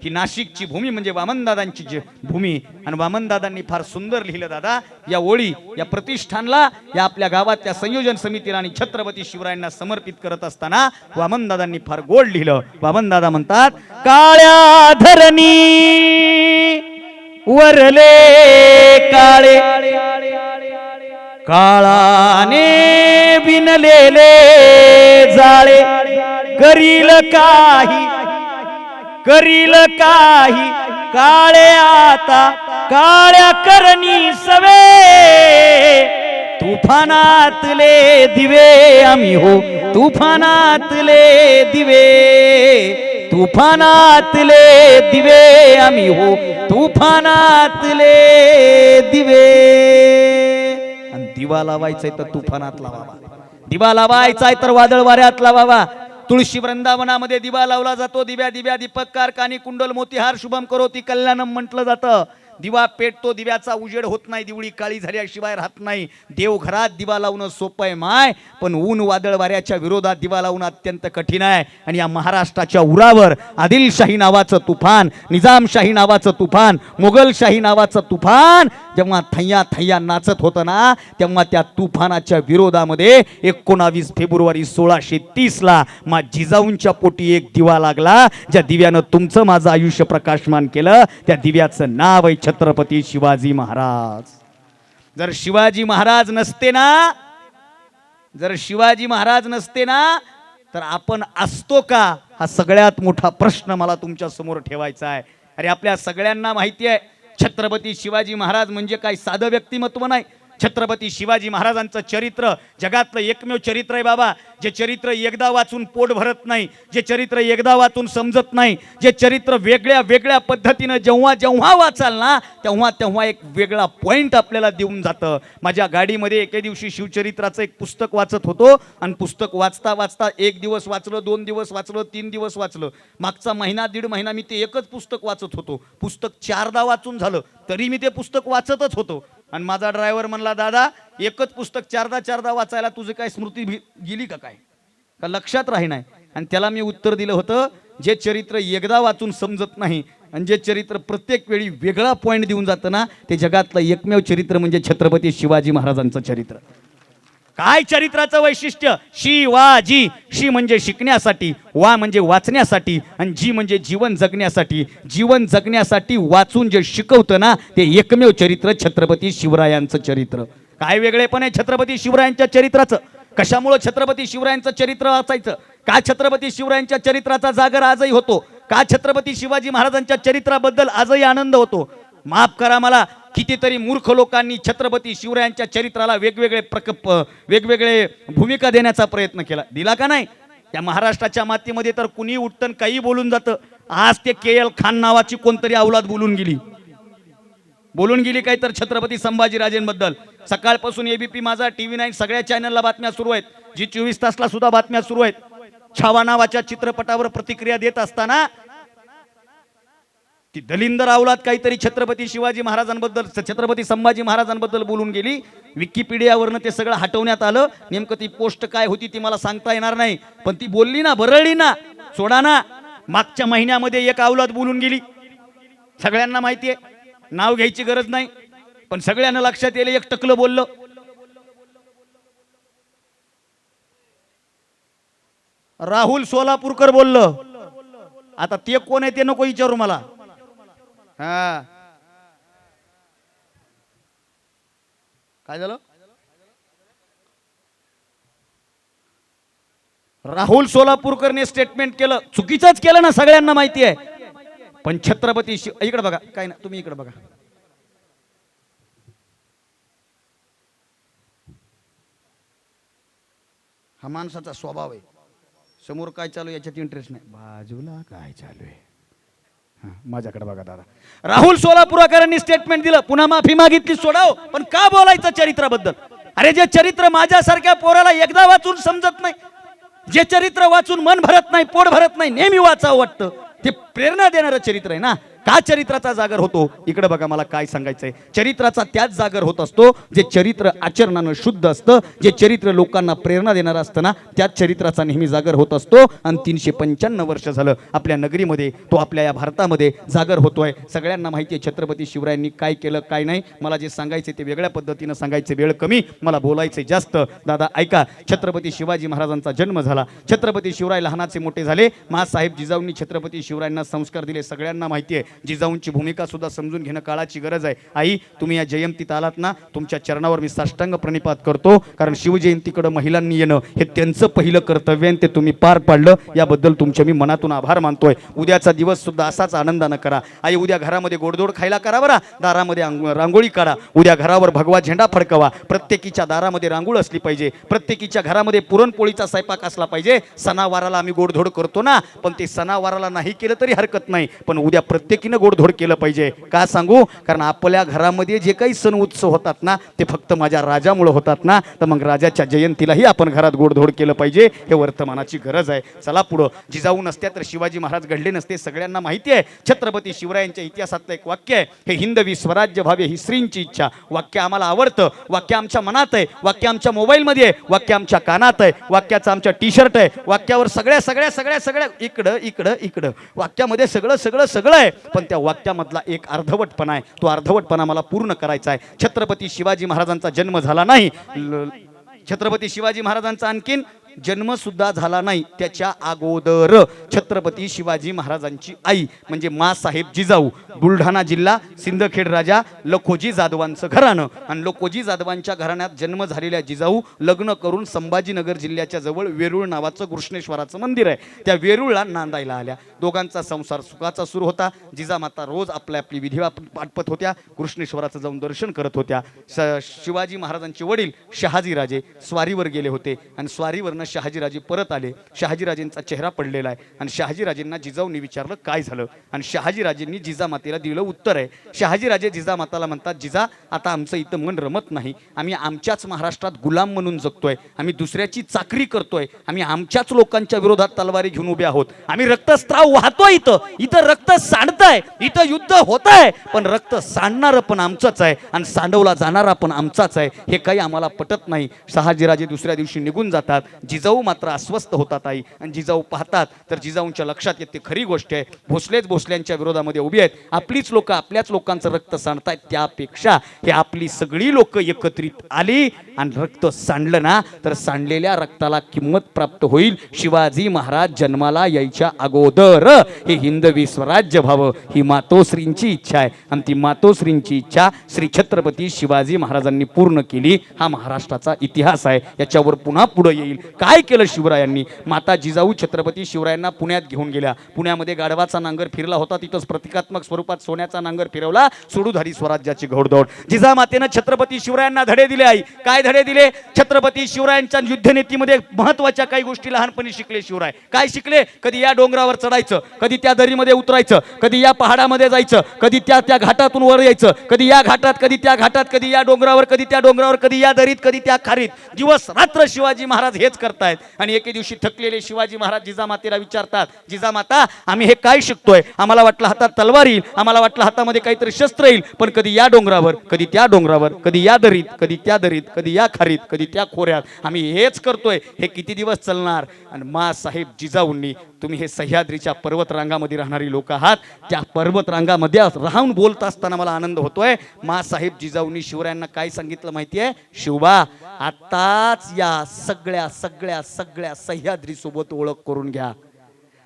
ही नाशिकची भूमी म्हणजे वामनदादांची भूमी आणि वामनदादांनी फार सुंदर लिहिलं दादा या ओळी या प्रतिष्ठानला या आपल्या गावातल्या संयोजन समितीला आणि छत्रपती शिवरायांना समर्पित करत असताना वामनदादांनी फार गोड लिहिलं. वामनदादा म्हणतात काळ्या धरणी वरले काळे काळाने विणलेले जाळे करील काही काळे आता काळ्या करणी सवे तुफानातले दिवे आम्ही हो तुफानातले दिवे तुफानातले दिवे आम्ही हो तुफानातले दिवे. आणि दिवा लावायचाय तर तुफानात लावावा, दिवा लावायचाय तर वादळ वाऱ्यात लावावा. तुळशी वृंदावनामध्ये दिवा लावला जातो. दिव्या दिव्या दीपककार कानी कुंडल मोतीहार शुभम करोती कल्याणम म्हटलं जातं. दिवा पेटतो, दिव्याचा उजेड होत नाही, दिवळी काळी झाल्याशिवाय राहत नाही. देवघरात दिवा लावणं सोपं आहे माय, पण ऊन वादळ वाऱ्याच्या विरोधात दिवा लावणं अत्यंत कठीण आहे. आणि या महाराष्ट्राच्या उरावर आदिलशाही नावाचं तुफान, निजामशाही नावाचं तुफान, मुघलशाही नावाचं तुफान जेव्हा थैया थैया नाचत होतं ना, तेव्हा त्या तुफानाच्या विरोधामध्ये 19 फेब्रुवारी 1630 मा जिजाऊंच्या पोटी एक दिवा लागला, ज्या दिव्यानं तुमचं माझं आयुष्य प्रकाशमान केलं. त्या दिव्याचं नाव आहे छत्रपती शिवाजी महाराज. जर शिवाजी महाराज नसते ना, जर शिवाजी महाराज नसते ना, तर आपण असतो का, हा सगळ्यात मोठा प्रश्न मला तुमच्या समोर ठेवायचा आहे. अरे आपल्या सगळ्यांना माहिती आहे छत्रपती शिवाजी महाराज म्हणजे काय साधं व्यक्तिमत्व नाही. छत्रपती शिवाजी महाराजांचं चरित्र जगातलं एकमेव चरित्र आहे बाबा, जे चरित्र एकदा वाचून पोट भरत नाही, जे चरित्र एकदा वाचून समजत नाही, जे चरित्र वेगळ्या वेगळ्या पद्धतीनं जेव्हा जेव्हा वाचाल ना, तेव्हा तेव्हा एक वेगळा पॉइंट आपल्याला देऊन जातं. माझ्या गाडीमध्ये एके दिवशी शिवचरित्राचं एक पुस्तक वाचत होतो आणि पुस्तक वाचता वाचता 1 दिवस वाचलं, 2 दिवस वाचलं, 3 दिवस वाचलं. मागचा महिना 1.5 महिना मी ते एकच पुस्तक वाचत होतो. पुस्तक 4दा वाचून झालं तरी मी ते पुस्तक वाचतच होतो. आणि माझा ड्रायव्हर म्हणला, दादा एकच पुस्तक 4दा वाचायला तुझं काय स्मृती गेली का, काय का लक्षात राही नाही. आणि त्याला मी उत्तर दिलं होतं, जे चरित्र एकदा वाचून समजत नाही आणि जे चरित्र प्रत्येक वेळी वेगळा पॉइंट देऊन जातं ना, ते जगातलं एकमेव चरित्र म्हणजे छत्रपती शिवाजी महाराजांचं चरित्र. काय चरित्राचं वैशिष्ट्य, शिवाजी, शी म्हणजे शिकण्यासाठी, वा म्हणजे वाचण्यासाठी आणि जी म्हणजे जीवन जगण्यासाठी. जीवन जगण्यासाठी वाचून जे शिकवतं ना, ते एकमेव चरित्र छत्रपती शिवरायांचं चरित्र. काय वेगळेपण आहे छत्रपती शिवरायांच्या चरित्राचं. कशामुळे छत्रपती शिवरायांचं चरित्र वाचायचं, का छत्रपती शिवरायांच्या चरित्राचा जागर आजही होतो, का छत्रपती शिवाजी महाराजांच्या चरित्राबद्दल आजही आनंद होतो. माफ करा मला, कितीतरी मूर्ख लोकांनी छत्रपती शिवरायांच्या चरित्राला वेगवेगळे भूमिका देण्याचा प्रयत्न केला, दिला का नाही. त्या महाराष्ट्राच्या मातीमध्ये तर कुणी उठतं काही बोलून जातं. आज ते KL खान नावाची कोणतरी अवलाद बोलून गेली काय तर छत्रपती संभाजीराजेंबद्दल. सकाळपासून ABP माझा, TV9 सगळ्या चॅनलला बातम्या सुरू आहेत, जी 24 तासला सुद्धा बातम्या सुरू आहेत. छावा नावाच्या चित्रपटावर प्रतिक्रिया देत असताना ती दलिंदर अवलाद काहीतरी छत्रपती शिवाजी महाराजांबद्दल, छत्रपती संभाजी महाराजांबद्दल बोलून गेली. विकिपीडियावरनं ते सगळं हटवण्यात आलं. नेमकं ती पोस्ट काय होती ती मला सांगता येणार नाही, पण ती बोलली ना, बरळली ना, सोडा ना. मागच्या महिन्यामध्ये एक अवलाद बोलून गेली, सगळ्यांना माहिती आहे, नाव घ्यायची गरज नाही, पण सगळ्यांना लक्षात येईल. एक टकलं बोललं, राहुल सोलापूरकर बोललं. आता ते कोण आहे ते नको विचारू मला. हा काय झालं, राहुल सोलापूरकरने स्टेटमेंट केलं, चुकीचंच केलं ना, सगळ्यांना माहिती आहे. पण छत्रपती इकडे बघा, काय ना तुम्ही इकडे बघा, हा माणसाचा स्वभाव आहे. समोर काय चालू आहे याच्यात इंटरेस्ट नाही, बाजूला काय चालू आहे. माझ्याकडे बघा दादा, राहुल सोलापूरकरांनी स्टेटमेंट दिलं, पुन्हा माफी मागितली, सोडाव, पण का बोलायचं चरित्राबद्दल. अरे जे चरित्र माझ्यासारख्या पोराला एकदा वाचून समजत नाही, जे चरित्र वाचून मन भरत नाही, पोट भरत नाही, नेहमी वाचावं वाटतं, ते प्रेरणा देणारं चरित्र आहे ना. का चरित्राचा जागर होतो? इकडे बघा, मला काय सांगायचंय. चरित्राचा त्याच जागर होत असतो जे चरित्र आचरणानं शुद्ध असतं, जे चरित्र लोकांना प्रेरणा देणारं असतं ना, त्याच चरित्राचा नेहमी जागर होत असतो. आणि 395 वर्ष झालं आपल्या नगरीमध्ये, तो आपल्या या भारतामध्ये जागर होतोय. सगळ्यांना माहिती आहे छत्रपती शिवरायांनी काय केलं काय नाही. मला जे सांगायचे ते वेगळ्या पद्धतीनं सांगायचे, वेळ कमी, मला बोलायचे जास्त. दादा ऐका, छत्रपती शिवाजी महाराजांचा जन्म झाला. छत्रपती शिवराय लहानाचे मोठे झाले. मासाहेब जिजाऊंनी छत्रपती शिवरायांना संस्कार दिले. सगळ्यांना माहिती आहे. जिजाऊंची भूमिका सुद्धा समजून घेणं काळाची गरज आहे. आई, तुम्ही या जयंतीत आलात ना, तुमच्या चरणावर मी साष्टांग प्रणिपात करतो. कारण शिवजयंतीकडे महिलांनी येणं हे त्यांचं पहिलं कर्तव्य आहे, ते तुम्ही पार पाडलं. याबद्दल तुमचे मी मनातून आभार मानतोय. उद्याचा दिवस सुद्धा असाच आनंदानं करा. आई, उद्या घरामध्ये गोडधोड खायला करा बरं. दारामध्ये रांगोळी काढा. उद्या घरावर भगवा झेंडा फडकवा. प्रत्येकीच्या दारामध्ये रांगोळ असली पाहिजे. प्रत्येकीच्या घरामध्ये पुरणपोळीचा स्वयंपाक असला पाहिजे. सणावाराला आम्ही गोडधोड करतो ना, पण ते सणावाराला नाही केलं तरी हरकत नाही, पण उद्या प्रत्येकीनं गोडधोड केलं पाहिजे. का सांगू? कारण आपल्या घरामध्ये जे काही सण उत्सव होतात ना, ते फक्त माझ्या राजामुळे होतात ना, तर मग राजाच्या जयंतीलाही आपण घरात गोडधोड केलं पाहिजे. हे वर्तमानाची गरज आहे. चला पुढं. जिजाऊ नसत्या तर शिवाजी महाराज घडले नसते, सगळ्यांना माहिती आहे. छत्रपती शिवरायांच्या इतिहासातलं एक वाक्य आहे, हे हिंदवी स्वराज्य व्हावे ही श्रींची इच्छा. वाक्य आम्हाला आवडतं. वाक्य आमच्या मनात आहे. वाक्य आमच्या मोबाईलमध्ये आहे. वाक्य आमच्या कानात आहे. वाक्याचं आमच्या टी शर्ट आहे. वाक्यावर सगळ्या सगळ्या सगळ्या सगळ्या इकडं इकडं इकडं वाक्यामध्ये सगळं सगळं सगळं आहे. पण त्या वाक्यामधला एक अर्धवटपणा आहे. तो अर्धवटपणा मला पूर्ण करायचा आहे. छत्रपती शिवाजी महाराजांचा जन्म झाला नाही. छत्रपती शिवाजी महाराजांचा आणखीन जन्म सुद्धा झाला नाही. त्याच्या अगोदर छत्रपती शिवाजी महाराजांची आई म्हणजे मासाहेब जिजाऊ, बुलढाणा जिल्हा, सिंदखेड राजा लखोजी जाधवांचं घराणं. आणि लखोजी जाधवांच्या घराण्यात जन्म झालेल्या जिजाऊ लग्न करून संभाजीनगर जिल्ह्याच्या जवळ वेरूळ नावाचं कृष्णेश्वराचं मंदिर आहे, त्या वेरूळला नांदायला आल्या. दोघांचा संसार सुखाचा सुरू होता. जिजामाता रोज आपली विधी पाठपत होत्या. कृष्णेश्वराचं जाऊन दर्शन करत होत्या. शिवाजी महाराजांचे वडील शहाजीराजे स्वारीवर गेले होते आणि स्वारीवर शहाजीराजे परत आले. शहाजीराजेंचा चेहरा पडलेला आहे आणि शहाजीराजेंना जिजाऊंनी विचारलं काय झालं, आणि शहाजीराजेंनी जिजामातेला दिलं उत्तर आहे. शहाजीराजे जिजामाताला म्हणतात, जिजा, आता आमचं इथं मन रमत नाही. आम्ही आमच्याच महाराष्ट्रात गुलाम म्हणून जगतोय. आम्ही दुसऱ्याची चाकरी करतोय. आम्ही आमच्याच लोकांच्या विरोधात तलवारी घेऊन उभे आहोत. आम्ही रक्तस्त्राव वाहतोय. इथं रक्त सांडतंय. इथं युद्ध होत आहे, पण रक्त सांडणारं पण आमचंच आहे आणि सांडवला जाणारा पण आमचाच आहे. हे काही आम्हाला पटत नाही. शहाजीराजे दुसऱ्या दिवशी निघून जातात. जिजाऊ मात्र अस्वस्थ होतात. आई आणि जिजाऊ पाहतात तर जिजाऊंच्या लक्षात येते खरी गोष्ट आहे. भोसलेच भोसल्यांच्या विरोधामध्ये उभी आहेत. आपलीच लोक आपल्याच लोकांचं रक्त सांडतायत. त्यापेक्षा हे आपली सगळी लोक एकत्रित आली आणि रक्त सांडलं ना, तर सांडलेल्या रक्ताला किंमत प्राप्त होईल. शिवाजी महाराज जन्माला यायच्या अगोदर हे हिंदवी स्वराज्य व्हावं ही मातोश्रींची इच्छा आहे आणि ती मातोश्रींची इच्छा श्री छत्रपती शिवाजी महाराजांनी पूर्ण केली. हा महाराष्ट्राचा इतिहास आहे. याच्यावर पुन्हा पुढे येईल. काय केलं शिवरायांनी? माता जिजाऊ छत्रपती शिवरायांना पुण्यात घेऊन गेल्या. पुण्यामध्ये गाढवाचा नांगर फिरला होता, तिथंच प्रतिकात्मक स्वरूपात सोन्याचा नांगर फिरवला. सुडूधारी स्वराज्याची घोडदौड. जिजामातेनं छत्रपती शिवरायांना धडे दिले. आई काय धडे दिले? छत्रपती शिवरायांच्या युद्धनीतीमध्ये महत्वाच्या काही गोष्टी लहानपणी शिकले शिवराय. काय शिकले? कधी या डोंगरावर चढायचं, कधी त्या दरीमध्ये उतरायचं, कधी या पहाडामध्ये जायचं, कधी त्या घाटातून वर यायचं, कधी या घाटात, कधी त्या घाटात, कधी या डोंगरावर, कधी त्या डोंगरावर, कधी या दरीत, कधी त्या खारीत. दिवस रात्र शिवाजी महाराज हेच करतायत. आणि एके दिवशी थकलेले शिवाजी महाराज जिजामातेला विचारतात, जिजामाता, आम्ही हे काय शिकतोय? आम्हाला वाटलं हातात तलवार येईल, आम्हाला वाटलं हातामध्ये काहीतरी शस्त्र येईल, पण कधी या डोंगरावर, कधी त्या डोंगरावर, कधी या दरीत, कधी त्या दरीत, कधी या खारीत, कधी त्या खोऱ्यात आम्ही हेच करतोय. हे किती दिवस चालणार? आणि मासाहेब जिजाऊंनी, तुम्ही हे सह्याद्रीच्या पर्वतरांगामध्ये राहणारी लोक आहात, त्या पर्वतरांगामध्ये राहून बोलत असताना मला आनंद होतोय. मासाहेब जिजाऊंनी शिवरायांना काय सांगितलं माहितीये? शिवबा, आताच या सगळ्या सगळ्या सगळ्या सह्याद्री सोबत ओळख करून घ्या.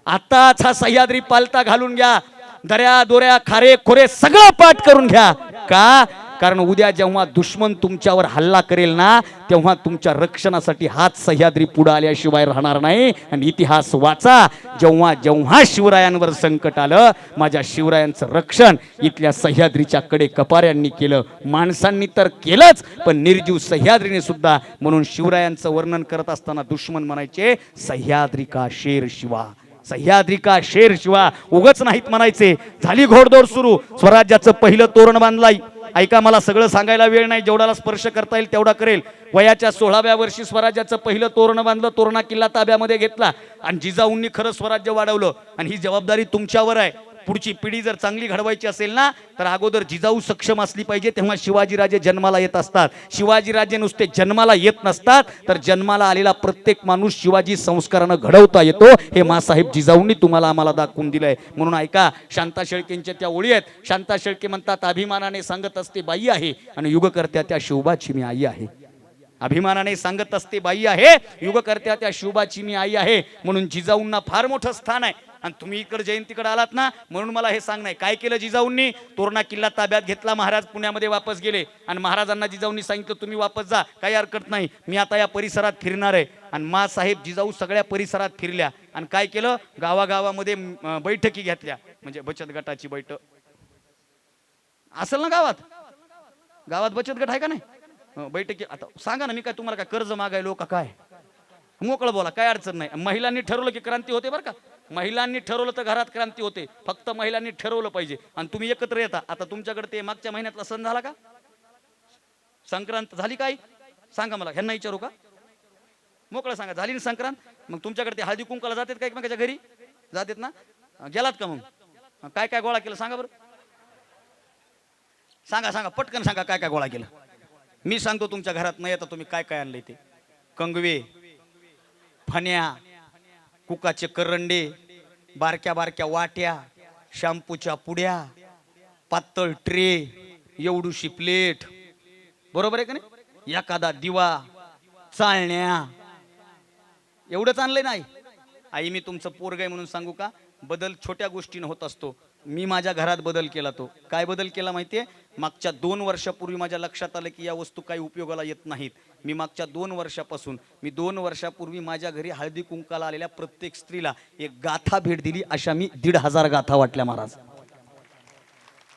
आताच हा सह्याद्री पालता घालून घ्या. दऱ्या दोऱ्या खारे खोरे सगळं पाठ करून घ्या. का? कारण उद्या जेव्हा दुश्मन तुमच्यावर हल्ला करेल ना, तेव्हा तुमच्या रक्षणासाठी हाच सह्याद्री पुढे आल्याशिवाय राहणार नाही. आणि इतिहास वाचा. जेव्हा जेव्हा शिवरायांवर संकट आलं, माझ्या शिवरायांचं रक्षण इथल्या सह्याद्रीच्या कडे कपाऱ्यांनी केलं. माणसांनी तर केलंच, पण निर्जीव सह्याद्रीने सुद्धा. म्हणून शिवरायांचं वर्णन करत असताना दुश्मन म्हणायचे, सह्याद्री का शेर शिवा, सह्याद्री का शेर शिवा. उगच नाहीत म्हणायचे. झाली घोडदौड सुरू. स्वराज्याचं पहिलं तोरण बांधलाय. ऐका, मला सगळं सांगायला वेळ नाही. जेवढाला स्पर्श करता येईल तेवढा करेल. वयाच्या 16व्या वर्षी स्वराज्याचं पहिलं तोरण बांधलं. तोरणा किल्ला ताब्यामध्ये घेतला आणि जिजाऊंनी खरं स्वराज्य वाढवलं. आणि ही जबाबदारी तुमच्यावर आहे. पुढची पिढी जर चांगली घडवायची असेल ना तर अगोदर जिजाऊ सक्षम असली पाहिजे, तेव्हा शिवाजीराजे जन्माला येत असतात. शिवाजीराजे नुसते जन्माला येत नसतात, तर जन्माला आलेला प्रत्येक माणूस शिवाजी संस्कारानं घडवता येतो. हे मासाहेब जिजाऊंनी तुम्हाला आम्हाला दाखवून दिलंय. म्हणून ऐका, शांता शेळकेंच्या त्या ओळी आहेत. शांता शेळके म्हणतात, अभिमानाने सांगत असते बाई आहे आणि युगकर्त्या त्या शिवबाची मी आई आहे. अभिमानाने सांगत असते बाई आहे, युगकर्त्या त्या शिवबाची मी आई आहे. म्हणून जिजाऊंना फार मोठं स्थान आहे. आणि तुम्ही इकडे जयंतीकडे आलात ना, म्हणून मला हे सांग नाही काय केलं जिजाऊंनी. तोरणा किल्ला ताब्यात घेतला, महाराज पुण्यामध्ये वापस गेले आणि महाराजांना जिजाऊंनी सांगितलं तुम्ही वापस जा, काही हरकत नाही, मी आता या परिसरात फिरणार आहे. आणि मासाहेब जिजाऊ सगळ्या परिसरात फिरल्या आणि काय केलं, गावागावामध्ये बैठकी घेतल्या. म्हणजे बचत गटाची बैठक असेल ना गावात, गावात बचत गट आहे का नाही, बैठकी. आता सांगा ना, मी काय तुम्हाला काय कर्ज मागायलो का काय, मोकळं बोला, काय अडचण नाही. महिलांनी ठरवलं की क्रांती होते बरं का, महिलांनी ठरवलं तर घरात क्रांती होते, फक्त महिलांनी ठरवलं पाहिजे. आणि तुम्ही एकत्र येता. आता तुमच्याकडे ते मागच्या महिन्यातला सण झाला का, संक्रांत झाली काय, सांगा मला, ह्यांना विचारू का, मोकळं सांगा, झाली ना संक्रांत. मग तुमच्याकडे ते हळदी कुंकाला जातात का एकमेकाच्या घरी, जातात ना, गेलात का मग, काय काय गोळा केलं सांगा बरं, सांगा सांगा पटकन सांगा, काय काय गोळा केलं. मी सांगतो तुमच्या घरात नाही येता तुम्ही काय काय आणलंय ते. कंगवे, फण्या, कुकाचे करंडे, बारक्या बारक्या वाट्या, शॅम्पूच्या पुड्या, पातळ ट्रे, एवढूशी प्लेट, बरोबर आहे का नाही, एखादा दिवा, चाळण्या, एवढंच आणलंय नाही. आई मी तुमचं पोरग आहे म्हणून सांगू का, बदल छोट्या गोष्टीने होत असतो. मी माझ्या घरात बदल केला. तो काय बदल केला माहितीये, मागच्या 2 वर्षापूर्वी माझ्या लक्षात आलं की या वस्तू काही उपयोगाला येत नाहीत. मी मागच्या 2 वर्षापासून, मी 2 वर्षापूर्वी माझ्या घरी हळदी कुंकाला आलेल्या प्रत्येक स्त्रीला एक गाथा भेट दिली. अशा मी 1,500 गाथा वाटल्या महाराज.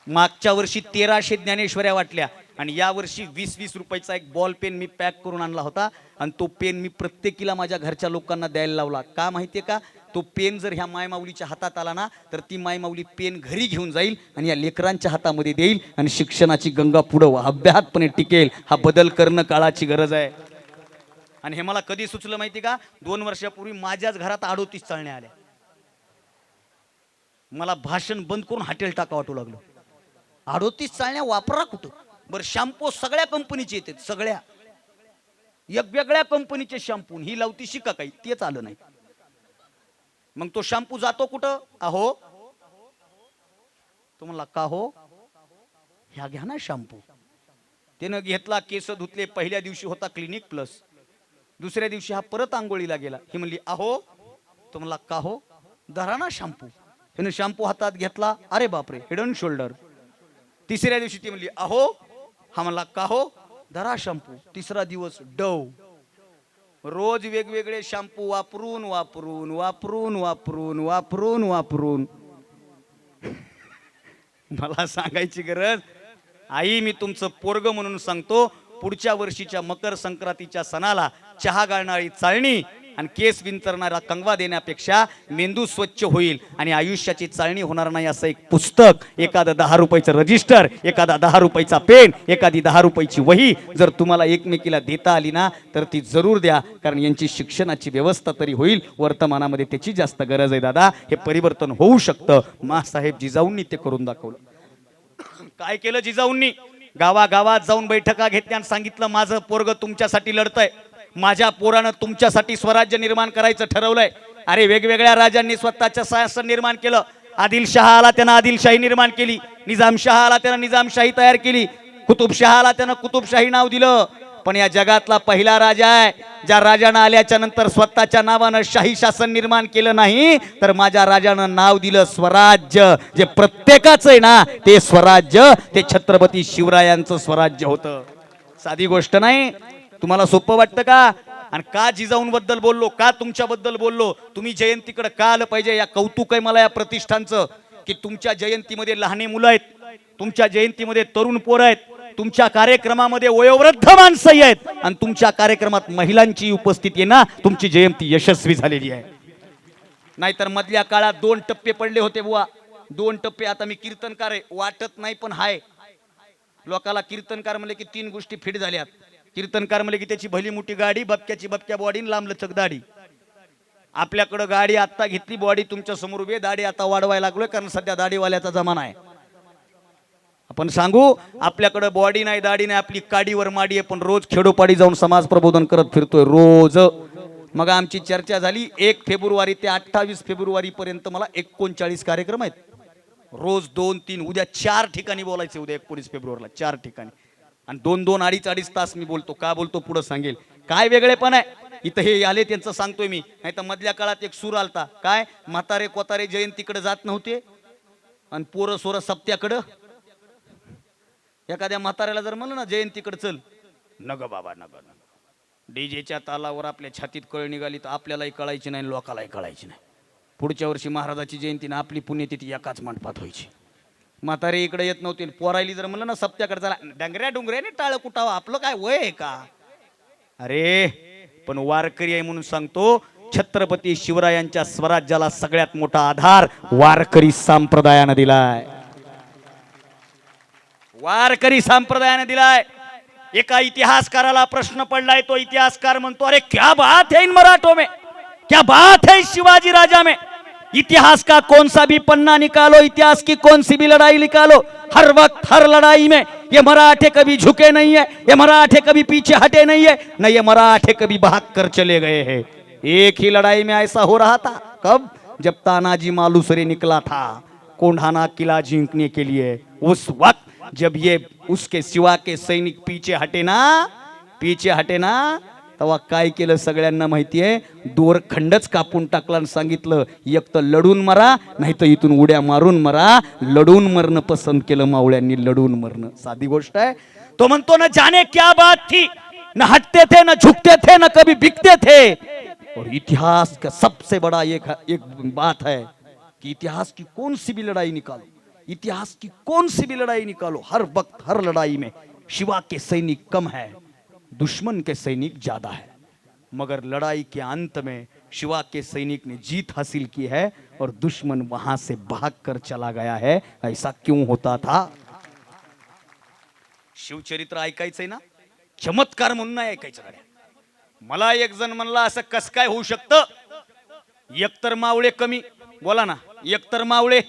मागच्या वर्षी 1300 ज्ञानेश्वऱ्या वाटल्या आणि या वर्षी 20-20 रुपयाचा एक बॉल पेन मी पॅक करून आणला होता आणि तो पेन मी प्रत्येकीला माझ्या घरच्या लोकांना द्यायला लावला. का माहितीये का, तो पेन जर ह्या मायमाऊलीच्या हातात आला ना तर ती मायमाऊली पेन घरी घेऊन जाईल आणि या लेकरांच्या हातामध्ये देईल आणि शिक्षणाची गंगा पुढं अभ्यासपणे टिकेल. हा बदल करणं काळाची गरज आहे. आणि हे मला कधी सुचलं माहिती का, 2 वर्षापूर्वी माझ्याच घरात 38 चाळण्या आल्या. मला भाषण बंद करून हॉटेल टाका वाटू लागलं. 38 चाळण्या वापरा कुठं बरं. शॅम्पू सगळ्या कंपनीचे येतात, सगळ्या वेगवेगळ्या कंपनीचे शॅम्पू. ही लावती शिका काही, तेच आलं नाही. मग तो शॅम्पू जातो कुठं, अहो तो म्हणला का हो, ह्या घ्या ना शॅम्पू. त्यानं घेतला, केस धुतले. पहिल्या दिवशी होता क्लिनिक प्लस, दुसऱ्या दिवशी हा परत आंघोळीला गेला. ही म्हणली अहो, तो म्हणला का हो, धरा ना शॅम्पू. त्यानं शॅम्पू हातात घेतला, अरे बापरे, हेड अँड शोल्डर. तिसऱ्या दिवशी ती म्हणली अहो, हा म्हणला का हो, धरा शॅम्पू. तिसरा दिवस डव. रोज वेगवेगळे शॅम्पू वापरून वापरून वापरून वापरून वापरून वापरून मला सांगायची गरज. आई मी तुमचं पोरग म्हणून सांगतो, पुढच्या वर्षीच्या मकर संक्रांतीच्या सणाला चहा गाळणारी चाळणी आणि केस विंचरणारा कंगवा देण्यापेक्षा मेंदू स्वच्छ होईल आणि आयुष्याची चाळणी होणार नाही असं एक पुस्तक, एखादं 10 रुपयाचं रजिस्टर, एखादा 10 रुपयाचा पेन, एखादी 10 रुपयाची वही जर तुम्हाला एकमेकीला देता आली ना तर ती जरूर द्या. कारण यांची शिक्षणाची व्यवस्था तरी होईल. वर्तमानामध्ये त्याची जास्त गरज आहे दादा. हे परिवर्तन होऊ शकतं. मासाहेब जिजाऊंनी ते करून दाखवलं. काय केलं जिजाऊंनी, गावागावात जाऊन बैठका घेतल्या आणि सांगितलं माझं पोरग तुमच्यासाठी लढतंय, माझ्या पोरानं तुमच्यासाठी स्वराज्य निर्माण करायचं ठरवलंय. अरे वेगवेगळ्या राजांनी स्वतःचं शासन निर्माण केलं. आदिलशहा आला, त्यानं आदिलशाही निर्माण केली. निजामशहा आला, त्यानं निजामशाही तयार केली. कुतुबशहा आला, त्यानं कुतुबशाही नाव दिलं. पण या जगातला पहिला राजा आहे ज्या राजानं आल्याच्या नंतर स्वतःच्या नावानं शाही शासन निर्माण केलं नाही, तर माझ्या राजानं नाव दिलं स्वराज्य. जे प्रत्येकाचं आहे ना ते स्वराज्य, ते छत्रपती शिवरायांचं स्वराज्य होतं. साधी गोष्ट नाही. तुम्हाला सोपं वाटतं का? आणि का जिजाऊंबद्दल बोललो, का तुमच्याबद्दल बोललो, तुम्ही जयंतीकडे का आलं पाहिजे, या कौतुक आहे मला या प्रतिष्ठानचं की तुमच्या जयंतीमध्ये लहाने मुलं आहेत, तुमच्या जयंतीमध्ये तरुण पोरं आहेत, तुमच्या कार्यक्रमामध्ये वयोवृद्ध माणसं आहेत आणि तुमच्या कार्यक्रमात महिलांची उपस्थिती आहे ना, तुमची जयंती यशस्वी झालेली आहे. नाहीतर मधल्या काळात 2 टप्पे पडले होते बुवा, 2 टप्पे. आता मी कीर्तनकार आहे, वाटत नाही पण हाय. लोकाला कीर्तनकार म्हणले की 3 गोष्टी फिट झाल्यात. कीर्तनकार म्हणले की त्याची भली मोठी गाडी, बपक्याची बपक्या बॉडी, लांबलचक दाढी. आपल्याकडे गाडी आता घेतली, बॉडी तुमच्या समोर उभी, दाढी आता वाढवायला लागलोय कारण सध्या दाढीवाल्याचा जमाना आहे. आपण सांगू आपल्याकडे बॉडी नाही, दाढी नाही, आपली काडीवर माडी आहे, पण रोज खेडोपाडी जाऊन समाज प्रबोधन करत फिरतोय रोज. मग आमची चर्चा झाली 1 फेब्रुवारी ते 28 फेब्रुवारी पर्यंत मला 39 कार्यक्रम आहेत. रोज 2-3, उद्या 4 ठिकाणी बोलायचे. उद्या 19 फेब्रुवारीला 4 ठिकाणी आणि 2-2, अडीच तास मी बोलतो. का बोलतो पुढे सांगेल. काय वेगळेपण आहे इथं हे आले त्यांचं सांगतोय मी. नाही तर मधल्या काळात एक सूर आलता, काय म्हातारे कोतारे जयंतीकडे जात नव्हते आणि पोरं सोरं सप्त्याकडं. एखाद्या म्हाताऱ्याला जर म्हणलं ना जयंतीकडे चल, नग बाबा नग. डीजेच्या तालावर आपल्या छातीत कळ निघाली तर आपल्यालाही कळायची नाही, लोकालाही कळायची नाही. पुढच्या वर्षी महाराजाची जयंती ना आपली पुण्यतिथी एकाच मंडपात व्हायची. म्हातारे इकडे येत नव्हते. पोरायली जर म्हणलं ना सप्त्याकडे चला, डंगऱ्या डुंगऱ्याने टाळ कुटावं, आपलं काय वय आहे का. अरे पण वारकरी आहे म्हणून सांगतो, छत्रपती शिवरायांच्या स्वराज्याला सगळ्यात मोठा आधार वारकरी संप्रदायाने दिलाय. वारकरी संप्रदायाने दिलाय. एका इतिहासकाराला प्रश्न पडलाय, तो इतिहासकार म्हणतो अरे क्या बात है इन मराठों में, क्या बात है शिवाजी राजा में. इतिहास का कौन सा भी पन्ना निकालो, इतिहास की कौन सी भी लड़ाई निकालो, हर वक्त हर लड़ाई में ये मराठे कभी झुके नहीं है, ये मराठे कभी पीछे हटे नहीं है, न ये मराठे कभी भाग कर चले गए हैं. एक ही लड़ाई में ऐसा हो रहा था. कब? जब तानाजी मालूसरे निकला था कोंढाना किला जीतने के लिए. उस वक्त जब ये उसके सिवा के सैनिक पीछे हटे ना तेव्हा काय केलं सगळ्यांना माहिती आहे. दोरखंडच कापून टाकला आणि सांगितलं एक तर लढून मरा, नाही तर इथून उड्या मारून मरा. लढून मरणं पसंत केलं मावळ्यांनी, लढून मरणं. साधी गोष्ट आहे. तो म्हणतो ना जाने क्या बात थी, न हटते थे न झुकते थे न कभी बिकते थे. और इतिहास का सबसे बड़ा एक बात है कि इतिहास की कौन सी भी लड़ाई निकालो, इतिहास की कौन सी भी लड़ाई निकालो, हर वक्त हर लड़ाई में शिवा के सैनिक कम है, दुश्मन के सैनिक ज्यादा है. मगर लड़ाई के अंत में शिवा के सैनिक ने जीत हासिल की है और दुश्मन वहां से भागकर चला गया है. ऐसा क्यों होता था. शिवचरित्र ऐकायचंय ना, चमत्कार म्हणून नाही ऐकायचं. मला एक जण म्हणला असं कस काय होऊ शकतं, एकतर मावळे कमी. बोला ना, एकतर मावळे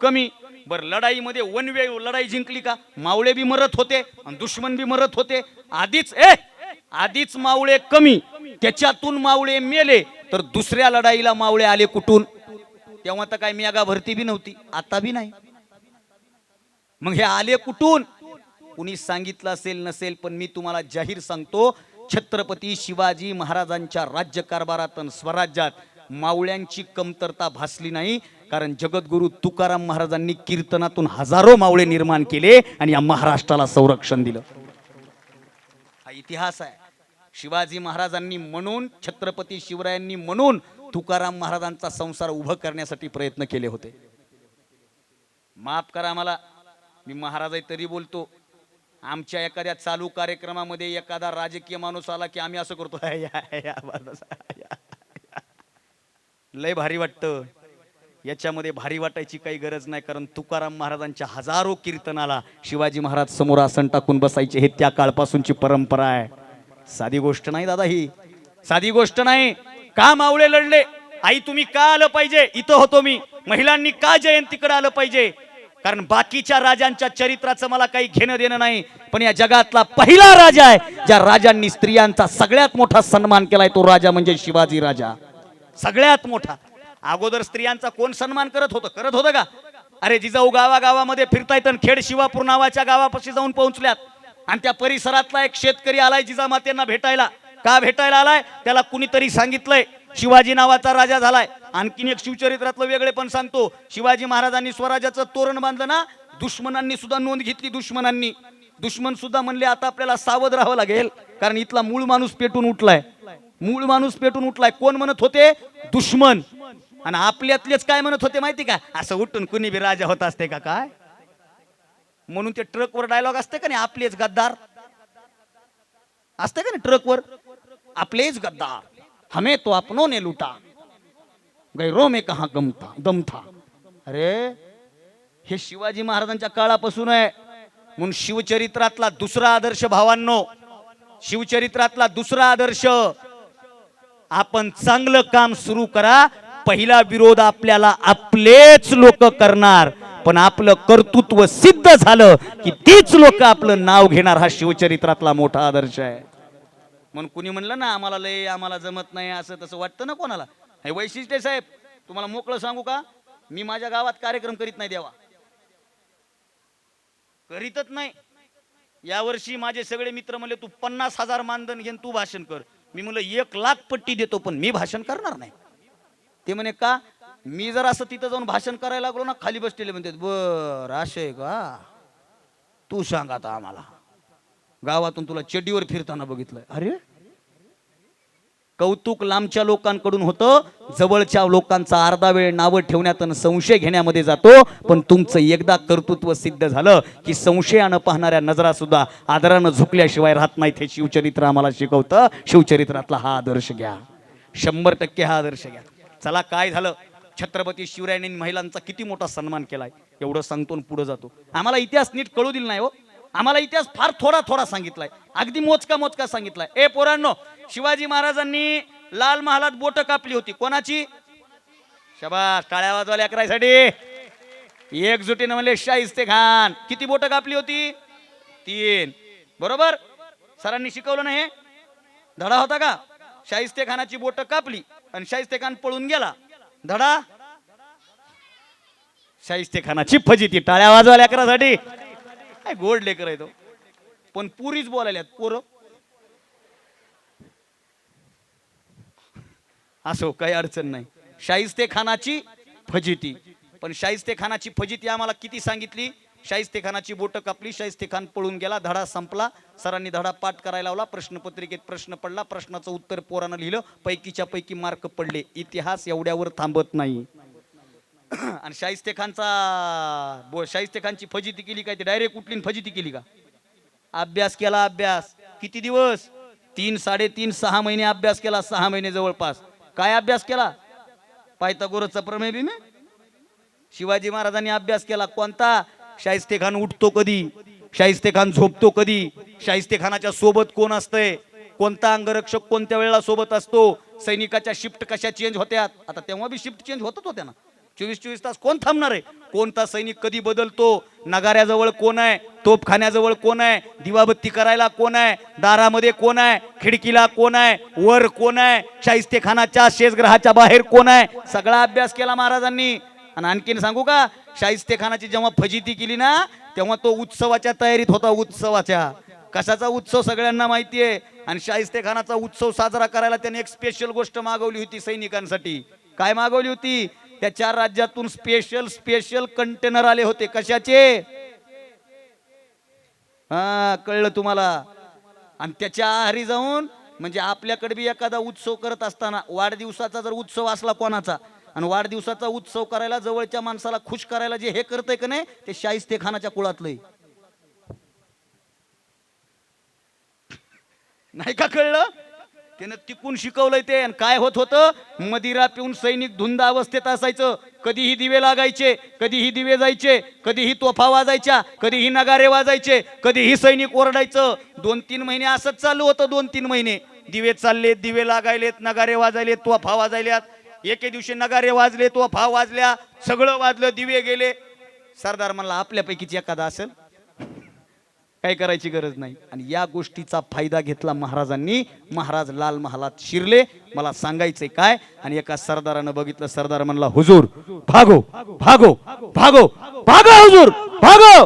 कमी. बर लढाईमध्ये वन वे लढाई जिंकली का, मावळे बी मरत होते आणि दुश्मन बी मरत होते. आधीच मावळे कमी, त्याच्यातून मावळे मेले, तर दुसऱ्या लढाईला मावळे आले कुठून. तेव्हा तर काय मेगा भरती बी नव्हती, आता बी नाही. मग हे आले कुठून, कुणी सांगितलं असेल नसेल, पण मी तुम्हाला जाहीर सांगतो, छत्रपती शिवाजी महाराजांच्या राज्यकारभारात आणि स्वराज्यात मावळ्यांची कमतरता भासली नाही. कारण जगद्गुरु तुकाराम महाराजांनी कीर्तनातून हजारो मावळे निर्माण केले आणि या महाराष्ट्राला संरक्षण दिलं. हा इतिहास आहे. शिवाजी महाराजांनी म्हणून, छत्रपती शिवरायांनी म्हणून तुकाराम महाराजांचा संसार उभं करण्यासाठी प्रयत्न केले होते. माफ करा मला, मी महाराज आहे तरी बोलतो. आमच्या एखाद्या चालू कार्यक्रमामध्ये एखादा राजकीय माणूस आला की आम्ही असं करतो, लय भारी वाटतं. याच्यामध्ये भारी वाटायची काही गरज नाही, कारण तुकाराम महाराजांच्या हजारो कीर्तनाला शिवाजी महाराज समोर आसन टाकून बसायचे. हे त्या काळपासूनची परंपरा आहे. साधी गोष्ट नाही दादा, ही साधी गोष्ट नाही. का मावळे लढले, आई तुम्ही का आलं पाहिजे, इथं होतो मी. महिलांनी का जयंतीकडे आलं पाहिजे, कारण बाकीच्या राजांच्या चरित्राचं मला काही घेणं देणं नाही, पण या जगातला पहिला राजा आहे ज्या राजांनी स्त्रियांचा सगळ्यात मोठा सन्मान केलाय, तो राजा म्हणजे शिवाजी राजा. सगळ्यात मोठा. अगोदर स्त्रियांचा कोण सन्मान करत होतं का. अरे जिजाऊ गावागावामध्ये फिरतायत आणि खेड शिवापूर नावाच्या गावापाशी जाऊन पोहोचल्यात आणि त्या परिसरातला एक शेतकरी आलाय जिजामातेंना भेटायला. का भेटायला आलाय, त्याला कुणीतरी सांगितलंय शिवाजी नावाचा राजा झालाय. आणखीन एक शिवचरित्रातलं वेगळे पण सांगतो, शिवाजी महाराजांनी स्वराज्याचं तोरण बांधलं ना, दुश्मनांनी सुद्धा नोंद घेतली. दुश्मन सुद्धा म्हणले आता आपल्याला सावध राहावं लागेल, कारण इथला मूळ माणूस पेटून उठलाय. कोण म्हणत होते, दुश्मन. आणि आपल्यातलेच काय म्हणत होते माहिती का, असं उठून कुणी बी राजा होत असते का काय. म्हणून ते ट्रकवर डायलॉग असते का नाही, आपलेच गद्दार असते का नाही, ट्रकवर आपलेच गद्दार, हमें तो अपनों ने लूटा, गैरों में कहां दम था. अरे हे शिवाजी महाराजांच्या काळापासून आहे. म्हणून शिवचरित्रातला दुसरा आदर्श भावांनो, शिवचरित्रातला दुसरा आदर्श, आपण चांगलं काम सुरू करा. पहिला विरोध आपल्याला आपलेच लोक करणार, पण आपलं कर्तृत्व सिद्ध झालं की तीच लोक आपलं नाव घेणार. हा शिवचरित्रातला मोठा आदर्श आहे. म्हणून कुणी म्हणलं ना आम्हाला लय आम्हाला जमत नाही असं तसं वाटतं ना कोणाला, हे वैशिष्ट्य साहेब. तुम्हाला मोकळं सांगू का, मी माझ्या गावात कार्यक्रम करीत नाही, देवा करीतच नाही. यावर्षी माझे सगळे मित्र म्हणले तू 50,000 मानधन घेऊन तू भाषण कर. मी म्हणलं 1,00,000 पट्टी देतो पण मी भाषण करणार नाही. ते म्हणे का, मी जर असं तिथं जाऊन भाषण करायला लागलो ना, खाली बसलेले म्हणते बर असं आहे का, तू सांग आता आम्हाला. गावातून तुला चड्डीवर फिरताना बघितलंय. अरे कौतुक लांबच्या लोकांकडून होतं, जवळच्या लोकांचा अर्धा वेळ नावं ठेवण्यात आणि संशय घेण्यामध्ये जातो. पण तुमचं एकदा कर्तृत्व सिद्ध झालं की संशयानं पाहणाऱ्या नजरा सुद्धा आदरानं झुकल्याशिवाय राहत नाहीत. हे शिवचरित्र आम्हाला शिकवतं. शिवचरित्रातला हा आदर्श घ्या, 100% हा आदर्श घ्या. चला काय झालं, छत्रपती शिवरायांनी महिलांचा किती मोठा सन्मान केलाय एवढं सांगतो आणि पुढे जातो. आम्हाला इतिहास नीट कळू दिला नाही हो. आम्हाला इतिहास फार थोडा थोडा सांगितलाय, अगदी मोजका सांगितलाय. ए पोरांनो, शिवाजी महाराजांनी लाल महालात बोट कापली होती. कोणाची? शाबास, टाळ्या वाजवाल्या करायसाठी. एकजुटीनं म्हणले शाहिस्ते खान. किती बोट कापली होती? 3. बरोबर, सरांनी शिकवलं नाही, धडा होता का? शाहिस्ते खानाची बोट कापली आणि शाहिस्ते खान पळून गेला. धडा शाहिस्ते खानाची फजिती. टाळ्या वाजवाल्या करायसाठी. काय गोड लेकर आहे तो. पण पुरीच बोलायल्यात पोरं. असो, काही अडचण नाही. शाहिस्ते खानाची फजिती. पण शाहिस्ते खानाची फजिती आम्हाला किती सांगितली? शाहिस्ते खानाची बोट कापली, शाहिस्ते खान पळून गेला, धडा संपला. सरांनी धडा पाठ करायला लावला. प्रश्नपत्रिकेत प्रश्न पडला, प्रश्नाचं उत्तर पोरानं लिहिलं, पैकीच्या पैकी मार्क पडले. इतिहास एवढ्यावर थांबत नाही. आणि शाहिस्ते खानची फजिती केली काय? ते डायरेक्ट उठलीन फजिती केली का? अभ्यास केला. अभ्यास किती दिवस? 3, 3.5, 6 महिने अभ्यास केला. 6 महिने जवळपास. काय अभ्यास केला? पायथागोरसचा प्रमेय बिमे. शिवाजी महाराजांनी अभ्यास केला. कोणता? शाहिस्ते खान उठतो कधी, शाहिस्ते खान झोपतो कधी, शाहिस्ते खानाच्या सोबत कोण असतंय, कोणता अंगरक्षक कोणत्या वेळेला सोबत असतो, सैनिकाच्या शिफ्ट कशा चेंज होत्यात. आता तेव्हा बी शिफ्ट चेंज होतच होत्या ना. 24-24 तास कोण थांबणार आहे? कोणता सैनिक कधी बदलतो, नगाऱ्याजवळ कोण आहे, तोपखान्याजवळ कोण आहे, दिवाबत्ती करायला कोण आहे, दारामध्ये कोण आहे, खिडकीला कोण आहे, वर कोण आहे, शाहिस्ते खानाच्या शेषग्रहाच्या बाहेर कोण आहे. सगळा अभ्यास केला महाराजांनी. आणि आणखीन सांगू का, शाहिस्ते खानाची जेव्हा फजिती केली ना, तेव्हा तो उत्सवाच्या तयारीत होता. उत्सवाच्या. कशाचा उत्सव सगळ्यांना माहिती आहे. आणि शाहिस्ते खानाचा उत्सव साजरा करायला त्याने एक स्पेशल गोष्ट मागवली होती सैनिकांसाठी. काय मागवली होती? त्या 4 राज्यातून स्पेशल कंटेनर आले होते. कशाचे? हा, कळलं तुम्हाला. आणि त्याच्या आहारी जाऊन, म्हणजे आपल्याकडे बी एखादा उत्सव करत असताना, वाढदिवसाचा जर उत्सव असला कोणाचा, आणि वाढदिवसाचा उत्सव करायला जवळच्या माणसाला खुश करायला जे हे करतंय का नाही, ते शाहिस्ते खानाच्या कुळातलंय. नाही का कळलं? त्यानं तिकून शिकवलंय ते. आणि काय होत होतं, मदिरा पिऊन सैनिक धुंद अवस्थेत असायचं. कधीही दिवे लागायचे, कधीही दिवे जायचे, कधीही तोफा वाजायच्या, कधीही नगारे वाजायचे, कधीही सैनिक ओरडायचं. 2-3 महिने असंच चालू होतं. 2-3 महिने दिवे चाललेत, दिवे लागायलेत, नगारे वाजायलेत, तोफा वाजायल्यात. एके दिवशी नगारे वाजले, तोफा वाजल्या, सगळं वाजलं, दिवे गेले. सरदार म्हणला आपल्यापैकीच एखादा असेल, काही करायची गरज नाही. आणि या गोष्टीचा फायदा घेतला महाराजांनी. महाराज लाल महालात शिरले. मला सांगायचंय काय, आणि एका सरदारानं बघितलं. सरदार म्हणला हुजूर भागो भागो भागो भागो, हुजूर भागो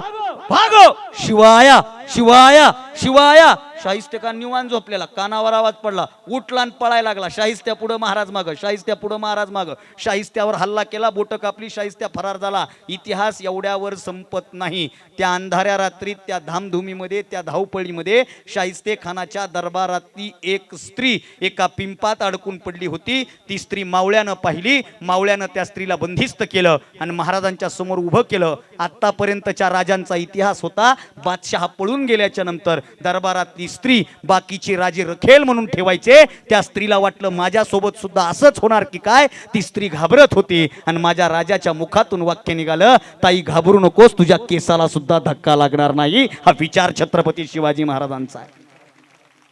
भागो, शिवाया शिवाया शिवाया. शाहिस्ते खान निवांत झोपलेला, कानावर आवाज पडला, उठला आणि पळायला लागला. शाहिस्त्या पुढं महाराज मागं, शाहिस्त्या पुढं महाराज मागं. शाहिस्त्यावर हल्ला केला, बोट कापली, शाहिस्त्या फरार झाला. इतिहास एवढ्यावर संपत नाही. त्या अंधाऱ्या रात्रीत, त्या धामधुमीमध्ये, त्या धावपळीमध्ये शाहिस्ते खानाच्या दरबारातली एक स्त्री एका पिंपात अडकून पडली होती. ती स्त्री मावळ्यानं पाहिली. मावळ्यानं त्या स्त्रीला बंदिस्त केलं आणि महाराजांच्या समोर उभं केलं. आतापर्यंतच्या राजांचा इतिहास होता, बादशहा पळून गेल्याच्या नंतर दरबारातली स्त्री बाकीची राजे रखेल म्हणून ठेवायचे. त्या स्त्रीला वाटलं माझ्यासोबत सुद्धा असंच होणार की काय. ती स्त्री घाबरत होती आणि माझ्या राजाच्या मुखातून वाक्य निघालं, ताई घाबरू नकोस, तुझ्या केसाला सुद्धा धक्का लागणार नाही. हा विचार छत्रपती शिवाजी महाराजांचा आहे.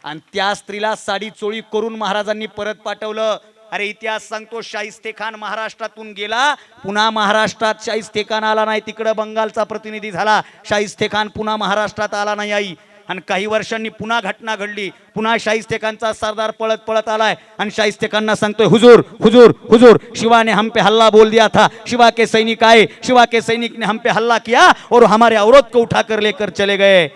आणि त्या स्त्रीला साडी चोळी करून महाराजांनी परत पाठवलं. अरे इतिहास सांगतो, शाहिस्ते खान महाराष्ट्रातून गेला, पुन्हा महाराष्ट्रात शाहिस्ते खान आला नाही. तिकडं बंगालचा प्रतिनिधी झाला, शाहिस्ते खान पुन्हा महाराष्ट्रात आला नाही. आई आणि काही वर्षांनी पुन्हा घटना घडली. पुन्हा शाहिस्ते खानचा सरदार पळत पळत आलाय आणि शाहिस्ते खानना सांगतोय, हुजूर हुजूर हुजूर, शिवा ने हम पे हल्ला बोल दिया था, शिवा के सैनिक आए, शिवा के सैनिक ने हम पे हल्ला किया और हमारे औरत को उठाकर लेकर चले गए.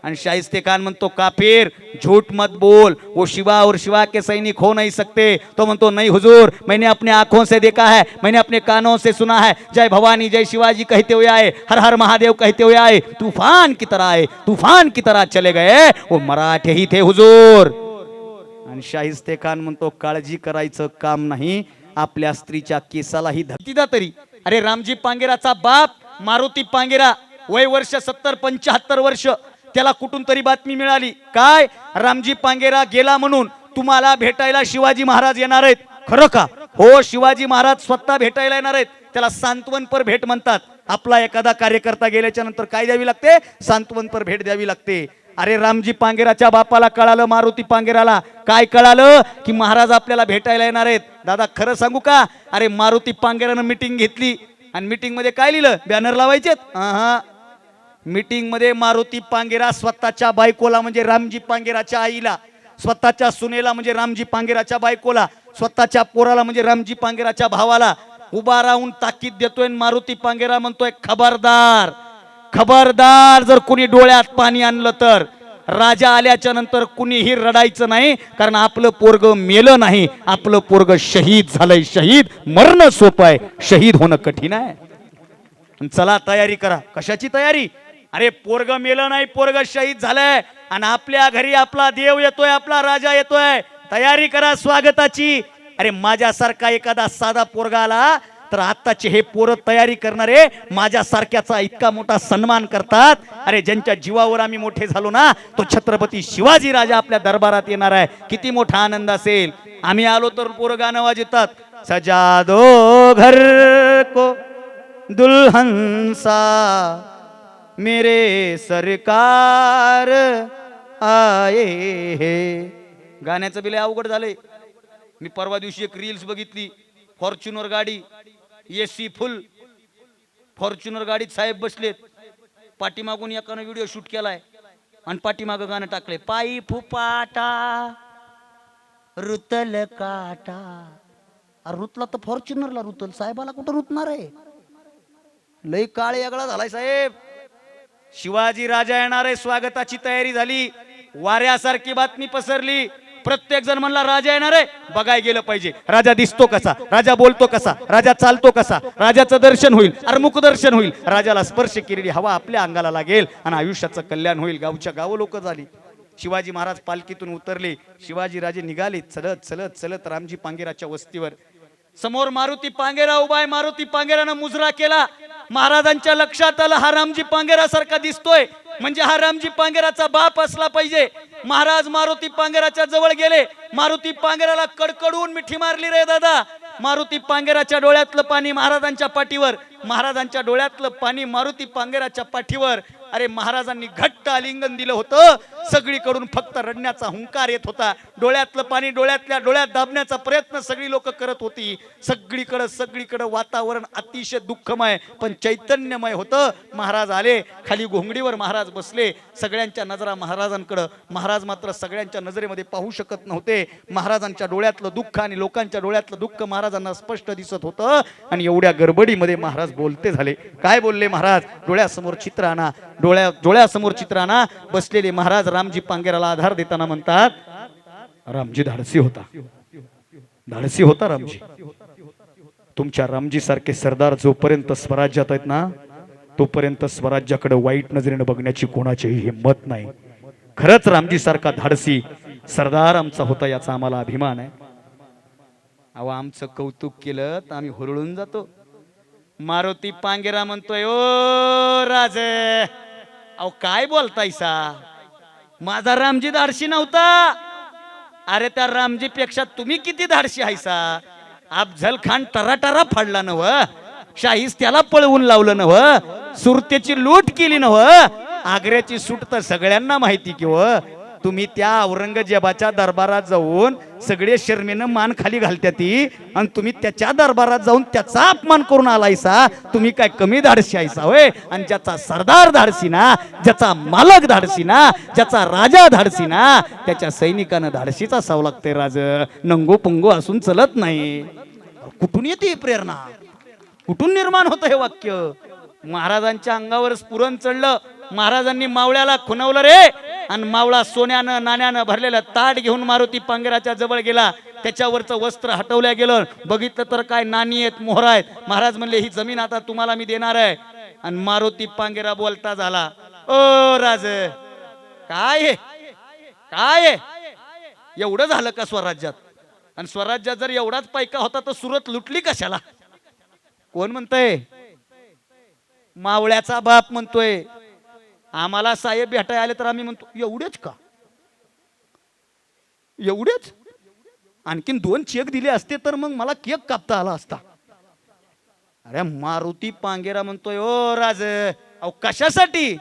आणि शाहिस्ते खान म्हणतो, काफिर झूठ मत बोल, वो शिवा और शिवा के सैनिक हो नहीं सकते. तो म्हणतो, नहीं हुजूर, मैंने अपने आंखों से देखा है, मैंने अपने कानों से सुना है. जय भवानी जय शिवाजी कहते हुए आए, हर हर महादेव कहते हुए आए, तूफान की तरह आए, तूफान की तरह चले गए, वो मराठे ही थे हुजूर. आणि शाहिस्ते खान म्हणतो, काळजी करायचं काम नाही, आपल्या स्त्रीच्या केसालाही धरतीदा तरी. अरे रामजी पांगेराचा बाप मारुती पांगेरा, वय वर्ष 70-75 वर्ष, त्याला कुठून तरी बातमी मिळाली, काय रामजी पांगेरा गेला म्हणून तुम्हाला भेटायला शिवाजी महाराज येणार आहेत. खरं का? हो, शिवाजी महाराज स्वतः भेटायला येणार आहेत. त्याला सांत्वनपर भेट म्हणतात. आपला एखादा कार्यकर्ता गेल्याच्या नंतर काय द्यावी लागते? सांत्वनपर भेट द्यावी लागते. अरे रामजी पांगेराच्या बापाला कळालं, मारुती पांगेराला काय कळालं की महाराज आपल्याला भेटायला येणार आहेत. दादा खरं सांगू का? अरे मारुती पांगेरानं मीटिंग घेतली आणि मीटिंग मध्ये काय लिहिलं? बॅनर लावायचेत. मीटिंग मध्ये मारुती पांगेरा स्वतःच्या बायकोला म्हणजे रामजी पांगेराच्या आईला, स्वतःच्या सुनेला म्हणजे रामजी पांगेराच्या बायकोला, स्वतःच्या पोराला म्हणजे रामजी पांगेराच्या भावाला उभा राहून ताकीद देतोय. मारुती पांगेरा म्हणतोय, खबरदार खबरदार, जर कुणी डोळ्यात पाणी आणलं तर राजा आल्याच्या नंतर कुणीही रडायचं नाही, कारण आपलं पोरग मेलं नाही, आपलं पोरग शहीद झालंय. शहीद मरण सोपं आहे, शहीद होणं कठीण आहे. चला तयारी करा. कशाची तयारी? अरे पोरग मेलं नाही, पोरग शहीद झालंय आणि आपल्या घरी आपला देव येतोय, आपला राजा येतोय. तयारी करा स्वागताची. अरे माझ्यासारखा एखादा साधा पोरगा आला तर आत्ताचे हे पोरं तयारी करणारे माझ्यासारख्याचा इतका मोठा सन्मान करतात. अरे ज्यांच्या जीवावर आम्ही मोठे झालो ना, तो छत्रपती शिवाजी राजा आपल्या दरबारात येणार आहे. किती मोठा आनंद असेल. आम्ही आलो तर पोरं गाणं वाजवतात, सजा दो घर को दुल्हन सा मेरे सरकार आए हे. गाण्याचं बिल अवघड झालंय. मी परवा दिवशी एक रील्स बघितली, फॉर्च्युनर गाडी, एसी फुल, फॉर्च्युनर गाडीत साहेब बसलेत, पाठीमागून एकानं व्हिडिओ शूट केलाय आणि पाठीमागं गाणं टाकलंय, पायी फुपाटा रुतल काटा. रुतला तर फॉर्च्युनरला रुतल, साहेबाला कुठं रुतणार आहे? लय काळ यागळा झालाय साहेब. शिवाजी राजा येणार आहे, स्वागताची तयारी झाली. वाऱ्यासारखी बातमी पसरली. प्रत्येक जण म्हणला राजा येणार आहे, बघाय गेलं पाहिजे. राजा दिसतो कसा, राजा बोलतो कसा, राजा चालतो कसा, राजाचं दर्शन होईल, अर्मुक दर्शन होईल, राजाला स्पर्श केलेली हवा आपल्या अंगाला लागेल आणि आयुष्याचं कल्याण होईल. गावच्या गाव लोक झाली. शिवाजी महाराज पालखीतून उतरले, शिवाजी राजे निघाले चलत चलत चलत रामजी पांगेराच्या वस्तीवर. समोर मारुती पांगेरा उभा आहे. मारुती पांगेरानं मुजरा केला. महाराजांच्या लक्षात आलं, हा रामजी पांगेरा सारखा दिसतोय, म्हणजे हा रामजी पांगेराचा बाप असला पाहिजे. महाराज मारुती पांगेराच्या जवळ गेले. मारुती पांगेराला कडकडून मिठी मारली रे दादा. मारुती पांगेराच्या डोळ्यातलं पाणी महाराजांच्या पाठीवर, महाराजांच्या डोळ्यातलं पाणी मारुती पांगेराच्या पाठीवर. अरे महाराजांनी घट्ट आलिंगन दिलं होतं. सगळीकडून फक्त रडण्याचा हुंकार येत होता. डोळ्यातलं पाणी डोळ्यातल्या डोळ्यात दाबण्याचा प्रयत्न सगळी लोक करत होती. सगळीकडं वातावरण अतिशय दुःखमय पण चैतन्यमय होतं. महाराज आले, खाली घोंगडीवर महाराज बसले. सगळ्यांच्या नजरा महाराजांकडं. महाराज मात्र सगळ्यांच्या नजरेमध्ये पाहू शकत नव्हते. महाराजांच्या डोळ्यातलं दुःख आणि लोकांच्या डोळ्यातलं दुःख महाराजांना स्पष्ट दिसत होतं. आणि एवढ्या गडबडीमध्ये महाराज बोलते झाले. काय बोलले महाराज? डोळ्यासमोर चित्र आणा, डोळ्यासमोर चित्र आणा. बसलेले महाराज रामजी पांगेराला आधार देताना म्हणतात, रामजी धाडसी होता, धाडसी होता रामजी. तुमच्या रामजी सारखे सरदार जोपर्यंत स्वराज्यात आहेत ना, तोपर्यंत स्वराज्याकडे वाईट नजरेने बघण्याची कोणाचीही हिंमत नाही. खरंच रामजी सारखा धाडसी सरदार आमचा होता, याचा आम्हाला अभिमान आहे. अहो आमचं कौतुक केलं तर आम्ही हुरळून जातो. मारुती पांगेरा म्हणतोय, ओ राजे, अहो काय बोलतायसा? माझा रामजी धाडशी नव्हता. अरे त्या रामजी पेक्षा तुम्ही किती धाडशी हायसा? अफझल खान टराटरा फाडला नव, शाहिस्त्याला पळवून लावलं नव, सुरतेची लूट केली नव, आग्र्याची सूट तर सगळ्यांना माहिती की व. तुम्ही त्या औरंगजेबाच्या दरबारात जाऊन सगळे शर्मेनं मान खाली घालत्याती आणि तुम्ही त्याच्या दरबारात जाऊन त्याचा अपमान करून आलायसा. तुम्ही काय कमी धाडसी आयसा होय? आणि ज्याचा सरदार धाडसी ना, ज्याचा मालक धाडसी ना, ज्याचा राजा धाडसी ना, त्याच्या सैनिकानं धाडसीचा असावं लागतंय. राज नंगो पुंगो असून चलत नाही. कुठून येते ही प्रेरणा? कुठून निर्माण होतं हे वाक्य? महाराजांच्या अंगावर स्फुरण चढलं. महाराजांनी मावळ्याला खुणवलं रे, आणि मावळा सोन्यानं नाण्यानं भरलेलं ताट घेऊन मारुती पांगेराच्या जवळ गेला. त्याच्यावरचं वस्त्र हटवल्या गेलं. बघितलं तर काय नाणी आहेत, मोहरा आहेत. महाराज म्हणले ही जमीन आता तुम्हाला मी देणार आहे. आणि मारुती पांगेरा बोलता झाला, ओ राज काय काय एवढं झालं का स्वराज्यात? आणि स्वराज्यात जर एवढाच पैका होता तर सुरत लुटली कशाला? कोण म्हणतंय? मावळ्याचा बाप म्हणतोय. आम्हाला साहेब भेटायला आले तर आम्ही म्हणतो एवढेच का? एवढेच? आणखीन 2 चेक दिले असते तर मग मला केक कापता आला असता. अरे मारुती पांगेरा म्हणतोय, ओ राज अहो कशासाठी?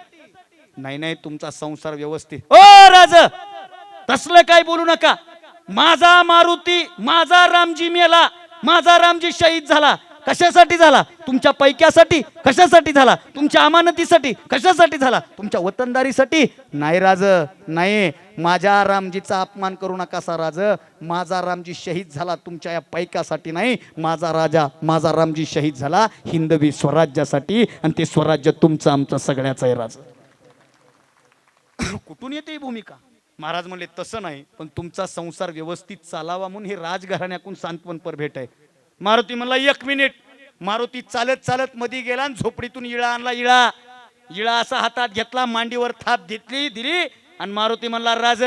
नाही नाही तुमचा संसार व्यवस्थित. ओ राज तसलं काय बोलू नका. माझा मारुती, माझा रामजी मेला, माझा रामजी शहीद झाला. कशासाठी झाला? तुमच्या पैक्यासाठी? कशासाठी झाला? तुमच्या अमानतीसाठी? कशासाठी झाला? तुमच्या वतनदारीसाठी? नाही राज नाही. माझ्या रामजीचा अपमान करू नका सा राज. माझा रामजी शहीद झाला तुमच्या या पैक्यासाठी नाही. माझा राजा, माझा रामजी शहीद झाला हिंदवी स्वराज्यासाठी, आणि ते स्वराज्य तुमचं आमचं सगळ्याचं आहे. राज कुठून येते ही भूमिका? महाराज म्हणले तसं नाही, पण तुमचा संसार व्यवस्थित चालावा म्हणून हे राजघराण्याकडून सांत्वनपर भेट आहे. मारुती म्हणला 1 मिनिट. मारुती चालत चालत मध्ये गेला आणि झोपडीतून इळा आणला. इळा असा हातात घेतला, मांडीवर थाप दिली आणि मारुती म्हणला, राज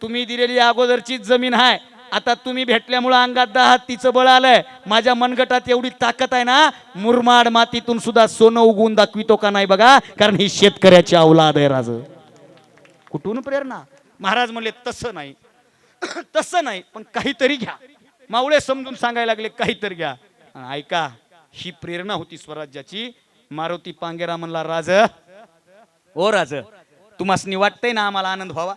तुम्ही दिलेली अगोदरची जमीन आहे, आता तुम्ही भेटल्यामुळे अंगात 10 हत्तीचं बळ आलंय. माझ्या मनगटात एवढी ताकद आहे ना, मुरमाड मातीतून सुद्धा सोनं उगवून दाखवितो का नाही बघा, कारण ही शेतकऱ्याची औलाद आहे. राज कुठून प्रेरणा? महाराज म्हणले तसं नाही तसं नाही, पण काहीतरी घ्या. मावळे समजून सांगायला लागले काहीतरी घ्या. ऐका, ही प्रेरणा होती स्वराज्याची. मारुती पांगेरा म्हणला, राज ओ राज तुम्हासनी वाटतंय ना आम्हाला आनंद व्हावा?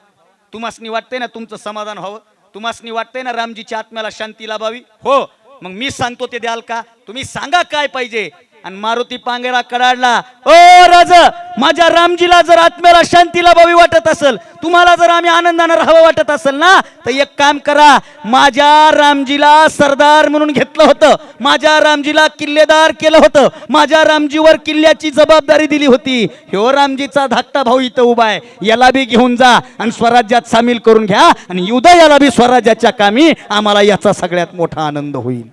तुम्हासनी वाटतंय ना तुमचं समाधान व्हावं? तुम्हासनी वाटतंय ना रामजीच्या आत्म्याला शांती लाभावी? हो, मग मी सांगतो ते द्याल का? तुम्ही सांगा काय पाहिजे. आणि मारुती पांगेरा कडाडला, ओ राज माझ्या रामजीला जर आत्म्याला शांती लाभावी वाटत असेल, तुम्हाला जर आम्ही आनंदाने राहावं वाटत असेल ना, तर एक काम करा. माझ्या रामजीला सरदार म्हणून घेतलं होतं, माझ्या रामजीला किल्लेदार केलं होतं, माझ्या रामजीवर किल्ल्याची जबाबदारी दिली होती. ह्यो रामजीचा धाकटा भाऊ इथं उभा आहे, याला बी घेऊन जा आणि स्वराज्यात सामील करून घ्या आणि युद्ध याला बी स्वराज्याच्या कामी. आम्हाला याचा सगळ्यात मोठा आनंद होईल.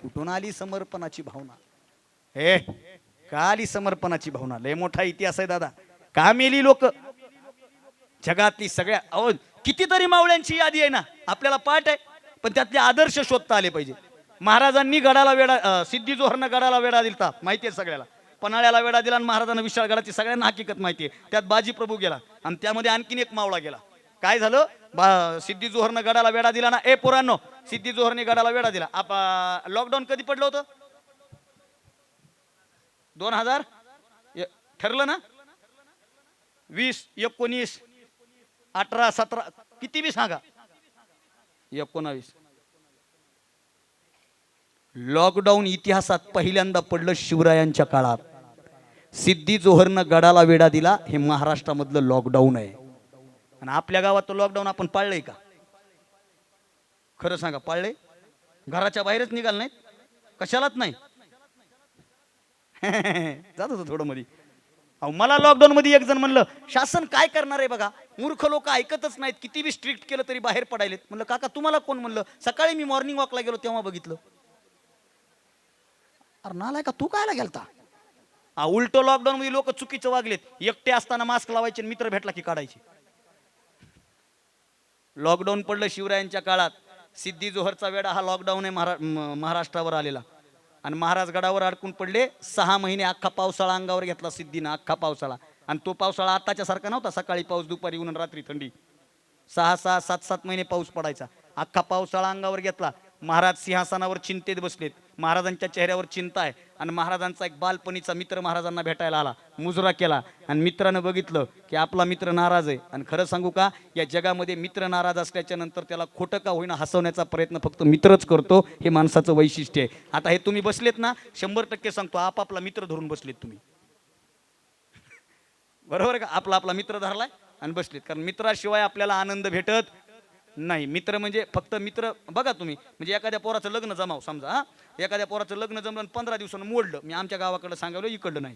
कुठून आली समर्पणाची भावना? हे का आली समर्पणाची भावना? लय मोठा इतिहास आहे दादा. का मेली लोक जगातली सगळ्या? अहो कितीतरी मावळ्यांची यादी आहे ना, आपल्याला पाठ आहे, पण त्यातले आदर्श शोधता आले पाहिजे. महाराजांनी गडाला वेढा, सिद्धी जोहरनं गडाला वेढा दिलता, माहिती आहे सगळ्याला. पन्हाळ्याला वेढा दिला आणि महाराजांना विशाळगडाची सगळ्यांना हकीकत माहिती आहे. त्यात बाजी प्रभू गेला आणि त्यामध्ये आणखीन एक मावळा गेला. काय झालं? सिद्धी जोहरनं गडाला वेढा दिला ना. ए पोरांनो, सिद्धी जोहरने गडाला वेढा दिला. लॉकडाऊन कधी पडलं होतं? 2000 ठरलं ना? 20, 19, 18, 17 किती बी सांगा. 19 लॉकडाऊन इतिहासात पहिल्यांदा पडलं शिवरायांच्या काळात. सिद्धी जोहरनं गडाला वेढा दिला, हे महाराष्ट्रामधलं लॉकडाऊन आहे. आणि आपल्या गावात तो लॉकडाऊन आपण पाळलंय का? खरं सांगा, पाळले? घराच्या बाहेरच निघाल नाहीत? कशालाच नाही. जात होतं थोडं मध्ये. अहो मला लॉकडाऊन मध्ये एक जण म्हणलं, शासन काय करणार आहे बघा, मूर्ख लोक ऐकतच नाहीत, किती बी स्ट्रिक्ट केलं तरी बाहेर पडायलेत. म्हणलं काका तुम्हाला कोण म्हणलं? सकाळी मी मॉर्निंग वॉकला गेलो तेव्हा बघितलं. अरे नालाय का तू कायला गेलता? उलट लॉकडाऊन मध्ये लोक चुकीचं वागलेत. एकटे असताना मास्क लावायचे, मित्र भेटला की काढायचे. लॉकडाऊन पडलं शिवरायांच्या काळात. सिद्धी जोहरचा वेढा हा लॉकडाऊन आहे महाराष्ट्रावर आलेला. आणि महाराज गडावर अडकून पडले. 6 महिने अख्खा पावसाळा अंगावर घेतला सिद्धीनं, अख्खा पावसाळा. आणि तो पावसाळा आताच्या सारखा नव्हता, सकाळी पाऊस, दुपारी ऊन, रात्री थंडी. 6-6, 7-7 महिने पाऊस पडायचा. अख्खा पावसाळा अंगावर घेतला. महाराज सिंहासनावर चिंतेत बसलेत. महाराजांच्या चेहऱ्यावर चिंता आहे. आणि महाराजांचा एक बालपणीचा मित्र महाराजांना भेटायला आला, मुजरा केला आणि मित्रानं बघितलं की आपला मित्र नाराज आहे. आणि खरं सांगू का, या जगामध्ये मित्र नाराज असल्याच्या नंतर त्याला खोटं का होईना हसवण्याचा प्रयत्न फक्त मित्रच करतो. हे माणसाचं वैशिष्ट्य आहे. आता हे तुम्ही बसलेत ना, 100% सांगतो आपापला मित्र धरून बसलेत तुम्ही. बरोबर का, आपला आपला मित्र धरलाय आणि बसलेत. कारण मित्राशिवाय आपल्याला आनंद भेटत नाही. मित्र म्हणजे फक्त मित्र. बघा तुम्ही, म्हणजे एखाद्या पोराचं लग्न जमाव समजा, हा एखाद्या पोराचं लग्न जमलं 15 दिवसानं मोडलं. मी आमच्या गावाकडे सांगायला इकडलं नाही.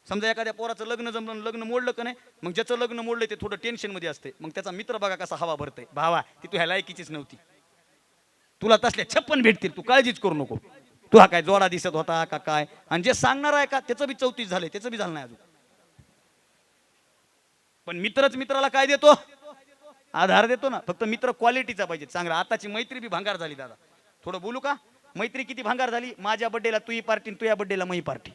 समजा एखाद्या पोराचं लग्न जमलं, लग्न मोडलं का नाही, मग ज्याचं लग्न मोडलं ते थोडं टेन्शनमध्ये असते. मग त्याचा मित्र बघा कसा हवा भरतय, भावा ती तुझ्या लायकीचीच नव्हती, तुला तसल्या 56 भेटतील, तू काळजीच करू नको, तुला काय जोडा दिसत होता का काय. आणि जे सांगणार आहे का त्याचं बी 34 झालंय, त्याचं बी झालं नाही अजून. पण मित्रच मित्राला काय देतो, आधार देतो ना. फक्त मित्र क्वालिटीचा पाहिजे चांगला. आताची मैत्री बी भांगार झाली दादा. थोडं बोलू का, मैत्री किती भांगार झाली. माझ्या बड्डेला तुही पार्टी, तुझ्या बड्डेला मी पार्टी.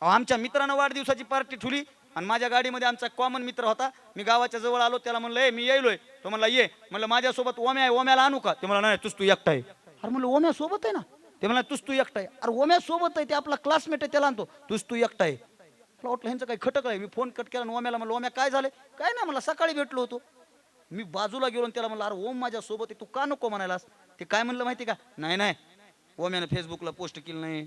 आमच्या मित्रानं वाढदिवसाची पार्टी ठेवली आणि माझ्या गाडीमध्ये आमचा कॉमन मित्र होता. मी गावाच्या जवळ आलो, त्याला म्हणलं ए मी येईलोय. तो म्हणला ये. म्हणलं माझ्यासोबत ओम्या आहे, ओम्याला आणू का. ते म्हणला नाही तूच तू एकटा आहे. अरे म्हणलं ओम्या सोबत आहे ना. ते म्हणला तूच तू एकटा आहे. अरे ओम्या सोबत आहे, ते आपला क्लासमेट आहे, त्याला आणतो. तूच तू एकटा आहे. मला वाटलं ह्यांचं काही खटक आहे. मी फोन कट केला आणि ओम्याला म्हणलं ओम्या काय झालं. काय नाही मला सकाळी भेटलो होतो. मी बाजूला गेलो त्याला म्हणलं अरे ओम माझ्या सोबत आहे, तू का नको म्हणायलास. ते काय म्हणलं माहिती का, नाही नाही ओम्यानं फेसबुकला पोस्ट केलं नाही,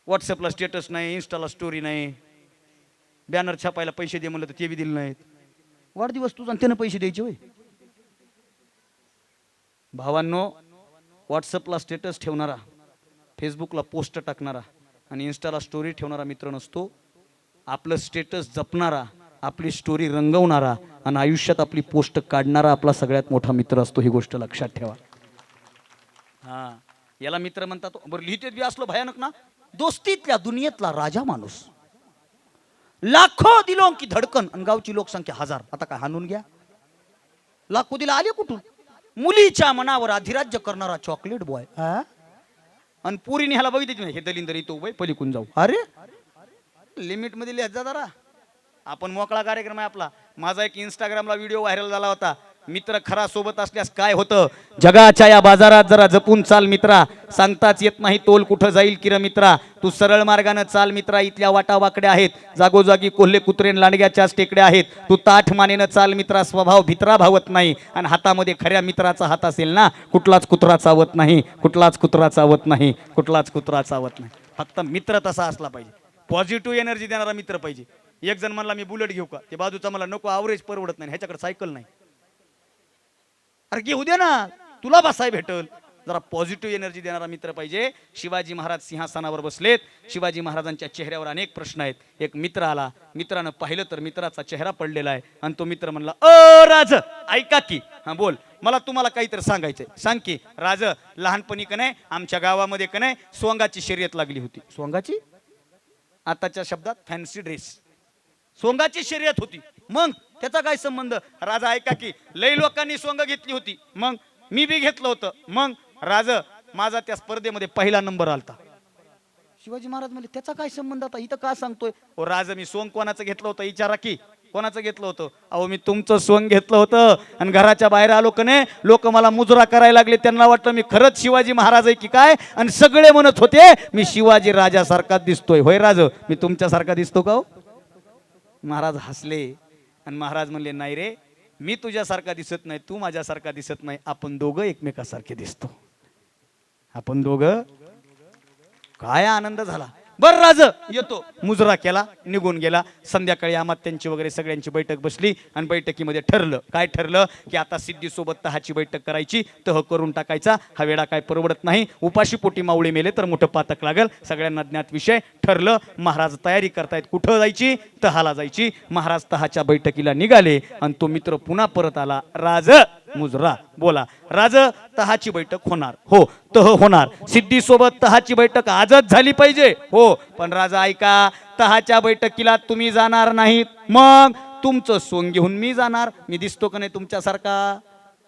व्हॉट्सअपला स्टेटस नाही, इन्स्टाला स्टोरी नाही, बॅनर छापायला पैसे दे म्हणलं तर ते बी दिले नाहीत. वाढदिवस तुझा त्यानं पैसे द्यायचे होय. भावांनो, व्हॉट्सअपला स्टेटस ठेवणारा, फेसबुकला पोस्ट टाकणारा आणि इन्स्टाला स्टोरी ठेवणारा मित्र नसतो. आपलं स्टेटस जपणारा, आपली स्टोरी रंगवणारा आणि आयुष्यात आपली पोस्ट काढणारा आपला सगळ्यात मोठा मित्र असतो. ही गोष्ट लक्षात ठेवा. हा, याला मित्र म्हणतात. बरं लिहितेत बी असलो भयानक ना, दोस्तीतल्या दुनियेतला राजा माणूस, लाखो दिलों की धडकन आणि गावची लोकसंख्या 1000. आता काय हाणून घ्या, लाखो दिला आले कुठून. मुलीच्या मनावर अधिराज्य करणारा चॉकलेट बॉय. आणि पुरीने ह्याला बघितली, हे दलिंदर इथं उभे पलीकून जाऊ. अरे लिमिट मध्ये लिहायचा जरा. आपण मोकळा कार्यक्रम आहे आपला. माझा एक इंस्टाग्रामला व्हिडिओ व्हायरल झाला होता, मित्र खरा सोबत असल्यास काय होतं. जगाच्या या बाजारात जरा जपून चाल मित्रा, सांगताच येत नाही तोल कुठं जाईल किर मित्रा. तू सरळ मार्गाने चाल मित्रा, इथल्या वाटावाकड्या आहेत, जागोजागी कोल्हे कुत्रेन लांडग्याच्याच टेकड्या आहेत. तू ताठ मानेनं चाल मित्रा, स्वभाव भित्रा भावत नाही. आणि हातामध्ये खऱ्या मित्राचा हात असेल ना, कुठलाच कुत्रा चावत नाही, कुठलाच कुत्रा चावत नाही, कुठलाच कुत्रा चावत नाही. फक्त मित्र तसा असला पाहिजे, पॉझिटिव्ह एनर्जी देणारा मित्र पाहिजे. एक जण म्हणला मी बुलेट घेऊ का, ते बाजूचा मला नको, ॲव्हरेज परवडत नाही, ह्याच्याकडे सायकल नाही. अरे घेऊ दे ना, तुला बसाय भेटल. जरा पॉझिटिव्ह एनर्जी देणारा मित्र पाहिजे. शिवाजी महाराज सिंहासनावर बसलेत. शिवाजी महाराजांच्या चेहऱ्यावर अनेक प्रश्न आहेत. एक मित्र आला, मित्रानं पाहिलं तर मित्राचा चेहरा पडलेला आहे आणि तो मित्र म्हणला अ राज ऐका की. हा बोल, मला तुम्हाला काहीतरी सांगायचंय. सांग की. राज, लहानपणी का नाही आमच्या गावामध्ये का नाही सोंगाची शर्यत लागली होती. सोंगाची, आताच्या शब्दात फॅन्सी ड्रेस, सोंगाची शर्यत होती. मग त्याचा काय संबंध. राजा ऐका की, लई लोकांनी सोंग घेतली होती, मग मी बी घेतलं होतं. मग राज, माझा त्या स्पर्धेमध्ये पहिला नंबर आलता. शिवाजी महाराज म्हणले त्याचा काय संबंध आता इथं का सांगतोय. ओ राज, मी सोंग कोणाचं घेतलं होतं विचारा की, कोणाचं घेतलं होतं. अहो मी तुमचं सोंग घेतलं होतं आणि घराच्या बाहेर आलो का नाही, लोक मला मुजरा करायला लागले. त्यांना वाटलं मी खरंच शिवाजी महाराज आहे की काय, आणि सगळे म्हणत होते मी शिवाजी राजासारखा दिसतोय. होय राज, मी तुमच्यासारखा दिसतो का हो. महाराज हसले आणि महाराज म्हणले नाही रे, मी तुझ्यासारखा दिसत नाही, तू माझ्यासारखा दिसत नाही, आपण दोघं एकमेकासारखे दिसतो, आपण दोघं. काय आनंद झाला. बर राज येतो, मुजरा केला, निघून गेला. संध्याकाळी अमात्यांची वगैरे सगळ्यांची बैठक बसली आणि बैठकीमध्ये ठरलं. काय ठरलं की आता सिद्धी सोबत तहाची बैठक करायची, तह करून टाकायचा. हा वेळा काय परवडत नाही, उपाशी पोटी मावळे मेले तर मोठं पातक लागल. सगळ्यांना ज्ञात विषय ठरलं. महाराज तयारी करतायत, कुठं जायची, तहाला जायची. महाराज तहाच्या बैठकीला निघाले आणि तो मित्र पुन्हा परत आला. राज मुजरा बोला. राज, तहाची बैठक होणार. हो, तह होणार. सिद्धी सोबत तहाची बैठक आजच झाली पाहिजे. हो, पण राजा ऐका, तहाच्या बैठकीला तुम्ही जाणार नाहीत, मग तुमचं सोंग घेऊन मी जाणार. मी दिसतो का नाही तुमच्यासारखा.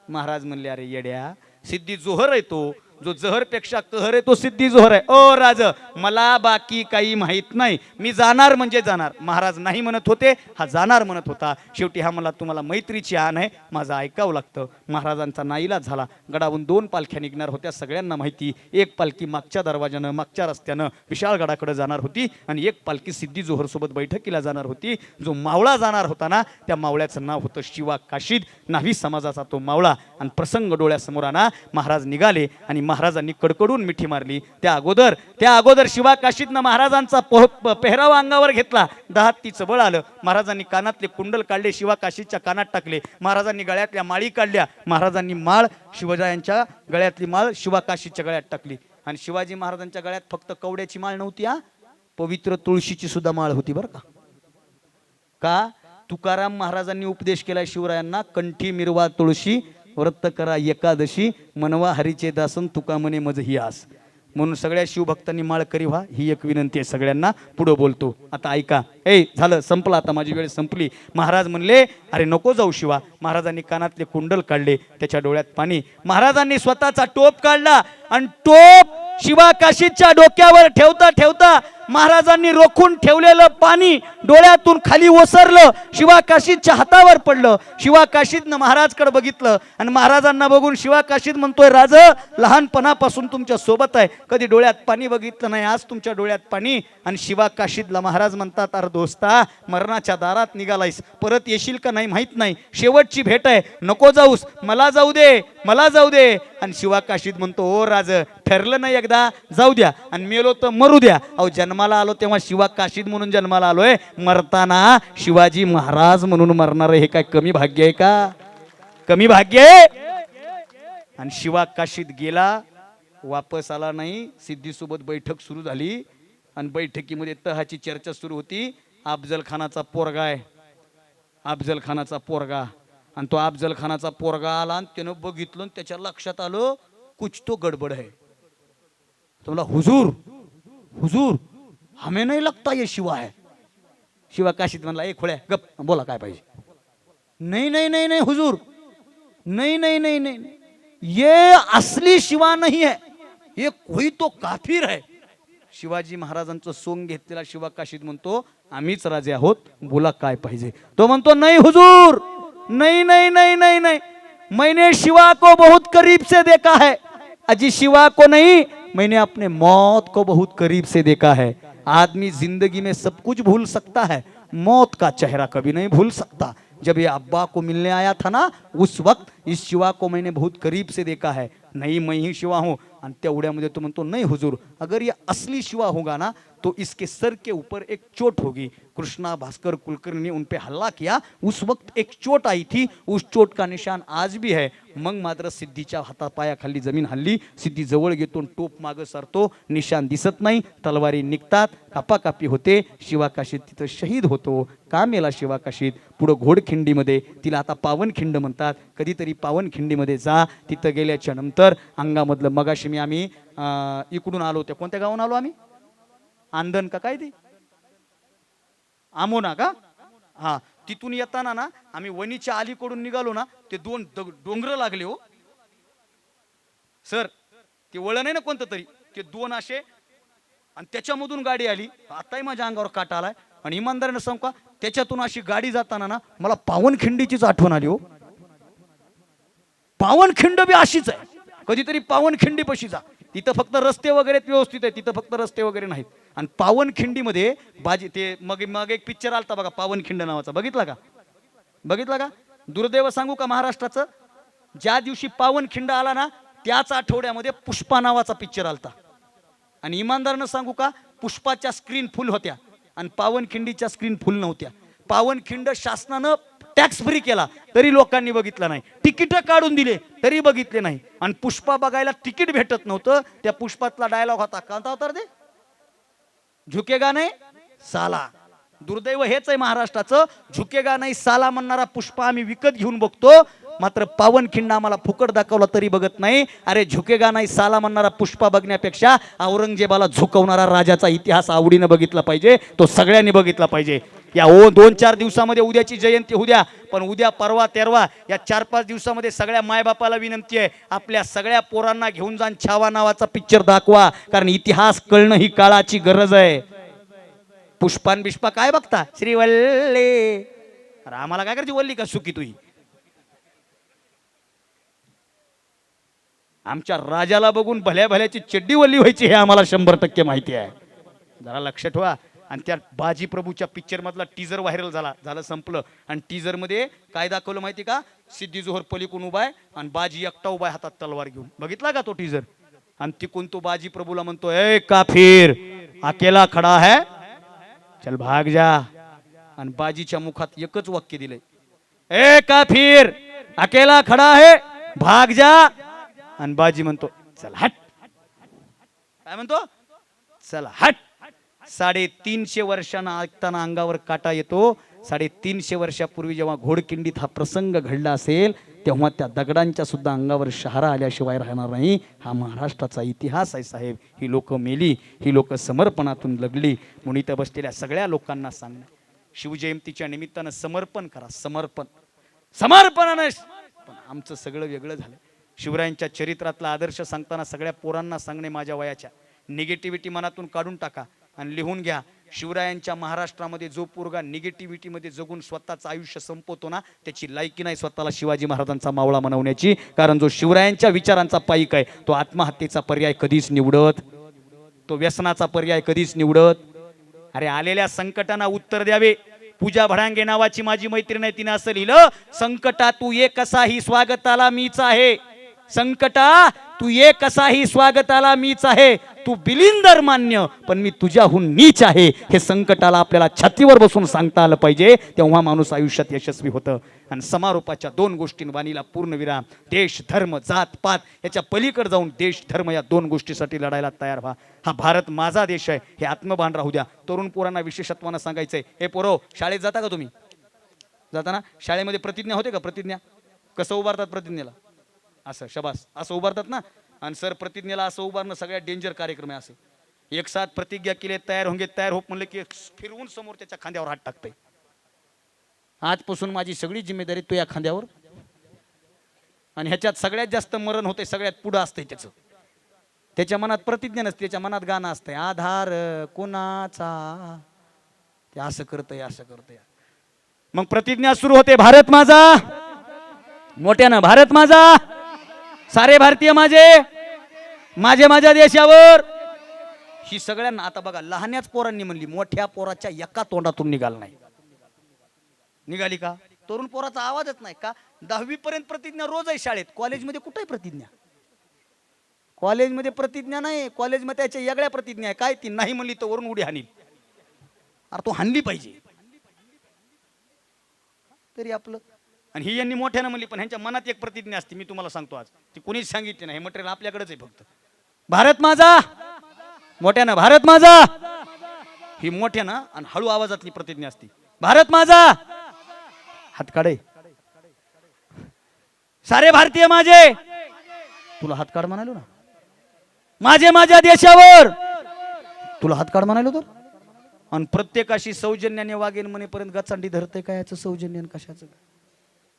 महाराज म्हणले अरे येड्या, सिद्धी जोहर आहे तो, जो जहर पेक्षा कहर आहे तो सिद्धी जोहर आहे. ओ राज, मला बाकी काही माहित नाही, मी जाणार म्हणजे जाणार. महाराज नाही म्हणत होते, हा जाणार म्हणत होता. शेवटी हा मला तुम्हाला मैत्रीची आण आहे, माझं ऐकावं लागतं. महाराजांचा नाईलाज झाला. गडावरून 2 पालख्या निघणार होत्या, सगळ्यांना माहिती. एक पालखी मागच्या दरवाजानं मागच्या रस्त्यानं विशाळगडाकडे जाणार होती आणि एक पालखी सिद्धी जोहर सोबत बैठकीला जाणार होती. जो मावळा जाणार होता ना, त्या मावळ्याचं नाव होतं शिवा काशीद, न्हावी समाजाचा तो मावळा. आणि प्रसंग डोळ्यासमोर आणा, महाराज निघाले आणि महाराजांनी कडकडून मिठी मारली. त्या अगोदर शिवा काशीदनं महाराजांचा पेहरावा अंगावर घेतला. 10 हत्तीचं बळ आलं. महाराजांनी कानातले कुंडल काढले, शिवा काशीदच्या कानात टाकले. महाराजांनी गळ्यातल्या माळी काढल्या. महाराजांनी माळ शिवरायांच्या गळ्यातली माळ शिवा काशीदच्या गळ्यात टाकली. आणि शिवाजी महाराजांच्या गळ्यात फक्त कवड्याची माळ नव्हती, हा पवित्र तुळशीची सुद्धा माळ होती बरं का. तुकाराम महाराजांनी उपदेश केला शिवरायांना, कंठी मिरवा तुळशी, व्रत करा एकादशी, मनवा हरीचे दासन, तुका म्हणे मज ही आस. म्हणून सगळ्या शिवभक्तांनी माळ करी व्हा, ही एक विनंती आहे सगळ्यांना. पुढे बोलतो आता, ऐका. झालं, संपलं आता, माझी वेळ संपली. महाराज म्हणले, अरे नको जाऊ शिवा. महाराजांनी कानातले कुंडल काढले, त्याच्या डोळ्यात पाणी. महाराजांनी स्वतःचा टोप काढला आणि टोप शिवा काशीदच्या डोक्यावर ठेवता ठेवता महाराजांनी रोखून ठेवलेलं पाणी डोळ्यातून खाली ओसरलं, शिवा काशीदच्या हातावर पडलं. शिवा काशीदनं महाराजकडे बघितलं आणि महाराजांना बघून शिवा काशीद म्हणतोय, राज, लहानपणापासून तुमच्या सोबत आहे, कधी डोळ्यात पाणी बघितलं नाही, आज तुमच्या डोळ्यात पाणी. आणि शिवा काशीदला महाराज म्हणतात, अरे दोस्ता, मरणाच्या दारात निघालायस, परत येशील का नाही माहित नाही, शेवटची भेट आहे, नको जाऊस, मला जाऊ दे, मला जाऊ दे. आणि शिवा काशीद म्हणतो, ओ राज, ठरलं नाही एकदा, जाऊ द्या, आणि मेलो तर मरू द्या. अहो, जन्माला आलो तेव्हा शिवा काशीद म्हणून जन्माला आलोय, मरताना शिवाजी महाराज म्हणून मरणार, हे काय कमी भाग्य आहे का? कमी भाग्य आहे? आणि शिवा काशीद गेला, वापस आला नाही. सिद्धीसोबत बैठक सुरू झाली आणि बैठकीमध्ये तहाची चर्चा सुरू होती. अफजल खानाचा पोरगा आहे, अफजल खानाचा पोरगा. आणि तो अफजल खानाचा पोरगा आला आणि त्यानं बघितलं, त्याच्या लक्षात आलं कुछ तो गडबड है. तो बोला, हुजूर हुजूर, हमें नहीं लगता ये शिवा है. शिवा काशीद म्हणला, ए खोळ्या, गप, बोला काय पाहिजे. नहीं नहीं नहीं नहीं हुजूर, नहीं नहीं नहीं नहीं, ये असली शिवा नहीं है, ये कोई तो काफिर है. शिवाजी महाराजांचं सोंग घेतलेला शिवा काशीद म्हणतो, आम्हीच राजे आहोत, बोला काय पाहिजे. तो म्हणतो, नहीं हुजूर, नहीं नहीं नहीं नहीं नहीं, मैंने शिवा को बहुत करीब से देखा है. अजी शिवा को नहीं, मैंने अपने मौत को बहुत करीब से देखा है. आदमी जिंदगी में सब कुछ भूल सकता है, मौत का चेहरा कभी नहीं भूल सकता. जब ये अब्बा को मिलने आया था ना, उस वक्त इस शिवा को मैंने बहुत करीब से देखा है. नहीं, मैं ही शिवा हूँ. आणि त्या उड्यामध्ये तो म्हणतो, नहीं हुजूर, अगर ये असली शिवा होगा ना, तो इसके सर के ऊपर एक चोट होगी. कृष्णा भास्कर कुलकर्णी ने उन पे हल्ला किया, उस वक्त एक चोट आई थी, उस चोट का निशान आज भी है. मग मात्र सिद्धीच्या हातापायाखाली जमीन हल्ली. सिद्धी जवळ घेतो, टोप मागं सरतो, निशान दिसत नाही, तलवारी निघतात, कापाकापी होते. शिवा काशीद तिथं शहीद होतो. का मेला शिवा काशीद? पुढं घोडखिंडीमध्ये, तिला आता पावनखिंड म्हणतात, कधीतरी पावनखिंडीमध्ये जा. तिथं गेल्याच्या नंतर अंगामधलं, मगाशी मी आम्ही इकडून आलो, त्या कोणत्या गावून आलो आम्ही? आंदन का काय ते, आमोना का? हा, तिथून येताना ना आम्ही वणीच्या अलीकडून निघालो ना, ते 2 डोंगर लागले हो सर. ते वळण आहे ना कोणतं तरी, ते 2 असे, आणि त्याच्यामधून गाडी आली. आताही माझ्या अंगावर काटा आलाय. आणि इमानदारीनं सांगू का, त्याच्यातून अशी गाडी जाताना ना मला पावनखिंडीचीच आठवण आली हो. पावनखिंड बी अशीच आहे, कधीतरी पावनखिंडी पशी जा. तिथं फक्त रस्ते वगैरे व्यवस्थित आहे, तिथं फक्त रस्ते वगैरे नाहीत. आणि पावनखिंडीमध्ये बाजी, ते मग एक पिक्चर आलता बघा, पावनखिंड नावाचा, बघितला का? बघितला का? दुर्दैव सांगू का महाराष्ट्राचं, ज्या दिवशी पावनखिंड आला ना, त्याच आठवड्यामध्ये पुष्पा नावाचा पिक्चर आलता. आणि इमानदारनं सांगू का, पुष्पाच्या स्क्रीन फुल होत्या आणि पावनखिंडीच्या स्क्रीन फुल नव्हत्या. पावनखिंड शासनानं टॅक्स फ्री केला तरी लोकांनी बघितलं नाही, तिकीट काढून दिले तरी बघितले नाही. आणि पुष्पा बघायला तिकीट भेटत नव्हतं. त्या पुष्पातला डायलॉग होता, कोणता होता रे? झुकेगा नाही साला. दुर्दैव हेच आहे महाराष्ट्राचं, झुकेगा नाही साला म्हणणारा पुष्पा आम्ही विकत घेऊन बघतो, मात्र पावनखिंड आम्हाला फुकट दाखवला तरी बघत नाही. अरे झुकेगा नाही साला म्हणणारा पुष्पा बघण्यापेक्षा औरंगजेबाला झुकवणारा राजाचा इतिहास आवडीनं बघितला पाहिजे, तो सगळ्यांनी बघितला पाहिजे. या हो 2-4 दिवसामध्ये उद्याची जयंती होऊ द्या, पण उद्या परवा तेरवा या 4-5 दिवसामध्ये सगळ्या मायबापाला विनंती आहे, आपल्या सगळ्या पोरांना घेऊन जाऊन छावा नावाचा पिक्चर दाखवा, कारण इतिहास कळणं ही काळाची गरज आहे. पुष्पान बिष्पा काय बघता श्रीवल्ले, अरे आम्हाला काय करायची वल्ली का सुकी तुही. आमच्या राजाला बघून भल्या भल्याची चड्डी वल्ली व्हायची हे आम्हाला 100% माहिती आहे. जरा लक्ष ठेवा. आणि त्या बाजी प्रभूच्या पिक्चर मधला टीजर व्हायरल झालं संपलं. आणि टीजर मध्ये काय दाखवलं माहिती का, सिद्धी जोहर पलीकडून उभा आहे आणि बाजी एकटा उभा आहे हातात तलवार घेऊन. बघितला का तो टीजर. आणि तिकून तो बाजी प्रभूला म्हणतो, ए काफिर अकेला खडा है चल भाग जा. आणि बाजीच्या मुखात एकच वाक्य दिलंय, ए काफिर अकेला खडा है भाग जा. आणि बाजी म्हणतो चल हट. काय म्हणतो, चल हट. 350 वर्षांना ऐकताना अंगावर काटा येतो. 350 वर्षापूर्वी जेव्हा घोडकिंडीत हा प्रसंग घडला असेल तेव्हा त्या दगडांच्या सुद्धा अंगावर शहारा आल्याशिवाय राहणार नाही. हा महाराष्ट्राचा इतिहास आहे साहेब. ही लोक मेली, ही लोक समर्पणातून लढली. म्हणून इथं बसलेल्या सगळ्या लोकांना सांगणं, शिवजयंतीच्या निमित्तानं समर्पण करा. समर्पणानं पण आमचं सगळं वेगळं झालं. शिवरायांच्या चरित्रातला आदर्श सांगताना सगळ्या पोरांना सांगणे, माझ्या वयाच्या निगेटिव्हिटी मनातून काढून टाका आणि लिहून घ्या. शिवरायांच्या महाराष्ट्रामध्ये जो पोरगा निगेटिव्हिटीमध्ये जगून स्वतःचं आयुष्य संपवतो ना, त्याची लायकी नाही स्वतःला शिवाजी महाराजांचा मावळा म्हणवण्याची. कारण जो शिवरायांच्या विचारांचा पाईक आहे तो आत्महत्येचा पर्याय कधीच निवडत, तो व्यसनाचा पर्याय कधीच निवडत. अरे आलेल्या संकटांना उत्तर द्यावे. पूजा भडांगे नावाची माझी मैत्रीण आहे, तिने असं लिहिलं, संकटा तू ये कसाही स्वागताला मीच आहे. संकटा तू ये कसाही स्वागताला मीच आहे. तू बिलिंदर मान्य पण मी तुझ्याहून नीच आहे. हे संकटाला आपल्याला छातीवर बसून सांगता आलं पाहिजे, तेव्हा माणूस आयुष्यात यशस्वी होतं. आणि समारोपाच्या 2 गोष्टींवाणीला पूर्णविराम. देश धर्म जात पात याच्या पलीकडे जाऊन देश धर्म या 2 गोष्टीसाठी लढायला तयार व्हा. हा भारत माझा देश आहे हे आत्मभान राहू द्या. तरुण पोरांना विशेषत्वानं सांगायचंय, हे पोरो शाळेत जाता का तुम्ही? जाताना शाळेमध्ये प्रतिज्ञा होते का? प्रतिज्ञा कसं उभारतात प्रतिज्ञेला? असं शबास असं उभारतात ना. आणि सर प्रतिज्ञेला असं उभारणं सगळ्यात डेंजर कार्यक्रम आहे. असे एक साथ प्रतिज्ञा केली, तयार होंगे तयार हो म्हणलं की फिरवून समोर त्याच्या खांद्यावर हात टाकतंय. आजपासून माझी सगळी जिम्मेदारी तो या खांद्यावर. आणि ह्याच्यात सगळ्यात जास्त मरण होते, सगळ्यात पुढं असतंय त्याचं. त्याच्या मनात प्रतिज्ञा नसते, त्याच्या मनात गाणं असतंय, आधार कोणाचा, ते असं करतंय असं करतंय. मग प्रतिज्ञा सुरू होते, भारत माझा, मोठ्यानं भारत माझा, सारे भारतीय माझे, माझे माझ्या देशावर. ही सगळ्यांना आता बघा, लहान्याच पोरांनी म्हणली, मोठ्या पोराच्या एका तोंडातून निघाल नाही. निघाली का? तरुण पोराचा आवाजच नाही का? 10वी पर्यंत प्रतिज्ञा रोज आहे शाळेत. कॉलेजमध्ये कुठे आहे प्रतिज्ञा? कॉलेजमध्ये प्रतिज्ञा नाही. कॉलेजमध्ये त्याच्या वेगळ्या प्रतिज्ञा आहे. काय ती? नाही म्हणली तर वरून उडी हानील. अरे तो हाणली पाहिजे तरी आपलं. आणि ही यांनी मोठ्यानं म्हणली, पण ह्यांच्या मनात एक प्रतिज्ञा असते, मी तुम्हाला सांगतो आज, ती कुणीच सांगितली नाही. हे मटेरियल आपल्याकडेच आहे फक्त. भारत माझा, मोठ्यानं भारत माझा, ही मोठ्यानं आणि हळू आवाजातली प्रतिज्ञा असते. भारत माझा, हात काढे, सारे भारतीय माझे, तुला हात काढ म्हणालो ना, माझे माझ्या देशावर, तुला हात काढ म्हणालो तर. आणि प्रत्येकाशी सौजन्याने वागेन म्हणेपर्यंत गचांडी धरते काय याचं सौजन्य कशाचं?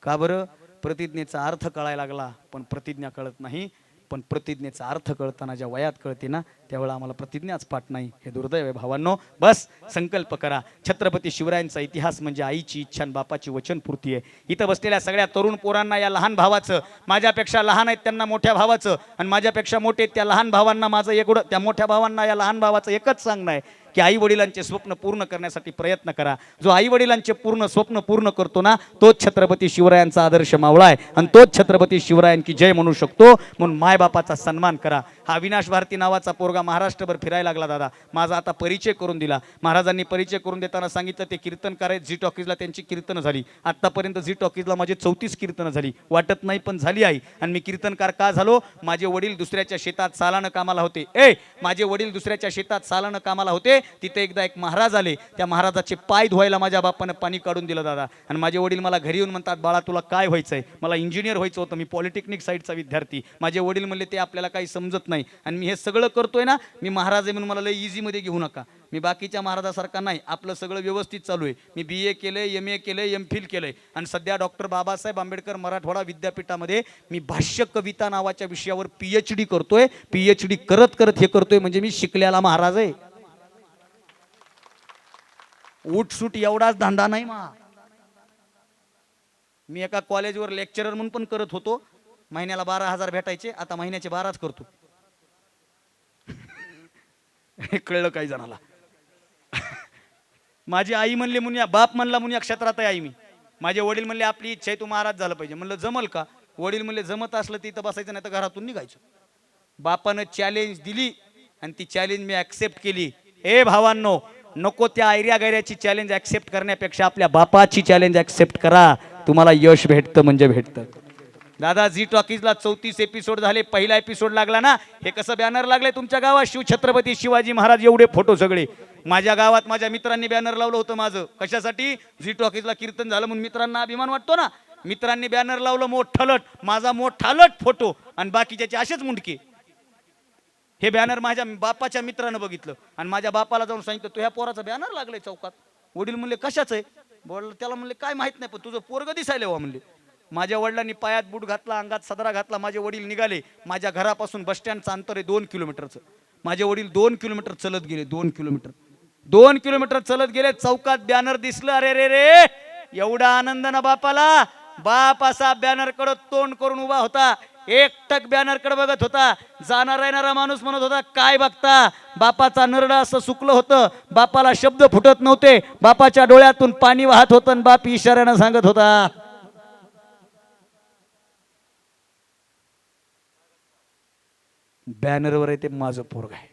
का बरं? प्रतिज्ञेचा अर्थ कळायला लागला पण प्रतिज्ञा कळत नाही. पण प्रतिज्ञेचा अर्थ कळताना ज्या वयात कळते ना त्यावेळेला आम्हाला प्रतिज्ञाच पाठ नाही. हे दुर्दैव आहे भावांनो. बस संकल्प करा. छत्रपती शिवरायांचा इतिहास म्हणजे आईची इच्छा आणि बापाची वचनपूर्ती आहे. इथं बसलेल्या सगळ्या तरुण पोरांना, या लहान भावाचं, माझ्यापेक्षा लहान आहेत त्यांना मोठ्या भावाचं, आणि माझ्यापेक्षा मोठे त्या लहान भावांना माझं एवढं, त्या मोठ्या भावांना या लहान भावाचं एकच सांगणं आहे की आई वडिलांचे स्वप्न पूर्ण करण्यासाठी प्रयत्न करा. जो आई वडिलांचे स्वप्न पूर्ण करतो ना तोच छत्रपती शिवरायांचा आदर्श मावळा आहे आणि तोच छत्रपती शिवरायांची जय म्हणू शकतो. म्हणून मायबापाचा सन्मान करा. हा अविनाश भारती नावाचा पोरगा महाराष्ट्रभर फिरायला लागला. दादा माझा आता परिचय करून दिला. महाराजांनी परिचय करून देताना सांगितलं ते कीर्तनकार आहेत. झी टॉकीजला त्यांची कीर्तनं झाली. आतापर्यंत झी टॉकीजला माझे 34 कीर्तनं झाली. वाटत नाही पण झाली आहे. आणि मी कीर्तनकार का झालो? माझे वडील दुसऱ्याच्या शेतात सालानं कामाला होते. माझे वडील दुसऱ्याच्या शेतात सालानं कामाला होते. तिथे एकदा एक महाराज आले. त्या महाराजाचे पाय धुवायला माझ्या बापानं पाणी काढून दिलं दादा. आणि माझे वडील मला घरी येऊन म्हणतात, बाळा तुला काय व्हायचंय? मला इंजिनियर व्हायचं होतं. मी पॉलिटेक्निक साईडचा विद्यार्थी. माझे वडील म्हणले ते आपल्याला काही समजत नाही. आणि मी हे सगळं करतोय ना, मी महाराज आहे म्हणून मला लय इझीमध्ये घेऊ नका. मी बाकीच्या महाराजासारखा नाही. आपलं सगळं व्यवस्थित चालू आहे. मी BA केलंय, MA केलंय, MPhil केलंय आणि सध्या डॉक्टर बाबासाहेब आंबेडकर मराठवाडा विद्यापीठामध्ये मी भाष्य कविता नावाच्या विषयावर PhD करतोय. PhD करत करत हे करतोय म्हणजे मी शिकलेला महाराज आहे. उठसूट एवढाच धंदा नाही मा. मी एका कॉलेजवर लेक्चरर म्हणून पण करत होतो. महिन्याला 12,000 भेटायचे. आता महिन्याचे 12च करतो. हे कळलं काही जणाला. माझी आई म्हणली मुनिया, बाप म्हणला मुनिया क्षेत्रात आहे आई मी. माझे वडील म्हणले आपली इच्छा आहे तू महाराज झालं पाहिजे. म्हणलं जमल का? वडील म्हणले जमत असलं तर इथं बसायचं नाही तर घरातून निघायचं. बापानं चॅलेंज दिली आणि ती चॅलेंज मी ऍक्सेप्ट केली. ए भावांनो, नको त्या आयऱ्या गैऱ्याची चॅलेंज ऍक्सेप्ट करण्यापेक्षा आपल्या बापाची चॅलेंज ऍक्सेप्ट करा. तुम्हाला यश भेटतं म्हणजे भेटतं. दादा झी टॉकीजला 34 एपिसोड झाले. पहिला एपिसोड लागला ना, हे कसं बॅनर लागले तुमच्या गावात? शिवछत्रपती शिवाजी महाराज एवढे फोटो सगळे. माझ्या गावात माझ्या मित्रांनी बॅनर लावलं होतं माझं. कशासाठी? झी टॉकीजला कीर्तन झालं म्हणून. मित्रांना अभिमान वाटतो ना. मित्रांनी बॅनर लावलं मोठालट, माझा मोठालट फोटो आणि बाकीच्याचे असेच मुंडके. हे बॅनर माझ्या बापाच्या मित्रानं बघितलं आणि माझ्या बापाला जाऊन सांगितलं तू ह्या पोराचा बॅनर लागलाय चौकात. वडील म्हणले कशाच आहे? बोल त्याला म्हणले काय माहित नाही, पण तुझं पोरग दिसायला हवा म्हणले. माझ्या वडिलांनी पायात बूट घातला, अंगात सदरा घातला. माझे वडील निघाले. माझ्या घरापासून बस स्टँडचं अंतर आहे 2 किलोमीटरचं. माझे वडील 2 किलोमीटर चलत गेले. 2 किलोमीटर चलत गेले. चौकात बॅनर दिसलं. अरे रे रे, एवढा आनंद ना बापाला. बाप असा बॅनर कडे तोंड करून उभा होता. एकटक बॅनर कडे बघत होता. जाणारा येणारा माणूस म्हणत होता काय बघता? बापाचा नरडा असं सुकलं होतं. बापाला शब्द फुटत नव्हते. बापाच्या डोळ्यातून पाणी वाहत होतं आणि बाप इशाऱ्यानं सांगत होता. बॅनरवर आहे ते माझं पोरग आहे.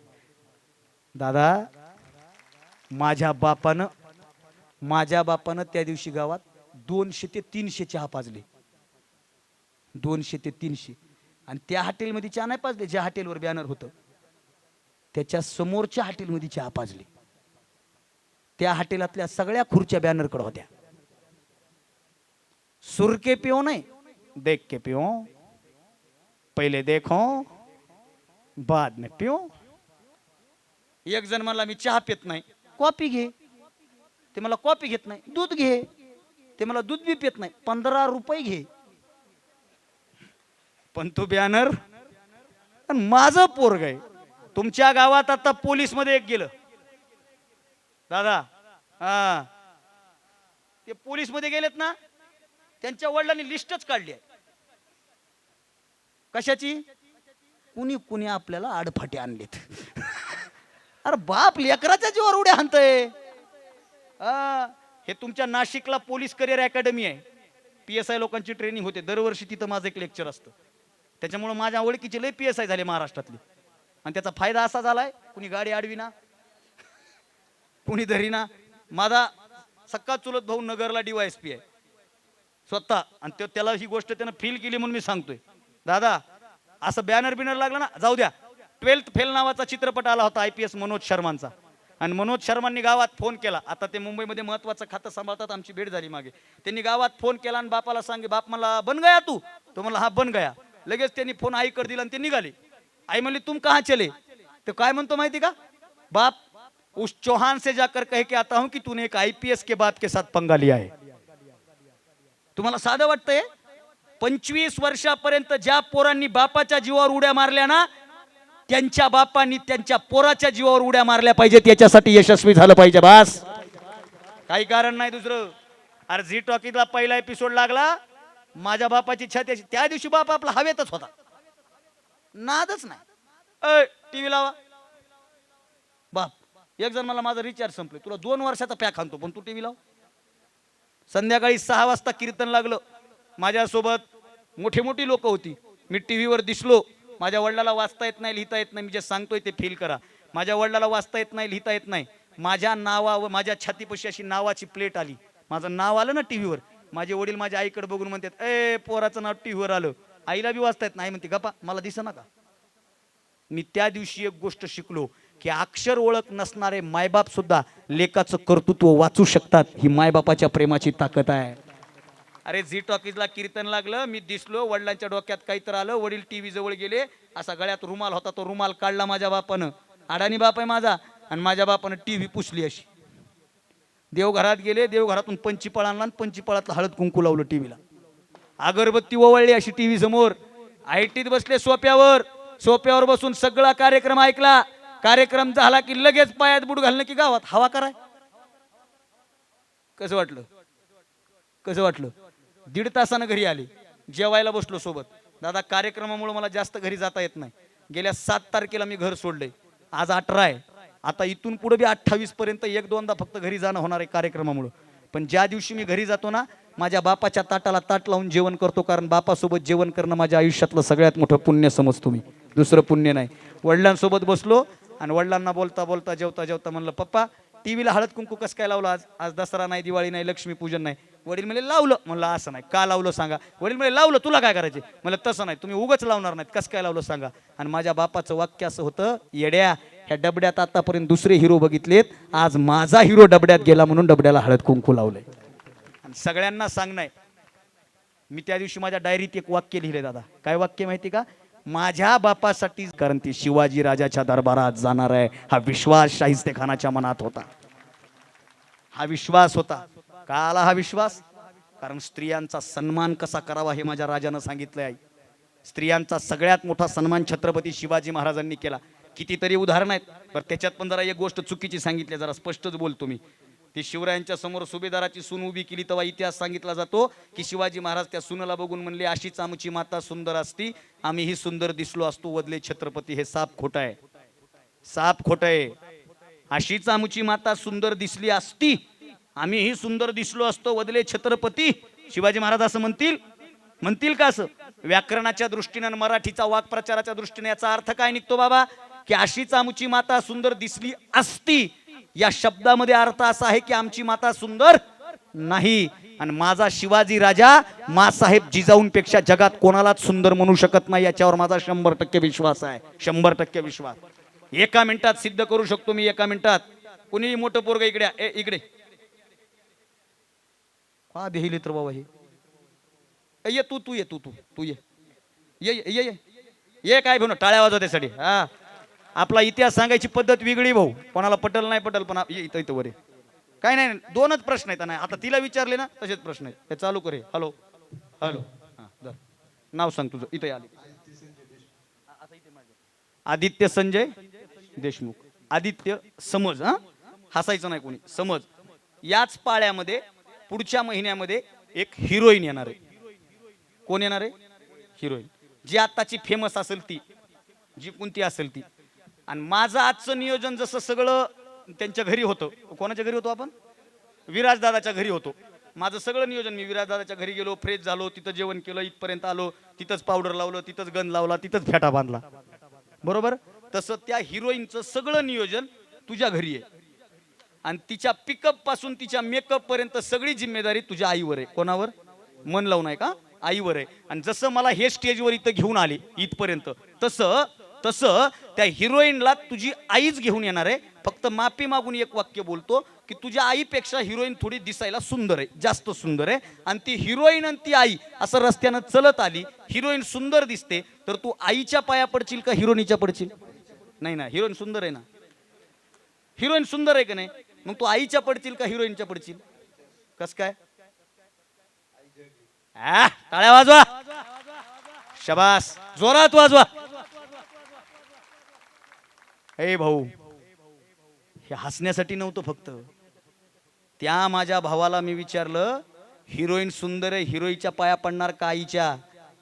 दादा, माझ्या बापानं त्या दिवशी गावात 200 ते 300 चहा पाजले. 200 ते 300. आणि त्या हॉटेलमध्ये चहा नाही पाजले. ज्या हॉटेलवर बॅनर होतं त्याच्या समोरच्या हॉटेलमध्ये चहा पाजले. त्या हॉटेलातल्या सगळ्या खुर्च्या बॅनरकडे होत्या. सुर के पिओ नाही, देख के पिओ. पहिले देखो बाद में पिओ. एक जण मला मी चहा पित नाही, कॉफी घे. ते मला कॉफी घेत नाही. दूध घे. ते मला दूध बी पित नाही. 15 रुपये घे. पण तो बॅनर माझं पोरग आहे. तुमच्या गावात आता पोलीस मध्ये एक गेलं दादा. हा, ते पोलीस मध्ये गेलेत ना, त्यांच्या वडिलांनी लिस्टच काढली आहे. कशाची? कुणी कुणी आपल्याला आडफाटे आणलेत. अरे बाप लेकराच्या जीवावर उड्या हाणतय. हे तुमच्या नाशिकला पोलीस करिअर अकॅडमी आहे. PSI लोकांची ट्रेनिंग होते दरवर्षी. तिथं माझं एक लेक्चर असतं. त्याच्यामुळे माझ्या ओळखीचे लय PSI झाले महाराष्ट्रातले. आणि त्याचा फायदा असा झालाय, कुणी गाडी अडविना, कुणी धरीना. माझा सक्का चुलत भाऊ नगरला DYSP आहे स्वतः. आणि त्याला ही गोष्ट त्यानं फील केली म्हणून मी सांगतोय. दादा, असं बॅनर लागला ना, जाऊ द्या. 12th फेल नावाचा चित्रपट आला होता IPS मनोज शर्मांचा. आणि मनोज शर्मांनी गावात फोन केला. आता ते मुंबईमध्ये महत्वाचं खातं सांभाळतात. आमची भेट झाली मागे. त्यांनी गावात फोन केला आणि बापाला सांगे, बाप मला बन गया तू. तो म्हणला हा बन गया. लगेच त्यांनी फोन आईकडे दिला आणि ते निघाले. आई म्हणली तुम कहाँ चले? तो काय म्हणतो माहिती का? बाप, उस चौहान से जाकर कह के आता हूं कि तूने एक IPS के बाप के साथ पंगा लिया है. तुम्हाला साधं वाटतंय? 25 वर्षापर्यंत ज्या पोरांनी बापाच्या जीवावर उड्या मारल्या ना, त्यांच्या बापांनी त्यांच्या पोराच्या जीवावर उड्या मारल्या पाहिजेत. याच्यासाठी यशस्वी झालं पाहिजे. बस, काही कारण नाही दुसरं. अरे झी टॉकीजला पहिला एपिसोड लागला. माझ्या बापाची छाती, त्या दिवशी बाप आपला हवेतच होता. नादच नाही. टीव्ही लावा. बाप, एक जण मला माझं रिचार्ज संपले, तुला 2 वर्षाचा पॅक आणतो पण तू टीव्ही लाव. संध्याकाळी 6 वाजता कीर्तन लागलं. माझ्यासोबत मोठी लोक होती. मी टीव्हीवर दिसलो. माझ्या वडिलाला वाचता येत नाही, लिहिता येत नाही. मी जे सांगतोय ते फील करा. माझ्या वडिलाला वाचता येत नाही, लिहिता येत नाही. माझ्या नावावर, माझ्या छातीपाशी अशी नावाची प्लेट आली. माझं नाव आलं ना टीव्हीवर. माझे वडील माझ्या आईकडे बघून म्हणतात, ए पोराचं नाव टीव्हीवर आलं. आईला बी वाचता येत नाही. म्हणते गप्पा, मला दिसना का? मी त्या दिवशी एक गोष्ट शिकलो की अक्षर ओळख नसणारे मायबाप सुद्धा लेकाचं कर्तृत्व वाचू शकतात. ही मायबापाच्या प्रेमाची ताकद आहे. अरे झी टॉकीजला कीर्तन लागलं, मी दिसलो, वडिलांच्या डोक्यात काहीतरी आलं, वडील टीव्ही जवळ गेले, असा गळ्यात रुमाल होता, तो रुमाल काढला माझ्या बापानं, अडाणी बाप आहे माझा, आणि माझ्या बापानं टीव्ही पुसली अशी. देवघरात गेले, देवघरातून पंचीफळ आणला आणि पंचीफळातलं हळद कुंकू लावलं टीव्हीला, अगरबत्ती ओवळली अशी टीव्ही समोर. आयटीत बसले सोप्यावर, सोप्यावर बसून सगळा कार्यक्रम ऐकला. कार्यक्रम झाला की लगेच पायात बूट घालणं की गावात हवा कराय. कसं वाटलं? कसं वाटलं? 1.5 तासानं घरी आले, जेवायला बसलो सोबत. दादा कार्यक्रमामुळे मला जास्त घरी जाता येत नाही, गेल्या 7 तारखेला मी घर सोडलंय, आज 18 आहे, आता इथून पुढे बी 28 पर्यंत 1-2दा फक्त घरी जाणं होणार आहे कार्यक्रमामुळे. पण ज्या दिवशी मी घरी जातो ना, माझ्या बापाच्या ताटाला ताट लावून जेवण करतो, कारण बापासोबत जेवण करणं माझ्या आयुष्यातलं सगळ्यात मोठं पुण्य समजतो मी, दुसरं पुण्य नाही. वडिलांसोबत बसलो आणि वडिलांना बोलता बोलता जेवता जेवता म्हणलं, पप्पा टीव्हीला हळद कुंकू कसं काय लावलं आज? आज दसरा नाही, दिवाळी नाही, लक्ष्मीपूजन नाही. वडील म्हणले लावलं. म्हणलं असं नाही, का लावलं सांगा. वडील म्हणले लावलं, तुला काय करायचे? म्हणलं तसं नाही, तुम्ही उगाच लावणार नाहीत, कसं काय लावलं सांगा. आणि माझ्या बापाचं वाक्य असं होतं, येड्या, ह्या डबड्यात आतापर्यंत दुसरे हिरो बघितलेत, आज माझा हिरो डबड्यात गेला म्हणून डबड्याला हळद कुंकू लावलंय. आणि सगळ्यांना सांगणं, मी त्या दिवशी माझ्या डायरीत एक वाक्य लिहिले दादा. काय वाक्य माहिती का? माझ्या बापासाठी, कारण ती शिवाजी राजाच्या दरबारात जाणार आहे, हा विश्वास शाहिस्ते खानाच्या मनात होता. हा विश्वास होता. का आला हा विश्वास? कारण स्त्रियांचा सन्मान कसा करावा हे माझ्या राजानं सांगितलंय आहे. स्त्रियांचा सगळ्यात मोठा सन्मान छत्रपती शिवाजी महाराजांनी केला. कितीतरी उदाहरण आहेत, पण त्याच्यात पण जरा एक गोष्ट चुकीची सांगितली, जरा स्पष्टच बोलतो मी. ती शिवरायांच्या समोर सुभेदाराची सून उभी केली तेव्हा इतिहास सांगितला जातो की शिवाजी महाराज त्या सुनेला बघून म्हणले, अशीच आमची माता सुंदर असती, आम्हीही सुंदर दिसलो असतो, वदले छत्रपती. हे साप खोटं आहे, साप खोटं आहे. अशीच आमची माता सुंदर दिसली असती, आम्हीही सुंदर दिसलो असतो, वदले छत्रपती. शिवाजी महाराज असं म्हणतील? म्हणतील का असं? व्याकरणाच्या दृष्टीने, मराठीचा वाक्प्रचाराच्या दृष्टीने याचा अर्थ काय निघतो बाबा? की अशीच आमची माता सुंदर दिसली असती, या शब्दामध्ये अर्थ असा आहे की आमची माता सुंदर नाही. आणि माझा शिवाजी राजा मासाहेब जिजाऊंपेक्षा जगात कोणालाच सुंदर म्हणू शकत नाही, याच्यावर माझा 100% विश्वास आहे. 100% विश्वास. एका मिनिटात सिद्ध करू शकतो मी, एका मिनिटात. कुणी मोठं पोरग इकडे, इकडे हा देहिली तर बाबा, हे ये, तू ये, तू ये ये ये ये ये काय भाऊ, टाळ्या वाजवण्यासाठी. हा, आपला इतिहास सांगायची पद्धत वेगळी भाऊ, कोणाला पटल नाही पटल, पण इथं इथं वरे काय नाही. 2च प्रश्न आहेत. नाही आता तिला विचारले ना तसेच प्रश्न आहेत. हे चालू करे. हॅलो हॅलो, हा नाव सांग तुझं. इथे आले आदित्य संजय देशमुख. आदित्य समज, हा हसायचं नाही कोणी, समज. याच पाळ्यामध्ये पुढच्या महिन्यामध्ये एक हिरोईन येणार आहे. कोण येणार आहे? हिरोईन, जी आताची फेमस असेल ती, जी कोणती असेल ती. आणि माझं आजचं नियोजन जसं सगळं त्यांच्या घरी होतं. कोणाच्या घरी होतो आपण? विराजदादाच्या घरी होतो. माझं सगळं नियोजन, मी विराजदादाच्या घरी गेलो, फ्रेश झालो, तिथं जेवण केलं, इथपर्यंत आलो, तिथंच पावडर लावलं, तिथंच गन लावला, तिथंच फेटा बांधला, बरोबर. तसं त्या हिरोईनचं सगळं नियोजन तुझ्या घरी आहे. आणि तिच्या पिकअप पासून तिच्या मेकअप पर्यंत सगळी जिम्मेदारी तुझ्या आईवर आहे. कोणावर? मन लावून आहे का? आईवर आहे. आणि जसं मला हे स्टेजवर इथं घेऊन आले इथपर्यंत, तसं तसं त्या हिरोईनला तुझी आईच घेऊन येणार आहे. फक्त माफी मागून एक वाक्य बोलतो की तुझ्या आईपेक्षा हिरोईन थोडी दिसायला सुंदर आहे, जास्त सुंदर आहे. आणि ती हिरोईन आणि ती आई असं रस्त्यानं चलत आली, हिरोईन सुंदर दिसते, तर तू आईच्या पाया पडशील का हिरोईनच्या पडशील? नाही ना, हिरोईन सुंदर आहे ना, हिरोईन सुंदर आहे का नाही, मग तू आईच्या पडशील का हिरोईनच्या पडशील? कस काय? टाळ्या वाजवा, शबास, जोरात वाजवा. हे भाऊ, हे हसण्यासाठी नव्हतं फक्त. त्या माझ्या भावाला मी विचारलं, हिरोईन सुंदर आहे, हिरोईच्या पाया पडणार का आईच्या?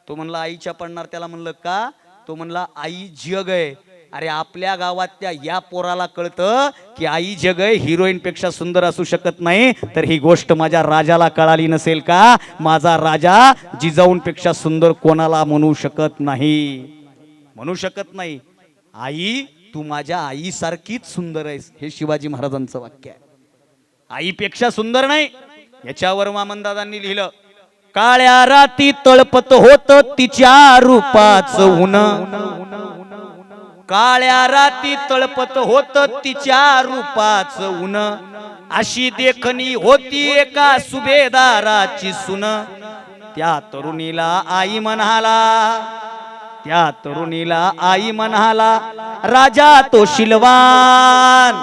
तो म्हणला आईच्या पडणार. त्याला म्हणलं का? तो म्हणला आई जग आहे. अरे आपल्या गावातल्या या पोराला कळतं की आई जग आहे, हिरोईन पेक्षा सुंदर असू शकत नाही, तर ही गोष्ट माझ्या राजाला कळाली नसेल का? माझा राजा जिजाऊंपेक्षा सुंदर कोणाला म्हणू शकत नाही, म्हणू शकत नाही. आई, तू माझ्या आईसारखीच सुंदर आहेस, हे शिवाजी महाराजांचं वाक्य आहे. आईपेक्षा सुंदर नाही. याच्यावर वामनदादांनी लिहिलं, काळ्या राती तळपत होत तिच्या रूपाचं ऊन, काळ्या राती तळपत होत तिच्या रूपाचं ऊन, अशी देखणी होती एका सुभेदाराची सुन, त्या तरुणीला आई म्हणाला, त्या तरुणीला आई म्हणाला, राजा तो शिलवान.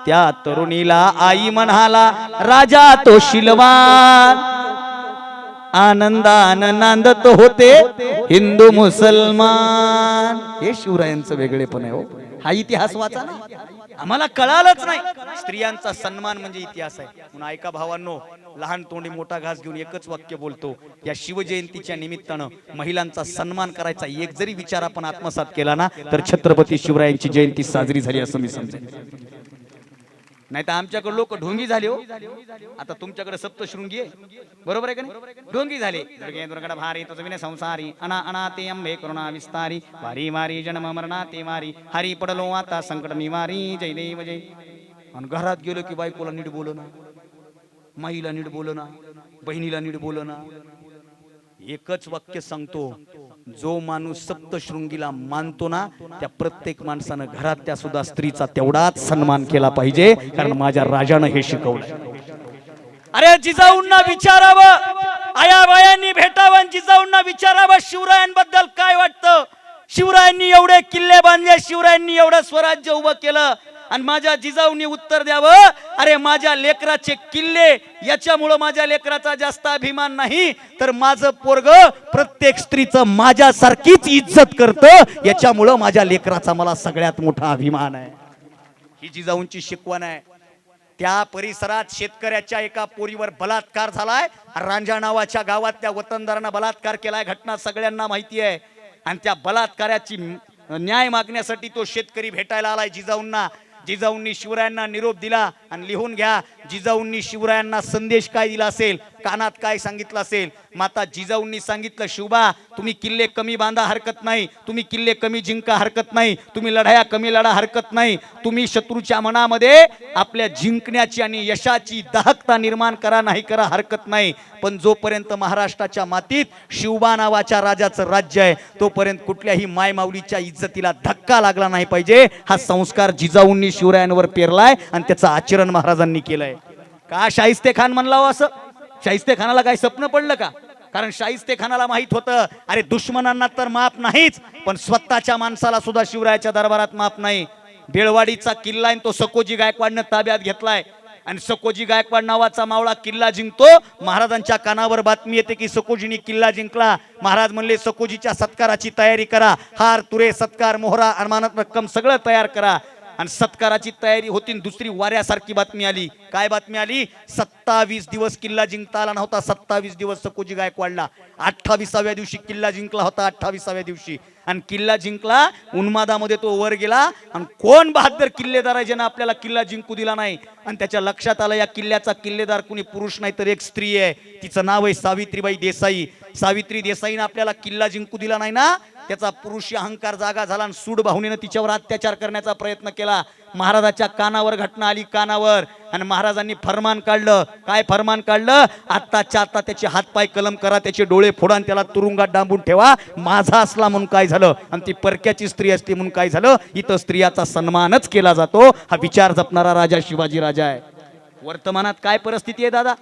त्या तरुणीला आई म्हणाला, राजा तो शिलवान. आनंदान नांदत होते हिंदू मुसलमान. हे शिवरायांचं वेगळेपण आहे हो. हा इतिहास वाचा ना, आम्हाला कळालंच नाही. स्त्रियांचा सन्मान म्हणजे इतिहास आहे. म्हणून ऐका भावांनो, लहान तोंडी मोठा घास घेऊन एकच वाक्य बोलतो. या शिवजयंतीच्या निमित्तानं महिलांचा सन्मान करायचा एक जरी विचार आपण आत्मसात केला ना, तर छत्रपती शिवरायांची जयंती साजरी झाली असं मी समजेन. नाही तर आमच्याकडे लोक ढोंगी झाले हो. आता तुमच्याकडे सप्तशृंगी आहे, बरोबर आहे का नाही? ढोंगी झाले. दुर्गे दुर्गड भारी तुझ विने संसारी, अना अना ते अंबे करुणा विस्तारी, वारी वारी जन्म मरणा ते मारी, हरी पडलो आता संकट मी मारी, जय देव जय. आणि घरात गेलो की बायकोला नीट बोलो ना, माईला नीट बोलो ना, बहिणीला नीट बोलो ना. एकच वाक्य सांगतो, जो माणूस सप्तशृंगीला मानतो ना, त्या प्रत्येक माणसानं घरात त्या सुद्धा स्त्रीचा तेवढाच सन्मान केला पाहिजे, कारण माझ्या राजानं हे शिकवलं. अरे जिजाऊंना विचारावं, आयाबायांनी भेटावं, जिजाऊंना विचारावं शिवरायांबद्दल काय वाटतं. शिवरायांनी एवढे किल्ले बांधले, शिवरायांनी एवढं स्वराज्य उभं केलं, आणि माझ्या जिजाऊंनी उत्तर द्यावं, अरे माझ्या लेकराचे किल्ले, याच्यामुळं माझ्या लेकराचा जास्त अभिमान नाही, तर माझं पोरग प्रत्येक स्त्रीचं माझ्यासारखीच इज्जत करतं, याच्यामुळं माझ्या लेकराचा मला सगळ्यात मोठा अभिमान आहे. ही जिजाऊंची शिकवण आहे. त्या परिसरात शेतकऱ्याच्या एका पोरीवर बलात्कार झालाय, रांजा नावाच्या गावात त्या वतनदारांना बलात्कार केलाय, घटना सगळ्यांना माहिती आहे. आणि त्या बलात्काराची न्याय मागण्यासाठी तो शेतकरी भेटायला आलाय जिजाऊंना. जिजाऊंनी शिवरायांना निरोप दिला, आणि लिहून घ्या, जिजाऊंनी शिवरायांना संदेश काय दिला असेल, कानात काय सांगितलं असेल. माता जिजाऊंनी सांगितलं, शिवबा तुम्ही किल्ले कमी बांधा हरकत नाही, तुम्ही किल्ले कमी जिंका हरकत नाही, तुम्ही लढाया कमी लढा हरकत नाही, तुम्ही शत्रूच्या मनामध्ये आपल्या जिंकण्याची आणि यशाची दाहकता निर्माण करा, नाही करा हरकत नाही, पण जोपर्यंत महाराष्ट्राच्या मातीत शिवबा नावाच्या राजाचं राज्य आहे, तोपर्यंत कुठल्याही मायमाऊलीच्या इज्जतीला धक्का लागला नाही पाहिजे. हा संस्कार जिजाऊंनी शिवरायांवर पेरलाय, आणि त्याचं आचरण महाराजांनी केलंय. का शाहिस्ते खान म्हणला हो असं? शाहिस्ते खानाला काही स्वप्न पडलं का? कारण शाहिस्ते खानाला माहित होतं, अरे दुश्मनांना तर माफ नाहीच, पण स्वतःच्या माणसाला सुद्धा शिवरायाच्या दरबारात माफ नाही. बेळवाडीचा किल्ला आहे तो सकोजी गायकवाडनं ताब्यात घेतलाय, आणि सकोजी गायकवाड नावाचा मावळा किल्ला जिंकतो. महाराजांच्या कानावर बातमी येते की सकोजीने किल्ला जिंकला. महाराज म्हणले, सकोजीच्या सत्काराची तयारी करा, हार तुरे सत्कार मोहरा अमानत रक्कम सगळं तयार करा. आणि सत्काराची तयारी होती, दुसरी वाऱ्यासारखी बातमी आली. काय बातमी आली? 27 दिवस किल्ला जिंकता आला नव्हता. 27 दिवस सकोजी गायकवाडला. 28व्या दिवशी किल्ला जिंकला होता. 28व्या दिवशी आणि किल्ला जिंकला. उन्मादामध्ये तो वर गेला, आणि कोण बहादर किल्लेदार आहे ज्यानं आपल्याला किल्ला जिंकू दिला नाही. आणि त्याच्या लक्षात आलं, या किल्ल्याचा किल्लेदार कुणी पुरुष नाही तर एक स्त्री आहे. तिचं नाव आहे सावित्रीबाई देसाई. सावित्री देसाईनं आपल्याला किल्ला जिंकू दिला नाही ना, त्याचा पुरुषी अहंकार जागा झाला, आणि सूड भावनेनं तिच्यावर अत्याचार करण्याचा प्रयत्न केला. महाराजाच्या कानावर घटना आली, कानावर, आणि महाराजांनी फरमान काढलं. काय फरमान काढलं? आत्ताच्या आता त्याचे हातपाय कलम करा, त्याचे डोळे फोडा, आणि त्याला तुरुंगात डांबून ठेवा. माझा असला म्हणून काय झालं, आणि ती परक्याची स्त्री असली म्हणून काय झालं? इथं स्त्रियाचा सन्मानच केला जातो. हा विचार जपणारा राजा शिवाजी राजा आहे. वर्तमानात काय परिस्थिती आहे दादा?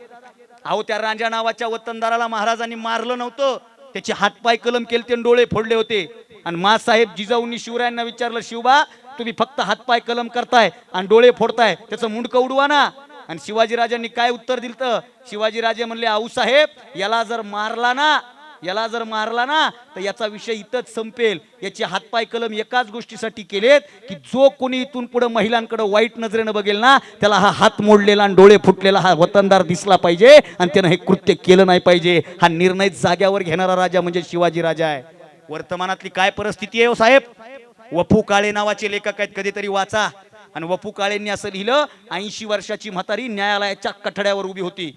अहो, त्या रांजा नावाच्या वतनदाराला महाराजांनी मारलं नव्हतं, त्याचे हातपाय कलम केलते, डोळे फोडले होते. आणि मासाहेब जिजाऊंनी शिवरायांना विचारलं, शिवबा तुम्ही फक्त हातपाय कलम करताय आणि डोळे फोडताय, त्याचं मुंडकं उडवा ना. आणि शिवाजीराजांनी काय उत्तर दिलं? शिवाजीराजे म्हणले, आऊसाहेब याला जर मारला ना तर याचा विषय इथंच संपेल. याचे हातपाय कलम एकाच गोष्टीसाठी केलेत की जो कोणी इथून पुढे महिलांकडे वाईट नजरेनं बघेल ना, त्याला हा हात मोडलेला आणि डोळे फुटलेला हा वतनदार दिसला पाहिजे, आणि त्यानं हे कृत्य केलं नाही पाहिजे. हा निर्णय जाग्यावर घेणारा राजा म्हणजे शिवाजी राजा आहे. वर्तमानातली काय परिस्थिती आहे हो साहेब? वपू काळे नावाचे लेखक आहेत, कधीतरी वाचा. आणि वपू काळेंनी असं लिहिलं, 80 वर्षाची म्हातारी न्यायालयाच्या कठड्यावर उभी होती.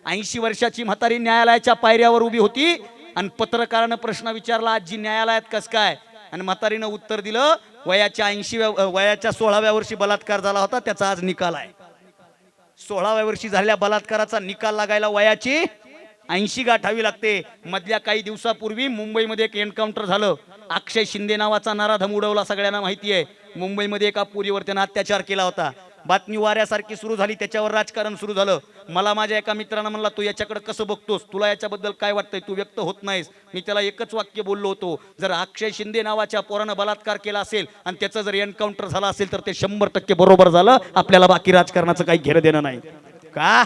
80 वर्षाची म्हातारी न्यायालयाच्या पायऱ्यावर उभी होती, आणि पत्रकारानं प्रश्न विचारला, आजी न्यायालयात कस काय? आणि म्हातारीनं उत्तर दिलं, वयाच्या 16व्या वर्षी बलात्कार झाला होता, त्याचा आज निकाल आहे. 16व्या वर्षी झालेल्या बलात्काराचा निकाल लागायला वयाची 80 गाठावी लागते. मधल्या काही दिवसापूर्वी मुंबईमध्ये एक एन्काउंटर झालं. अक्षय शिंदे नावाचा नराधम उडवला, सगळ्यांना माहिती आहे. मुंबईमध्ये एका पोरीवर त्यानं अत्याचार केला होता. बातमी वाऱ्यासारखी सुरू झाली, त्याच्यावर राजकारण सुरू झालं. मला माझ्या एका मित्रानं म्हणला, तू याच्याकडे कसं बघतोस, तुला याच्याबद्दल काय वाटतंय, तू व्यक्त होत नाहीस. मी त्याला एकच वाक्य बोललो होतो, जर अक्षय शिंदे नावाच्या पोरानं बलात्कार केला असेल आणि त्याचं जर एन्काउंटर झाला असेल तर ते 100% बरोबर झालं. आपल्याला बाकी राजकारणाचं काही घेणं देणं नाही. का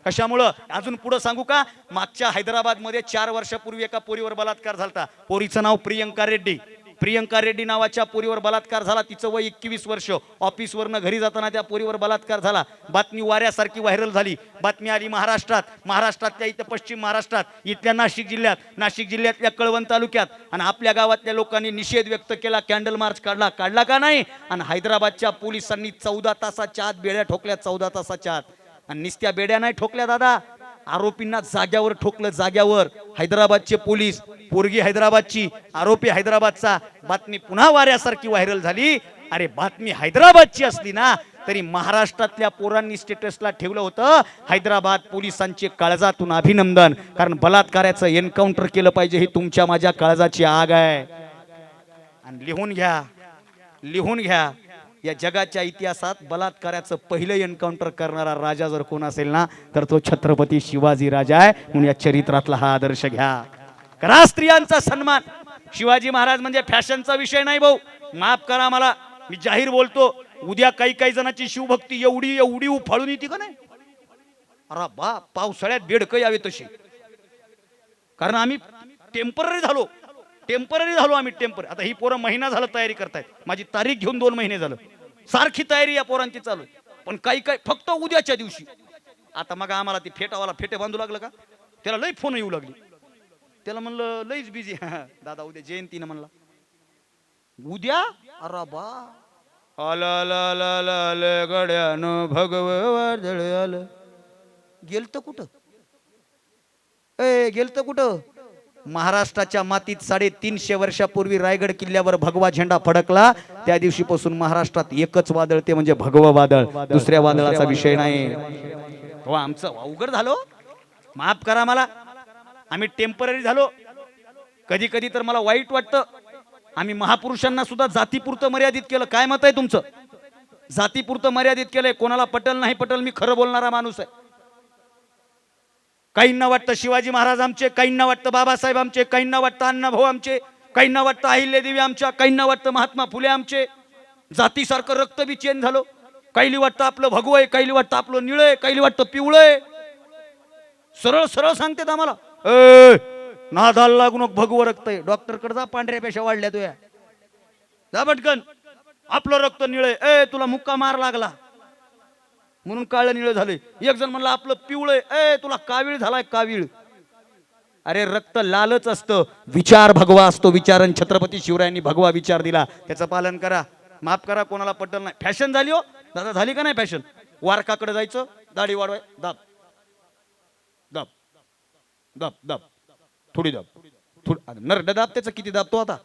कशामुळं अजून पुढे सांगू का? मागच्या हैदराबाद मध्ये 4 वर्षापूर्वी एका पोरीवर बलात्कार झाला. पोरीचं नाव प्रियंका रेड्डी. प्रियंका रेड्डी नावाच्या पोरीवर बलात्कार झाला. तिचं वय 21 वर्ष. ऑफिसवरनं घरी जाताना त्या पोरीवर बलात्कार झाला. बातमी वाऱ्यासारखी व्हायरल झाली. बातमी आली महाराष्ट्रात, महाराष्ट्रातल्या इथं पश्चिम महाराष्ट्रात, इथल्या नाशिक जिल्ह्यात, नाशिक जिल्ह्यातल्या कळवण तालुक्यात. आणि आपल्या गावातल्या लोकांनी निषेध व्यक्त केला, कॅन्डल मार्च काढला का नाही? आणि हैदराबादच्या पोलिसांनी 14 तासाच्या आत बेड्या ठोकल्या, 14 तासाच्या आत. आणि निस्त्या बेड्या नाही ठोकल्या दादा, आरोपींना जाग्यावर ठोकलं, जाग्यावर. हैदराबादचे पोलीस, पोरगी हैदराबादची, आरोपी हैदराबादचा. बातमी पुन्हा वाऱ्यासारखी व्हायरल झाली. अरे बातमी हैदराबादची असली ना तरी महाराष्ट्रातल्या पोरांनी स्टेटसला ठेवलं होतं, हैदराबाद पोलिसांचे काळजातून अभिनंदन, कारण बलात्काराचं एन्काउंटर केलं पाहिजे ही तुमच्या माझ्या काळजाची आग आहे. आणि लिहून घ्या, लिहून घ्या, या जगाच्या इतिहासात बलात्काराचं पहिलं एन्काउंटर करणारा राजा जर कोण असेल ना तर तो छत्रपती शिवाजी राजा आहे. म्हणून या चरित्रातला हा आदर्श घ्या. करा स्त्रियांचा सन्मान. शिवाजी महाराज म्हणजे फॅशनचा विषय नाही भाऊ, माफ करा मला, मी जाहीर बोलतो. उद्या काही जणांची शिवभक्ती एवढी एवढी उफाळून येते का नाही, अरे बा, पावसाळ्यात बेडकं यावे तशी. कारण आम्ही टेम्पररी झालो आम्ही टेम्पररी. आता ही पोरं महिना झालं तयारी करतायत, माझी तारीख घेऊन 2 महिने झालं, सारखी तयारी या पोरांची चालू आहे. पण काही फक्त उद्याच्या दिवशी. आता मग आम्हाला ती फेटावाला फेटे बांधू लागलं का, त्याला लई फोन येऊ लागली. त्याला म्हणलं लईच बिझी. दादा उद्या जयंतीनं म्हणला उद्या. अरे बा, आला गड्यानं भगवाजळ आलं. गेलत कुठं, गेलत कुठं? महाराष्ट्राच्या मातीत 350 वर्षापूर्वी रायगड किल्ल्यावर भगवा झेंडा फडकला. त्या दिवशीपासून महाराष्ट्रात एकच वादळ, ते म्हणजे भगवा वादळ. दुसऱ्या वादळाचा विषय नाही. हो, आमचं अवघड झालो, माफ करा मला, आम्ही टेम्पररी झालो. कधी कधी तर मला वाईट वाटतं, आम्ही महापुरुषांना सुद्धा जातीपुरतं मर्यादित केलं. काय मत आहे तुमचं? जातीपुरतं मर्यादित केलंय. कोणाला पटल नाही पटल, मी खरं बोलणारा माणूस आहे. काहींना वाटतं शिवाजी महाराज आमचे, काहींना वाटतं बाबासाहेब आमचे, काहींना वाटतं अण्णाभाऊ आमचे, काहींना वाटतं अहिल्यादेवी आमच्या, काहींना वाटतं महात्मा फुले आमचे. जातीसारखं रक्त बी चेंज झालं. काहीली वाटतं आपलं भगवं आहे, काहीली वाटतं आपलं निळं आहे, काहीली वाटतं पिवळं आहे. सरळ सरळ सांगतात आम्हाला, नादाला लागू नको, भगवं रक्त आहे. डॉक्टरकडे जा, पांढऱ्या पेशा वाढल्या तुया, जा पटकन, आपलं रक्त निळे. तुला मुक्का मार लागला म्हणून काळं निळं झालंय. एक जण म्हणलं आपलं पिवळं, तुला कावीळ झालाय, कावीळ. अरे रक्त लालच असतं, विचार भगवा असतो. विचारन छत्रपती शिवरायांनी भगवा विचार दिला, त्याचं पालन करा. माफ करा कोणाला पटल नाही. फॅशन झाली हो दादा, झाली का नाही फॅशन? वारकाकडे जायचं, दाढी वाढवाय, दाब दाब दाब दाब, थोडी दाब, नरड दाब. त्याचं किती दाबतो आता?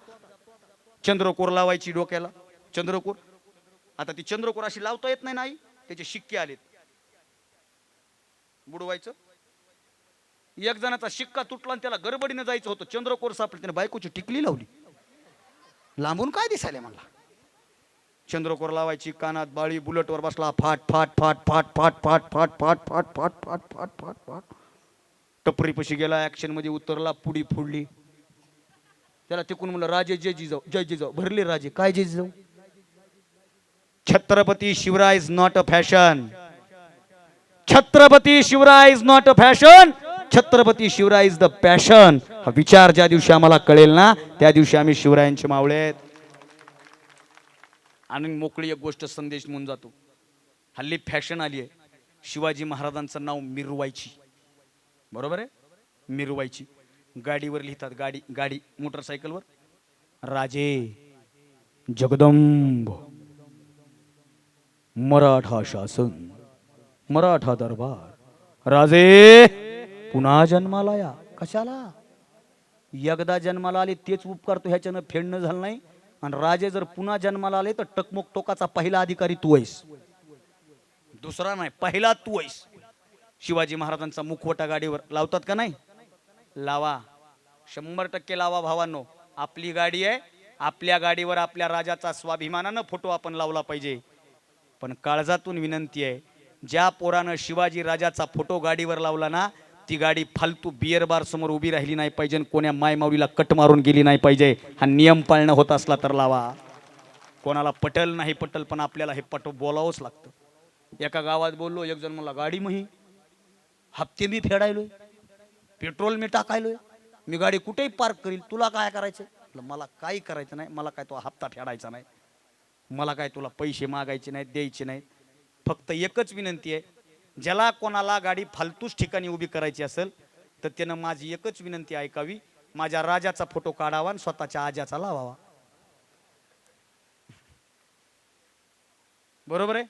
चंद्रकोर लावायची डोक्याला, चंद्रकोर. आता ती चंद्रकोर अशी लावता येत नाही, नाही त्याचे शिक्के आलेत, बुडवायचं. एक जणाचा शिक्का तुटला आणि त्याला गडबडीने जायचं होतं, चंद्रकोर सापडले, त्याने बायकोची टिकली लावली. लांबून काय दिसायला म्हणला. चंद्रकोर लावायची, कानात बाळी, बुलेटवर बसला, फाट फाट फाट फाट फाट फाट फाट फाट फाट फाट फाट फाट फाट फाट. टपरी पशी गेला, ऍक्शन मध्ये उतरला, पुडी फोडली. त्याला तिकून म्हणलं राजे जय जिजाऊ, जय जिजाऊ. भरले राजे, काय जय Jijau? Chhatrapati Shivray is not a fashion. Chhatrapati Shivray is not a fashion. Chhatrapati Shivray is the passion. हा विचार ज्या दिवशी आम्हाला कळेल ना त्या दिवशी आम्ही शिवरायांचे मावळे आहेत. आणि मोकळी एक गोष्ट संदेश म्हणून जातो. हल्ली फॅशन आली आहे, शिवाजी महाराजांचं नाव मिरवायची. बरोबर आहे, मिरवायची. गाडीवर लिहितात, गाडी गाडी मोटरसायकलवर, राजे जगदंब, मराठा शासन, मराठा दरबार, राजे पुन्हा जन्माला या. कशाला? एकदा जन्माला आले तेच उपकार तो ह्याच्यानं फेडणं झालं नाही. आणि राजे जर पुन्हा जन्माला आले तर टकमोक टोकाचा पहिला अधिकारी तू आहेस, दुसरा नाही, पहिला तू आहेस. शिवाजी महाराजांचा मुखवटा गाडीवर लावतात का नाही? लावा, 100% लावा भावांनो. आपली गाडी आहे, आपल्या गाडीवर आपल्या राजाचा स्वाभिमानानं फोटो आपण लावला पाहिजे. पण काळजातून विनंती आहे, ज्या पोरानं शिवाजी राजाचा फोटो गाडीवर लावला ना, ती गाडी फालतू बियर बार समोर उभी राहिली नाही पाहिजे, कोण्या मायमाऊलीला कट मारून गेली नाही पाहिजे. हा नियम पाळणं होत असला तर लावा. कोणाला पटल नाही पटल, पण आपल्याला हे बोलावंच लागतं. एका गावात बोललो, एक जण मला गाडी मही हप्ते मी फेडायलोय, पेट्रोल मी टाकायलोय, मी गाडी कुठेही पार्क करील, तुला काय करायचं? मला काही करायचं नाही, मला काय तो हप्ता फेडायचा नाही, मला काय तुला पैसे मागायचे नाहीत, द्यायचे नाहीत. फक्त एकच विनंती आहे, ज्याला कोणाला गाडी फालतूच ठिकाणी उभी करायची असेल तर त्यानं माझी एकच विनंती ऐकावी, माझ्या राजाचा फोटो काढावा आणि स्वतःच्या आज्याचा लावावा. बरोबर आहे?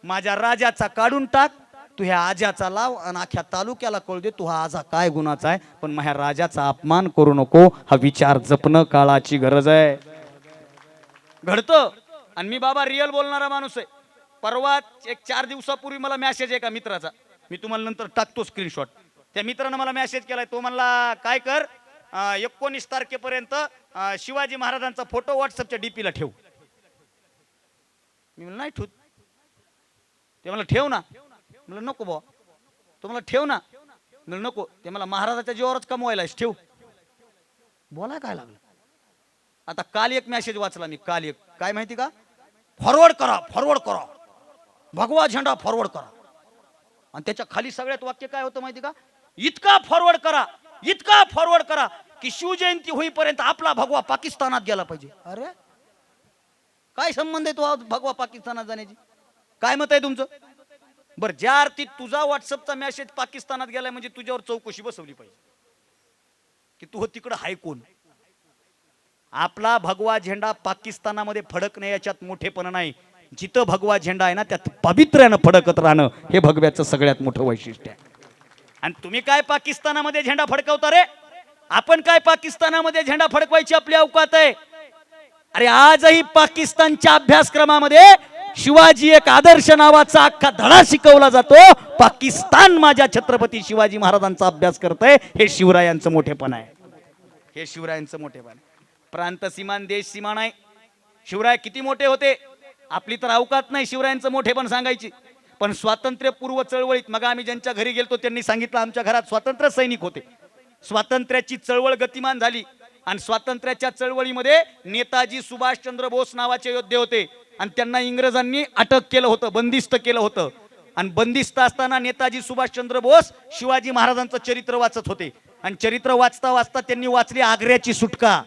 माझ्या राजाचा काढून टाक, तू ह्या आज्याचा लाव आणि अख्ख्या तालुक्याला कळू दे तू हा आजा काय गुणाचा आहे, पण माझ्या राजाचा अपमान करू नको. हा विचार जपणं काळाची गरज आहे. घडतं. आणि मी बाबा रिअल बोलणारा माणूस आहे. परवा एक 4 दिवसापूर्वी मला मेसेज आहे एका मित्राचा, मी तुम्हाला नंतर टाकतो स्क्रीनशॉट. त्या मित्रानं मला मेसेज केलाय, तो म्हणला काय कर, 19 तारखेपर्यंत शिवाजी महाराजांचा फोटो व्हॉट्सअपच्या डीपीला ठेव. मी म्हणलं नाही ठेवत. ते मला ठेव ना. म्हणलं नको बुवा. तो मला ठेव ना. म्हणलं नको. ते मला महाराजाच्या जीवावरच कमवायला ठेव. बोलाय काय लागलं. आता काल एक मेसेज वाचला मी, काल एक, काय माहिती का, फॉरवर्ड करा, फॉरवर्ड करा, भगवा झेंडा फॉरवर्ड करा. आणि त्याच्या खाली सगळ्यात वाक्य काय होतं माहिती का, इतका फॉरवर्ड करा, इतका फॉरवर्ड करा की शिवजयंती होईपर्यंत आपला भगवा पाकिस्तानात गेला पाहिजे. अरे काय संबंध आहे तो भगवा पाकिस्तानात जाण्याची? काय मत आहे तुमचं? बरं, ज्या अर्थी तुझा व्हॉट्सअपचा मेसेज पाकिस्तानात गेलाय म्हणजे तुझ्यावर चौकशी बसवली पाहिजे की तू तिकडं हाय कोण. आपला भगवा झेंडा पाकिस्तानामध्ये फडकणे याच्यात मोठेपण नाही. जिथं भगवा झेंडा आहे ना त्यात पवित्र्यानं फडकत राहणं हे भगव्याचं सगळ्यात मोठं वैशिष्ट्य आहे. आणि तुम्ही काय पाकिस्तानामध्ये झेंडा फडकवता रे? आपण काय पाकिस्तानामध्ये झेंडा फडकवायची आपली अवकात आहे? अरे आजही पाकिस्तानच्या अभ्यासक्रमामध्ये शिवाजी एक आदर्श नावाचा अख्खा धडा शिकवला जातो. पाकिस्तान माझ्या छत्रपती शिवाजी महाराजांचा अभ्यास करतंय. हे शिवरायांचं मोठेपण आहे. हे शिवरायांचं मोठेपण आहे. प्रांत सीमान देश सीमा नाही. शिवराय किती मोठे होते आपली तर अवकात नाही शिवरायांचं मोठेपण सांगायची. पण स्वातंत्र्यपूर्व चळवळीत मग आम्ही ज्यांच्या घरी गेलतो त्यांनी सांगितलं आमच्या घरात स्वातंत्र्य सैनिक होते. स्वातंत्र्याची चळवळ गतिमान झाली आणि स्वातंत्र्याच्या चळवळीमध्ये नेताजी सुभाषचंद्र बोस नावाचे योद्धे होते आणि त्यांना इंग्रजांनी अटक केलं होतं, बंदिस्त केलं होतं. आणि बंदिस्त असताना नेताजी सुभाषचंद्र बोस शिवाजी महाराजांचं चरित्र वाचत होते आणि चरित्र वाचता वाचता त्यांनी वाचली आग्र्याची सुटका.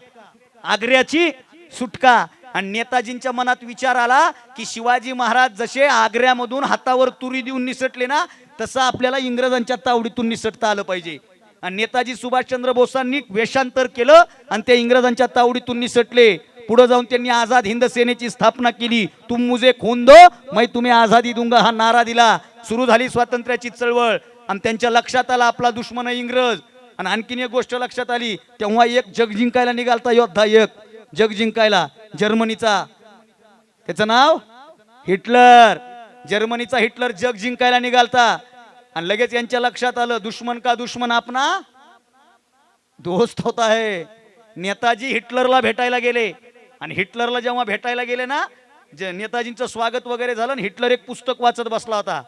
आग्र्याची सुटका. आणि नेताजींच्या मनात विचार आला की शिवाजी महाराज जसे आग्र्यामधून हातावर तुरी देऊन निसटले ना तसं आपल्याला इंग्रजांच्या तावडीतून निसटता आलं पाहिजे. आणि नेताजी सुभाषचंद्र बोसांनी वेषांतर केलं आणि ते इंग्रजांच्या तावडीतून निसटले. पुढे जाऊन त्यांनी आझाद हिंद सेनेची स्थापना केली. तुम मुझे खून दो मैं तुम्हें आझादी दूंगा हा नारा दिला. सुरू झाली स्वातंत्र्याची चळवळ आणि त्यांच्या लक्षात आला आपला दुश्मन इंग्रज. आणि आणखीन एक गोष्ट लक्षात आली, तेव्हा एक जग जिंकायला निघालता योद्धा, एक जग जिंकायला जर्मनीचा, त्याचं नाव हिटलर. जर्मनीचा हिटलर जग जिंकायला निघालता आणि लगेच यांच्या लक्षात आलं दुश्मन का दुश्मन अपना दोस्त होता है. नेताजी हिटलरला भेटायला गेले आणि हिटलरला जेव्हा भेटायला गेले ना नेताजींचं स्वागत वगैरे झालं. हिटलर एक पुस्तक वाचत बसला होता.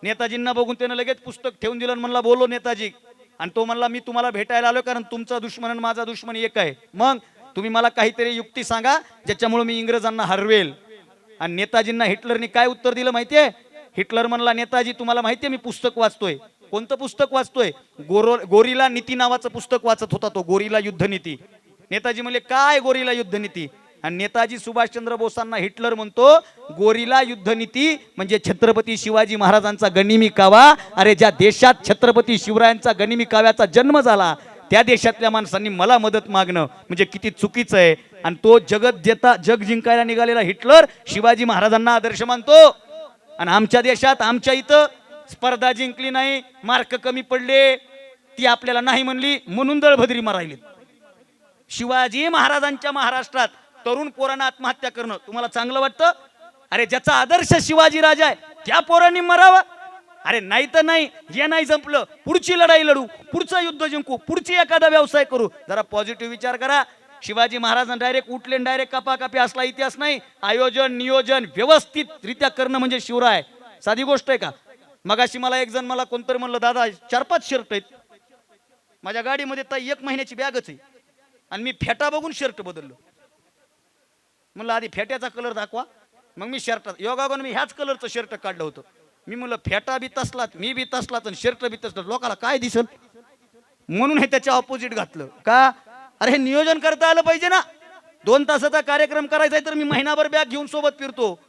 नेताजींना बघून त्यानं लगेच पुस्तक ठेवून दिलं आणि म्हणला बोलो नेताजी. आणि तो म्हणला मी तुम्हाला भेटायला आलो कारण तुमचा दुश्मन आणि माझा दुश्मन एक आहे. मग तुम्ही मला काहीतरी युक्ती सांगा ज्याच्यामुळे मी इंग्रजांना हरवेल. आणि नेताजींना हिटलरने काय उत्तर दिलं माहितीये? हिटलर म्हणला नेताजी तुम्हाला माहितीये मी पुस्तक वाचतोय. कोणतं पुस्तक वाचतोय? गोरिला नीती नावाचं पुस्तक वाचत होता तो, गोरिला युद्धनीती. नेताजी म्हणले काय गोरिला युद्धनीती? आणि नेताजी सुभाषचंद्र बोसांना हिटलर म्हणतो गोरिला युद्धनीती म्हणजे छत्रपती शिवाजी महाराजांचा गनिमी कावा. अरे ज्या देशात छत्रपती शिवरायांचा गनिमी काव्याचा जन्म झाला त्या देशातल्या माणसांनी मला मदत मागणं म्हणजे किती चुकीचं आहे. आणि तो जग जिंकायला निघालेला हिटलर शिवाजी महाराजांना आदर्श मानतो. आणि आमच्या देशात आमच्या इथं स्पर्धा जिंकली नाही, मार्क कमी पडले, ती आपल्याला नाही म्हणली म्हणून दळभद्री मारायली. शिवाजी महाराजांच्या महाराष्ट्रात तरुण पोरांना आत्महत्या करणं तुम्हाला चांगलं वाटतं? अरे ज्याचा आदर्श शिवाजी राजा आहे त्या पोरांनी मरावं. अरे नाही तर नाही, हे नाही जमलं पुढची लढाई लढू, पुढचं युद्ध जिंकू, पुढची एखादा व्यवसाय करू. जरा पॉझिटिव्ह विचार करा. शिवाजी महाराजांना डायरेक्ट उठले डायरेक्ट कापाकापी असला इतिहास नाही. आयोजन नियोजन व्यवस्थित रित्या करणं म्हणजे शिवराय. साधी गोष्ट आहे का? मगाशी मला एक जण मला कोणतरी म्हणलं, दादा 4-5 शर्ट आहेत माझ्या गाडीमध्ये, ताई 1 महिन्याची बॅगच आहे आणि मी फेटा बघून शर्ट बदललो. म्हणलं आधी फेट्याचा कलर दाखवा, मग मी शर्ट योगागोन मी ह्याच कलरचं शर्ट काढलं होतं. मी म्हणलं फेटा बी तसलाच, मी बी तसलाच आणि शर्ट बी तसलाच, लोकाला काय दिसल म्हणून हे त्याच्या ऑपोजिट घातलं. का? अरे हे नियोजन करता आलं पाहिजे ना. 2 तासाचा कार्यक्रम करायचा आहे तर मी महिनाभर बॅग घेऊन सोबत फिरतो.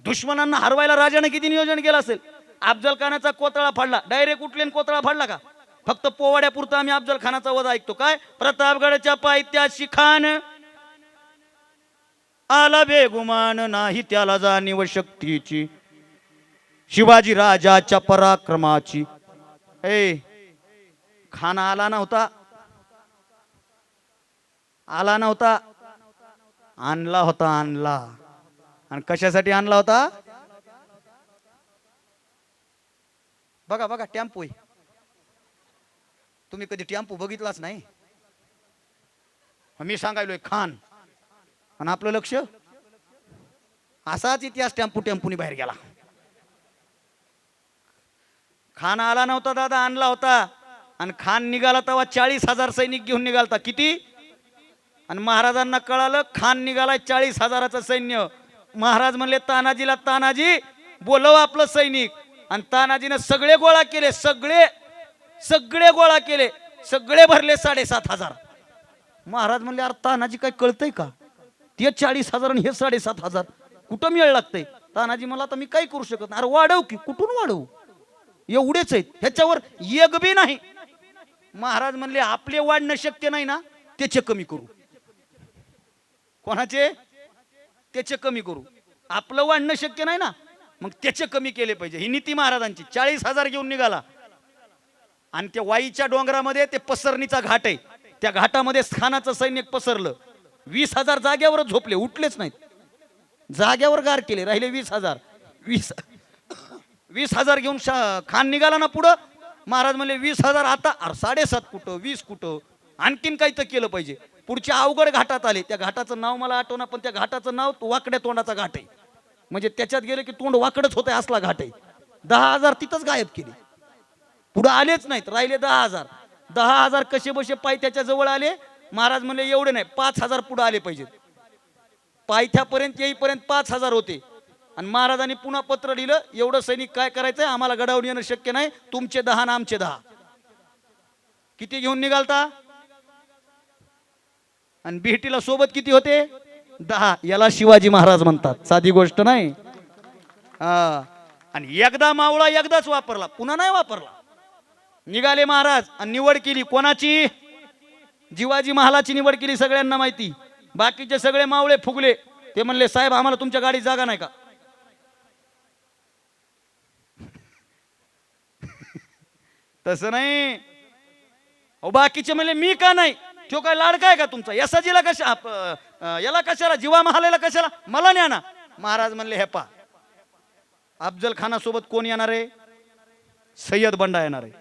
दुश्मनांना हरवायला राजाने किती नियोजन केलं असेल. अफजल खानाचा कोतळा फाडला, डायरेक्ट उठले कोतळा फाडला का? फक्त पोवाड्यापुरता आम्ही अफजल खानाचा वध ऐकतो. काय? प्रतापगडच्या पायथ्याशी खान आला बेगुमान, नाही त्याला जाणीव शक्तीची, शिवाजी राजाच्या पराक्रमाची. खान आला नव्हता, आणला होता, आणला. आणि कशासाठी आणला होता? बघा बघा टेम्पो आहे. तुम्ही कधी टेम्पो बघितलाच नाही. मी सांगायलोय खान आणि आपलं लक्ष असाच इतिहास टेम्पूने बाहेर गेला. खान आला नव्हता दादा, आणला होता. आणि खान निघाला तेव्हा 40,000 सैनिक घेऊन निघालता. किती? आणि महाराजांना कळालं खान निघाला 40,000चं सैन्य. महाराज म्हणले तानाजीला, तानाजी बोलव आपलं सैनिक. आणि तानाजीने सगळे गोळा केले, सगळे गोळा केले, सगळे भरले 7,500. महाराज म्हणले अरे तानाजी काय कळतंय का? ते 40,000 आणि हे 7,500 कुठं मिळ लागतंय? तानाजी मला आता मी काय करू शकत नाही. अरे वाढव की. कुठून वाढवू? एवढेच आहेत, ह्याच्यावर एक बी नाही. महाराज म्हणले आपले वाढणं शक्य नाही ना, त्याचे कमी करू. कोणाचे? त्याचे कमी करू. आपलं वाढणं शक्य नाही ना, मग त्याचे कमी केले पाहिजे. ही नीती महाराजांची. 40,000 घेऊन निघाला. आणि त्या वाईच्या डोंगरामध्ये ते पसरणीचा घाट आहे, त्या घाटामध्ये खानाचं सैन्य पसरलं. 20,000 जाग्यावरच झोपले, उठलेच नाहीत. जाग्यावर गार केले, राहिले 20,000. 20,000 घेऊन खान निघाला ना पुढं. महाराज म्हणले 20,000 आता. अरे 7.5 कुठं, 20 कुठं, आणखीन काही तर केलं पाहिजे. पुढच्या अवघड घाटात आले. त्या घाटाचं नाव मला आठवना, पण त्या घाटाचं नाव वाकड्या तोंडाचा घाट आहे. म्हणजे त्याच्यात गेले की तोंड वाकडच होत आहे, असला घाट आहे. 10,000 तिथंच गायब केले, पुढे आलेच नाहीत, राहिले 10,000. 10,000 कसे बसे पाय त्याच्या जवळ आले. महाराज म्हणले एवढे नाही, 5,000 पुढे आले पाहिजेत. पायथ्यापर्यंत येईपर्यंत 5,000 होते. आणि महाराजांनी पुन्हा पत्र लिहिलं, एवढं सैनिक काय करायचंय, आम्हाला गडावर येणं शक्य नाही, तुमचे 10 आणि आमचे 10. किती घेऊन निघालता? आणि भेटीला सोबत किती होते? 10. याला शिवाजी महाराज म्हणतात, साधी गोष्ट नाही. आणि एकदा मावळा एकदाच वापरला, पुन्हा नाही वापरला. निघाले महाराज आणि निवड केली. कोणाची? शिवाजी महालाची निवड केली. सगळ्यांना माहिती. बाकीचे सगळे मावळे फुगले. ते म्हणले साहेब आम्हाला तुमच्या गाडीत जागा नाही का? तसं नाही. अहो बाकीचे म्हणले मी का नाही, तो काय लाडका आहे का तुमचा? यसाजीला कशा, याला कशाला, जीवा महालाला कशाला, मला न्या ना. महाराज म्हणले हे पा, अफजल खानासोबत कोण येणार आहे? सय्यद बंडा येणार आहे.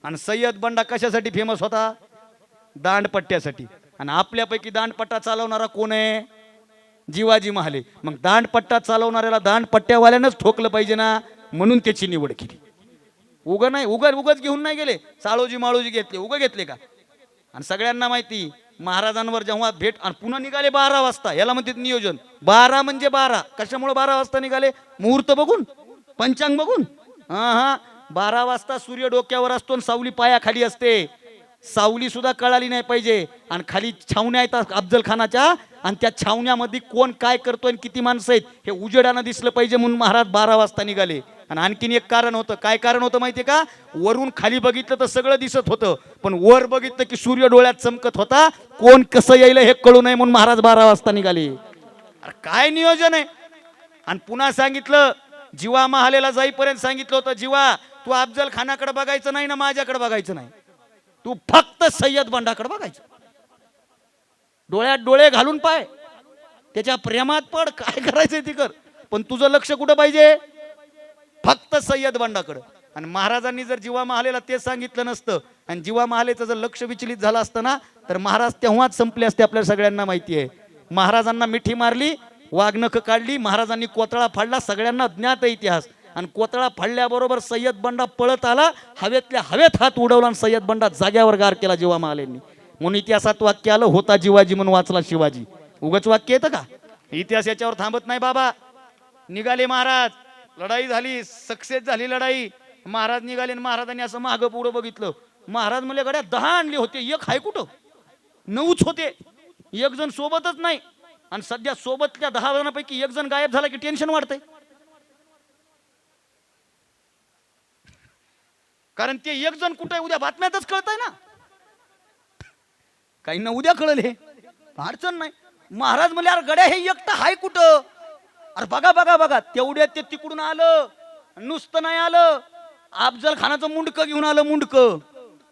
आणि सय्यद बंडा कशासाठी फेमस होता? दांडपट्ट्यासाठी. आणि आपल्यापैकी दांडपट्टा चालवणारा कोण आहे? शिवाजी महाले. मग दांडपट्टा चालवणाऱ्याला दांडपट्ट्यावाल्यानंच ठोकलं पाहिजे ना, म्हणून त्याची निवड केली. उगच घेऊन नाही गेले, साळोजी माळोजी घेतले, घेतले का? आणि सगळ्यांना माहिती महाराजांवर जेव्हा भेट. आणि पुन्हा निघाले 12 वाजता. याला म्हणते नियोजन. 12 म्हणजे 12. कशामुळे 12 वाजता निघाले? मुहूर्त बघून, पंचांग बघून. 12 वाजता सूर्य डोक्यावर असतो आणि सावली पायाखाली असते. सावली सुद्धा कळाली नाही पाहिजे. आणि खाली छावण्या येतात अफजल खानाच्या, आणि त्या छावण्यामध्ये कोण काय करतोय आणि किती माणसं आहेत हे उजेडानं दिसलं पाहिजे, म्हणून महाराज 12 वाजता निघाले. आणि आणखीन एक कारण होतं. काय कारण होतं माहितीये का? वरून खाली बघितलं तर सगळं दिसत होतं, पण वर बघितलं की सूर्य डोळ्यात चमकत होता. कोण कसं येईल हे कळू नये म्हणून महाराज 12 वाजता निघाले. अरे काय नियोजन आहे. आणि पुन्हा सांगितलं, जीवा महालेला जाईपर्यंत सांगितलं होतं, जीवा तू अफजल खानाकडे बघायचं नाही ना, माझ्याकडे बघायचं नाही, तू फक्त सय्यद बंडाकडे बघायचं. डोळ्यात डोळे घालून पाय, त्याच्या प्रेमात पड, काय करायचंय ते कर, पण तुझं लक्ष कुठं पाहिजे? फक्त सय्यद बंडाकडे. आणि महाराजांनी जर जीवा महालेला ते सांगितलं नसतं आणि जीवा महालेचं जर लक्ष विचलित झालं असतं ना तर महाराज तेव्हाच संपले असते. आपल्या सगळ्यांना माहिती आहे. महाराजांना मिठी मारली, वाघनख काढली, महाराजांनी कोतळा फाडला, सगळ्यांना ज्ञात आहे इतिहास. आणि कोतळा फाडल्याबरोबर सय्यद बंडा पळत आला, हवेतल्या हवेत हात उडवला आणि सय्यद बंडा जाग्यावर गार केला जीवा महालेंनी. म्हणून इतिहासात वाक्य आलं, होता जिवाजी म्हणून वाचला शिवाजी. उगच वाक्य येतं का? इतिहास याच्यावर थांबत नाही बाबा. निघाले महाराज, लढाई झाली, सक्सेस झाली लढाई. महाराज निघाले, महाराजांनी असं मागं पुढं बघितलं. महाराज म्हणले गड्या 10 आणले होते, एक हाय कुठं? 9च होते, एक जण सोबतच नाही. आणि सध्या सोबतल्या 10 जणांपैकी एक जण गायब झाला की टेन्शन वाढतंय. कारण ते एक जण कुठे उद्या बातम्यातच कळतंय ना. काही ना उद्या कळलं, हे अडचण नाही. महाराज म्हणले अरे गड्या हे एकटा हाय कुठं? अरे बघा बघा बघा, तेवढ्या ते तिकडून आलं, नुसतं नाही आलं, अफजल खानाचं मुंडकं घेऊन आलं, मुंडकं.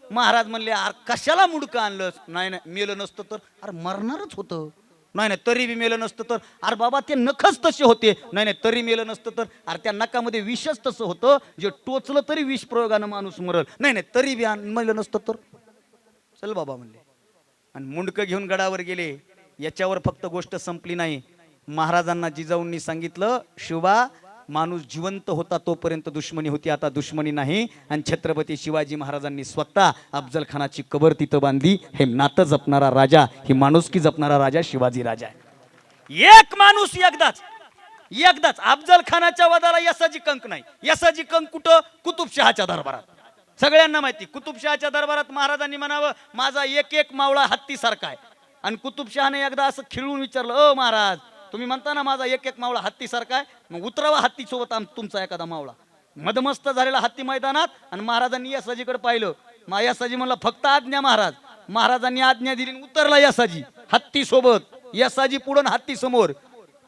महाराज म्हणले अरे कशाला मुंडकं आणलं? नाही नाही, मेलं नसतं तर? अरे मरणारच होतं. नाही नाही, तरी बी मेलं नसतं तर? अरे बाबा ते नखच तसे होते. नाही नाही, तरी मेलं नसतं तर? अरे त्या नकामध्ये विषच तसं होतं, जे टोचलं तरी विष प्रयोगानं माणूस मरल. नाही नाही, तरी बी मेलं नसतं तर? चल बाबा म्हणले आणि मुंडकं घेऊन गडावर गेले. याच्यावर फक्त गोष्ट संपली नाही. महाराजांना जिजाऊंनी सांगितलं, शिवा माणूस जिवंत होता तोपर्यंत दुश्मनी होती, आता दुश्मनी नाही. आणि छत्रपती शिवाजी महाराजांनी स्वतः अफजल खानाची कबर तिथं बांधली. हे नातं जपणारा राजा, ही माणुसकी जपणारा राजा शिवाजी राजा आहे. एक माणूस एकदाच अफजल खानाच्या वधाला यसाजी कंक नाही. यसाजी कंक कुठं? कुतुबशहाच्या दरबारात. सगळ्यांना माहिती, कुतुबशहाच्या दरबारात महाराजांनी म्हणावं माझा एक एक मावळा हत्तीसारखा आहे. आणि कुतुबशहाने एकदा असं खिळून विचारलं, ओ महाराज तुम्ही म्हणता ना माझा एक एक मावळा हत्तीसारखा आहे, मग उतरावा हत्ती सोबत तुमचा एखादा मावळा. मदमस्त झालेला हत्ती मैदानात. आणि महाराजांनी यसाजीकडे पाहिलं. यसाजी म्हणला फक्त आज्ञा महाराज. महाराजांनी आज्ञा दिली, उतरला यसाजी हत्ती सोबत. यसाजी पुढून हत्ती समोर.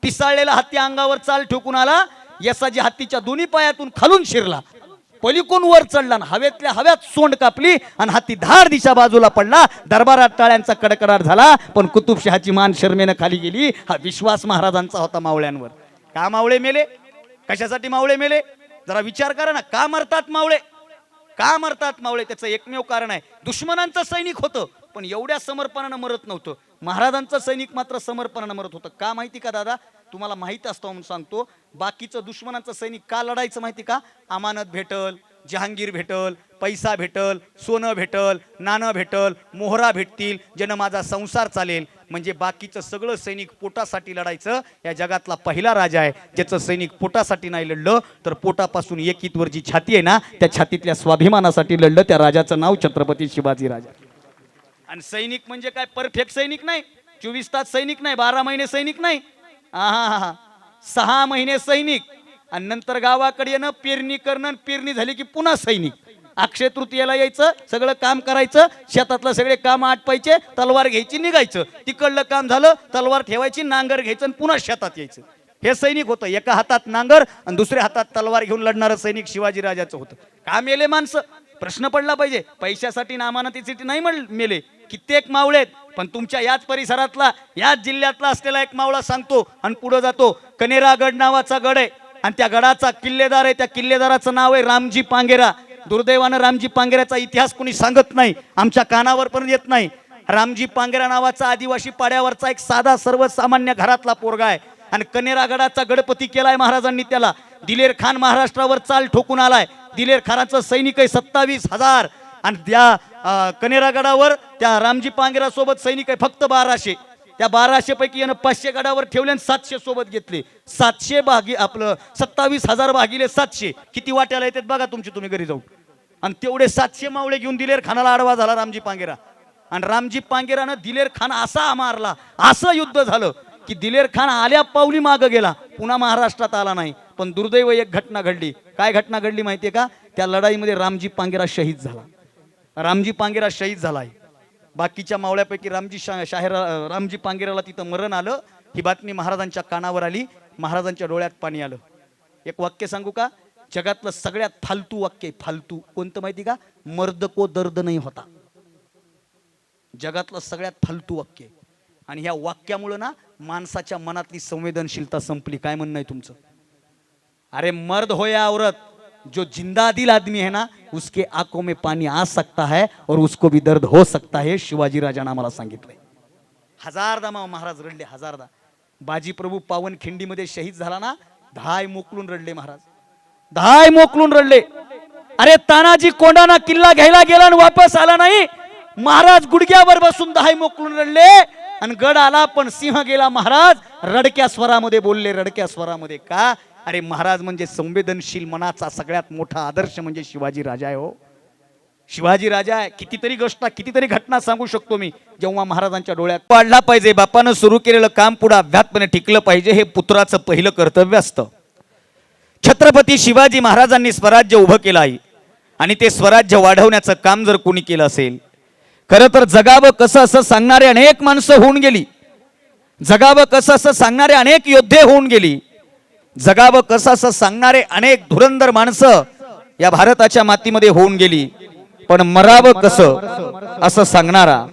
पिसाळलेला हत्ती अंगावर चाल ठोकून आला. यसाजी हत्तीच्या दोन्ही पायातून खालून शिरला, पलीकडून वर चढला, हवेतल्या हव्यात सोंड कापली आणि हत्ती धार दिशा बाजूला पडला. दरबारात टाळ्यांचा कडकडाट झाला, पण कुतुबशहाची मान शर्मेनं खाली गेली. हा विश्वास महाराजांचा होता मावळ्यांवर. का मावळे मेले? कशासाठी मावळे मेले? जरा विचार करा ना. का मरतात मावळे? का मरतात मावळे? त्याचं एकमेव कारण आहे, दुश्मनांचं सैनिक होतं पण एवढ्या समर्पणानं मरत नव्हतं. महाराजांचं सैनिक मात्र समर्पणानं मरत होतं. का माहिती का दादा? तुम्हाला माहित असतं म्हणून सांगतो. बाकीचं दुश्मनांचं सैनिक का लढायचं माहिती का? अमानत भेटल, जहांगीर भेटल, पैसा भेटल, सोनं भेटल, नाणं भेटल, मोहरा भेटतील, ज्यानं माझा संसार चालेल. म्हणजे बाकीचं सगळं सैनिक पोटासाठी लढायचं. या जगातला पहिला राजा आहे ज्याचं सैनिक पोटासाठी नाही लढलं, तर पोटापासून एकीतवर जी छाती आहे ना, त्या छातीतल्या स्वाभिमानासाठी लढलं. त्या राजाचं नाव छत्रपती शिवाजी राजा. आणि सैनिक म्हणजे काय परफेक्ट सैनिक नाही, 24 तास सैनिक नाही, 12 महिने सैनिक नाही. 6 महिने सैनिक आणि नंतर गावाकडे येणं, पेरणी करणं, पेरणी झाली की पुन्हा सैनिक. अक्षय तृतीयेला यायचं, सगळं काम करायचं, शेतातलं सगळे काम आटपायचे, तलवार घ्यायची निघायचं. तिकडलं काम झालं, तलवार ठेवायची, नांगर घ्यायचं आणि पुन्हा शेतात यायचं. हे सैनिक होतं. एका हातात नांगर आणि दुसऱ्या हातात तलवार घेऊन लढणारं सैनिक शिवाजी राजाचं होतं. का मेले माणसं? प्रश्न पडला पाहिजे. पैशासाठी ना अमानतीसाठी नाही मेले. कित्येक मावळेत, पण तुमच्या याच परिसरातला, याच जिल्ह्यातला असलेला एक मावळा सांगतो आणि पुढे जातो. कनेरागड नावाचा गड आहे आणि त्या गडाचा किल्लेदार आहे. त्या किल्लेदाराचं नाव आहे रामजी पांगेरा. दुर्दैवानं रामजी पांगेराचा इतिहास कोणी सांगत नाही, आमच्या कानावर पण येत नाही. रामजी पांगेरा नावाचा आदिवासी पाड्यावरचा एक साधा सर्वसामान्य घरातला पोरगा आहे. आणि कनेरागडाचा गडपती केलाय महाराजांनी त्याला. दिलेर खान महाराष्ट्रावर चाल ठोकून आलाय. दिलेर खानाचं सैनिक आहे 27,000 आणि त्या कनेरागडावर त्या रामजी पांगेरा सोबत सैनिक आहे फक्त 1200. त्या 1200 पैकी यानं 500 गडावर ठेवले आणि 700 सोबत घेतले. 700 भागी आपलं 27,000 भागिले 700 किती वाट्याला येतात बघा तुमची, तुम्ही घरी जाऊन. आणि तेवढे 700 मावळे घेऊन दिलेर खानाला आडवा झाला रामजी पांगेरा. आणि रामजी पांगेरानं दिलेर खान असा मारला, असं युद्ध झालं की दिलेर खान आल्या पावली मागं गेला, पुन्हा महाराष्ट्रात आला नाही. पण दुर्दैव एक घटना घडली. काय घटना घडली माहितीये का? त्या लढाईमध्ये रामजी पांगेरा शहीद झाला. रामजी पांगेरा शहीद झालाय. बाकीच्या मावळ्यापैकी रामजी पांगेराला तिथं मरण आलं. ही बातमी महाराजांच्या कानावर आली. महाराजांच्या डोळ्यात पाणी आलं. एक वाक्य सांगू का? जगातलं सगळ्यात फालतू वाक्य, फालतू कोणतं माहिती का? मर्द को दर्द नाही होता. जगातलं सगळ्यात फालतू वाक्य. आणि ह्या वाक्यामुळे ना माणसाच्या मनातली संवेदनशीलता संपली. काय म्हणणं आहे तुमचं? अरे मर्द हो या औरत, जो जिंदा दिल आदमी है ना उसके आंखों में पानी आ सकता है और उसको भी दर्द हो सकता है. शिवाजी राजांना आम्हाला सांगितलंय. हजारदा महाराज रडले, हजारदा. बाजी प्रभू पावनखिंडीमध्ये शहीद झाला ना, 10 मोकलून रडले महाराज, 10 मोकलून रडले. अरे तानाजी कोंढाणा किल्ला घ्यायला गेला आणि वापस आला नाही. महाराज गुडघ्यावर बसून 10 मोकलून रडले आणि गड आला पण सिंह गेला. महाराज रडक्या स्वरामध्ये बोलले, रडक्या स्वरामध्ये. का? अरे महाराज म्हणजे संवेदनशील मनाचा सगळ्यात मोठा आदर्श म्हणजे शिवाजी राजा आहे. हो, शिवाजी राजा आहे. कितीतरी घटना सांगू शकतो मी. जेव्हा महाराजांच्या डोळ्यात पाडला पाहिजे, बापानं सुरू केलेलं काम पुढे अभ्यातपणे टिकलं पाहिजे, हे पुत्राचं पहिलं कर्तव्य असतं. छत्रपती शिवाजी महाराजांनी स्वराज्य उभं केलं आहे आणि ते स्वराज्य वाढवण्याचं काम जर कोणी केलं असेल, खरं तर जगावं कसं असं सांगणारे अनेक माणसं होऊन गेली, जगावं कसं असं सांगणारे अनेक योद्धे होऊन गेली, जगावं कसं असं सांगणारे अनेक धुरंधर माणसं या भारताच्या मातीमध्ये होऊन गेली, पण मरावं कसं असं सांगणारा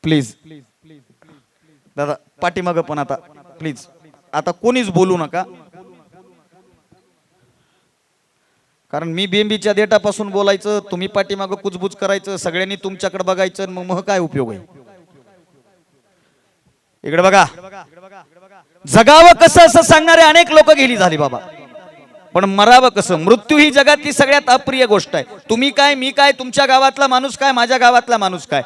प्लीज दादा पाठीमागं पण आता प्लीज, आता कोणीच बोलू नका, कारण मी बेंबीच्या देटापासून बोलायचं, तुम्ही पाठीमागं कुजबुज करायचं, सगळ्यांनी तुमच्याकडे बघायचं, मग काय उपयोग आहे? इकडे बघा. जगावं कसं असं सांगणारे अनेक लोक गेली झाली बाबा, पण मरावं कसं? मृत्यू ही जगातली सगळ्यात अप्रिय गोष्ट आहे. तुम्ही काय, मी काय, तुमच्या गावातला माणूस काय, माझ्या गावातला माणूस काय,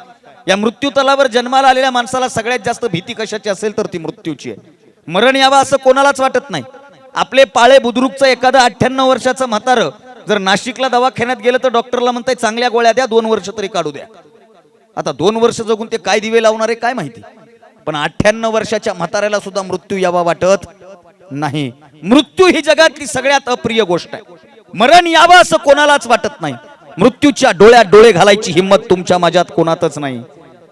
या मृत्यू तलावर जन्माला आलेल्या माणसाला सगळ्यात जास्त भीती कशाची असेल तर ती मृत्यूची आहे. मरण यावं असं कोणालाच वाटत नाही. आपले पाळे बुद्रुकचं एखादं 98 वर्षाचं म्हातारं जर नाशिकला दवाखान्यात गेलं तर डॉक्टरला म्हणताय चांगल्या गोळ्या द्या, 2 वर्ष तरी काढू द्या. आता 2 वर्ष जगून ते काय दिवे लावणार आहे काय माहिती, पण 98 वर्षाच्या म्हाताऱ्याला सुद्धा मृत्यू यावा वाटत नाही. मृत्यू ही जगातली सगळ्यात अप्रिय गोष्ट आहे. मरण यावं असं कोणालाच वाटत नाही. मृत्यूच्या डोळ्यात डोळे घालायची हिंमत तुमच्या माझ्यात कोणातच नाही.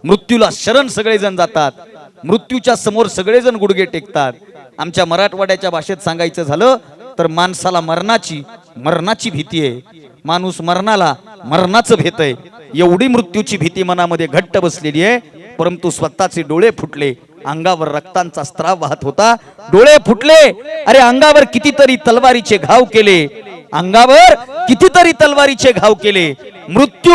मृत्यूला शरण सगळेजण जातात, मृत्यूच्या समोर सगळेजण गुडघे टेकतात. आमच्या मराठवाड्याच्या भाषेत सांगायचं झालं तर माणसाला मरणाची भीती आहे. माणूस मरणाचं भीत आहे. एवढी मृत्यूची भीती मनामध्ये घट्ट बसलेली आहे. परंतु स्वतःचे डोळे फुटले, अंगावर रक्तांचा स्त्राव वाहत होता, डोळे फुटले. अरे अंगावर कितीतरी तलवारीचे घाव केले, अंगावर कितीतरी तलवारीचे घाव केले. मृत्यू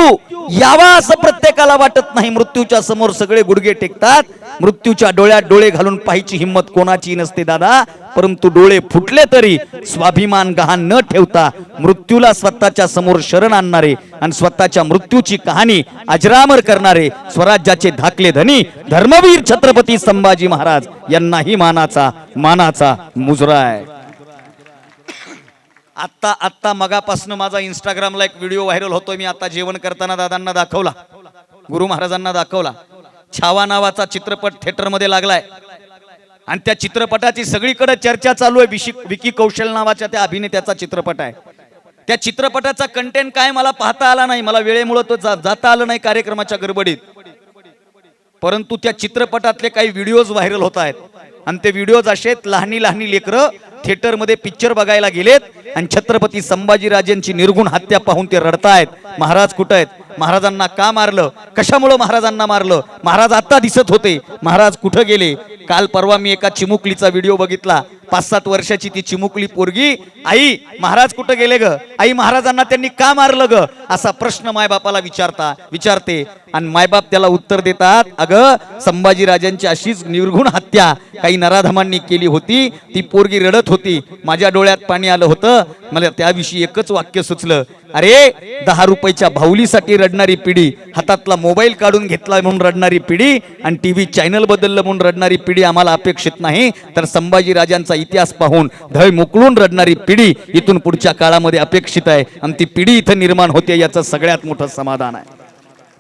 यावा असं प्रत्येकाला वाटत नाही. मृत्यूच्या समोर सगळे गुडघे टेकतात. मृत्यूच्या डोळ्यात डोळे घालून पाहायची हिंमत कोणाची नसते दादा. परंतु डोळे फुटले तरी स्वाभिमान गहाण न ठेवता मृत्यूला स्वतःच्या समोर शरण आणणारे आणि स्वतःच्या मृत्यूची कहाणी अजरामर करणारे स्वराज्याचे धाकले धनी धर्मवीर छत्रपती संभाजी महाराज यांनाही मानाचा मुजरा आहे. आत्ता मगापासून माझा इंस्टाग्रामला एक व्हिडिओ व्हायरल होतोय. मी आता जेवण करताना दादांना दाखवला, गुरु महाराजांना दाखवला. छावा नावाचा चित्रपट थिएटर मध्ये लागलाय आणि त्या चित्रपटाची सगळीकडे चर्चा चालू आहे. विकी कौशल नावाच्या त्या अभिनेत्याचा चित्रपट आहे. त्या चित्रपटाचा कंटेंट काय मला पाहता आला नाही, मला वेळेमुळे तो जाता आलं नाही कार्यक्रमाच्या गडबडीत. परंतु त्या चित्रपटातले काही व्हिडिओज व्हायरल होत आहेत आणि ते व्हिडिओज असेत, लहानी लेकरं थिएटर मध्ये पिक्चर बघायला गेलेत आणि छत्रपती संभाजीराजेंची निर्गुण हत्या पाहून ते रडतायत. महाराज कुठे आहेत? महाराजांना का मारलं? कशामुळे महाराजांना मारलं? महाराज आता दिसत होते, महाराज कुठे गेले? काल परवा मी एका चिमुकलीचा व्हिडिओ बघितला. 5-7 वर्षाची ती चिमुकली पोरगी, आई महाराज कुठे गेले ग? आई महाराजांना त्यांनी का मारलं ग? असा प्रश्न मायबापाला विचारते आणि मायबाप त्याला उत्तर देतात, अगं संभाजीराजांची अशीच निर्गुण हत्या काही नराधमांनी केली होती. ती पोरगी रडत होती, माझ्या डोळ्यात पाणी आलं होतं. मला त्याविषयी एकच वाक्य सुचलं, अरे 10 रुपयाच्या भाऊलीसाठी रडणारी पिढी, हातातला मोबाईल काढून घेतला म्हणून रडणारी पिढी आणि टीव्ही चॅनल बदललं म्हणून रडणारी पिढी आम्हाला अपेक्षित नाही. तर संभाजीराजांचा इतिहास पाहून धय मोकळून रडणारी पिढी इथून पुढच्या काळामध्ये अपेक्षित आहे आणि ती पिढी इथं निर्माण होते, याचं सगळ्यात मोठं समाधान आहे.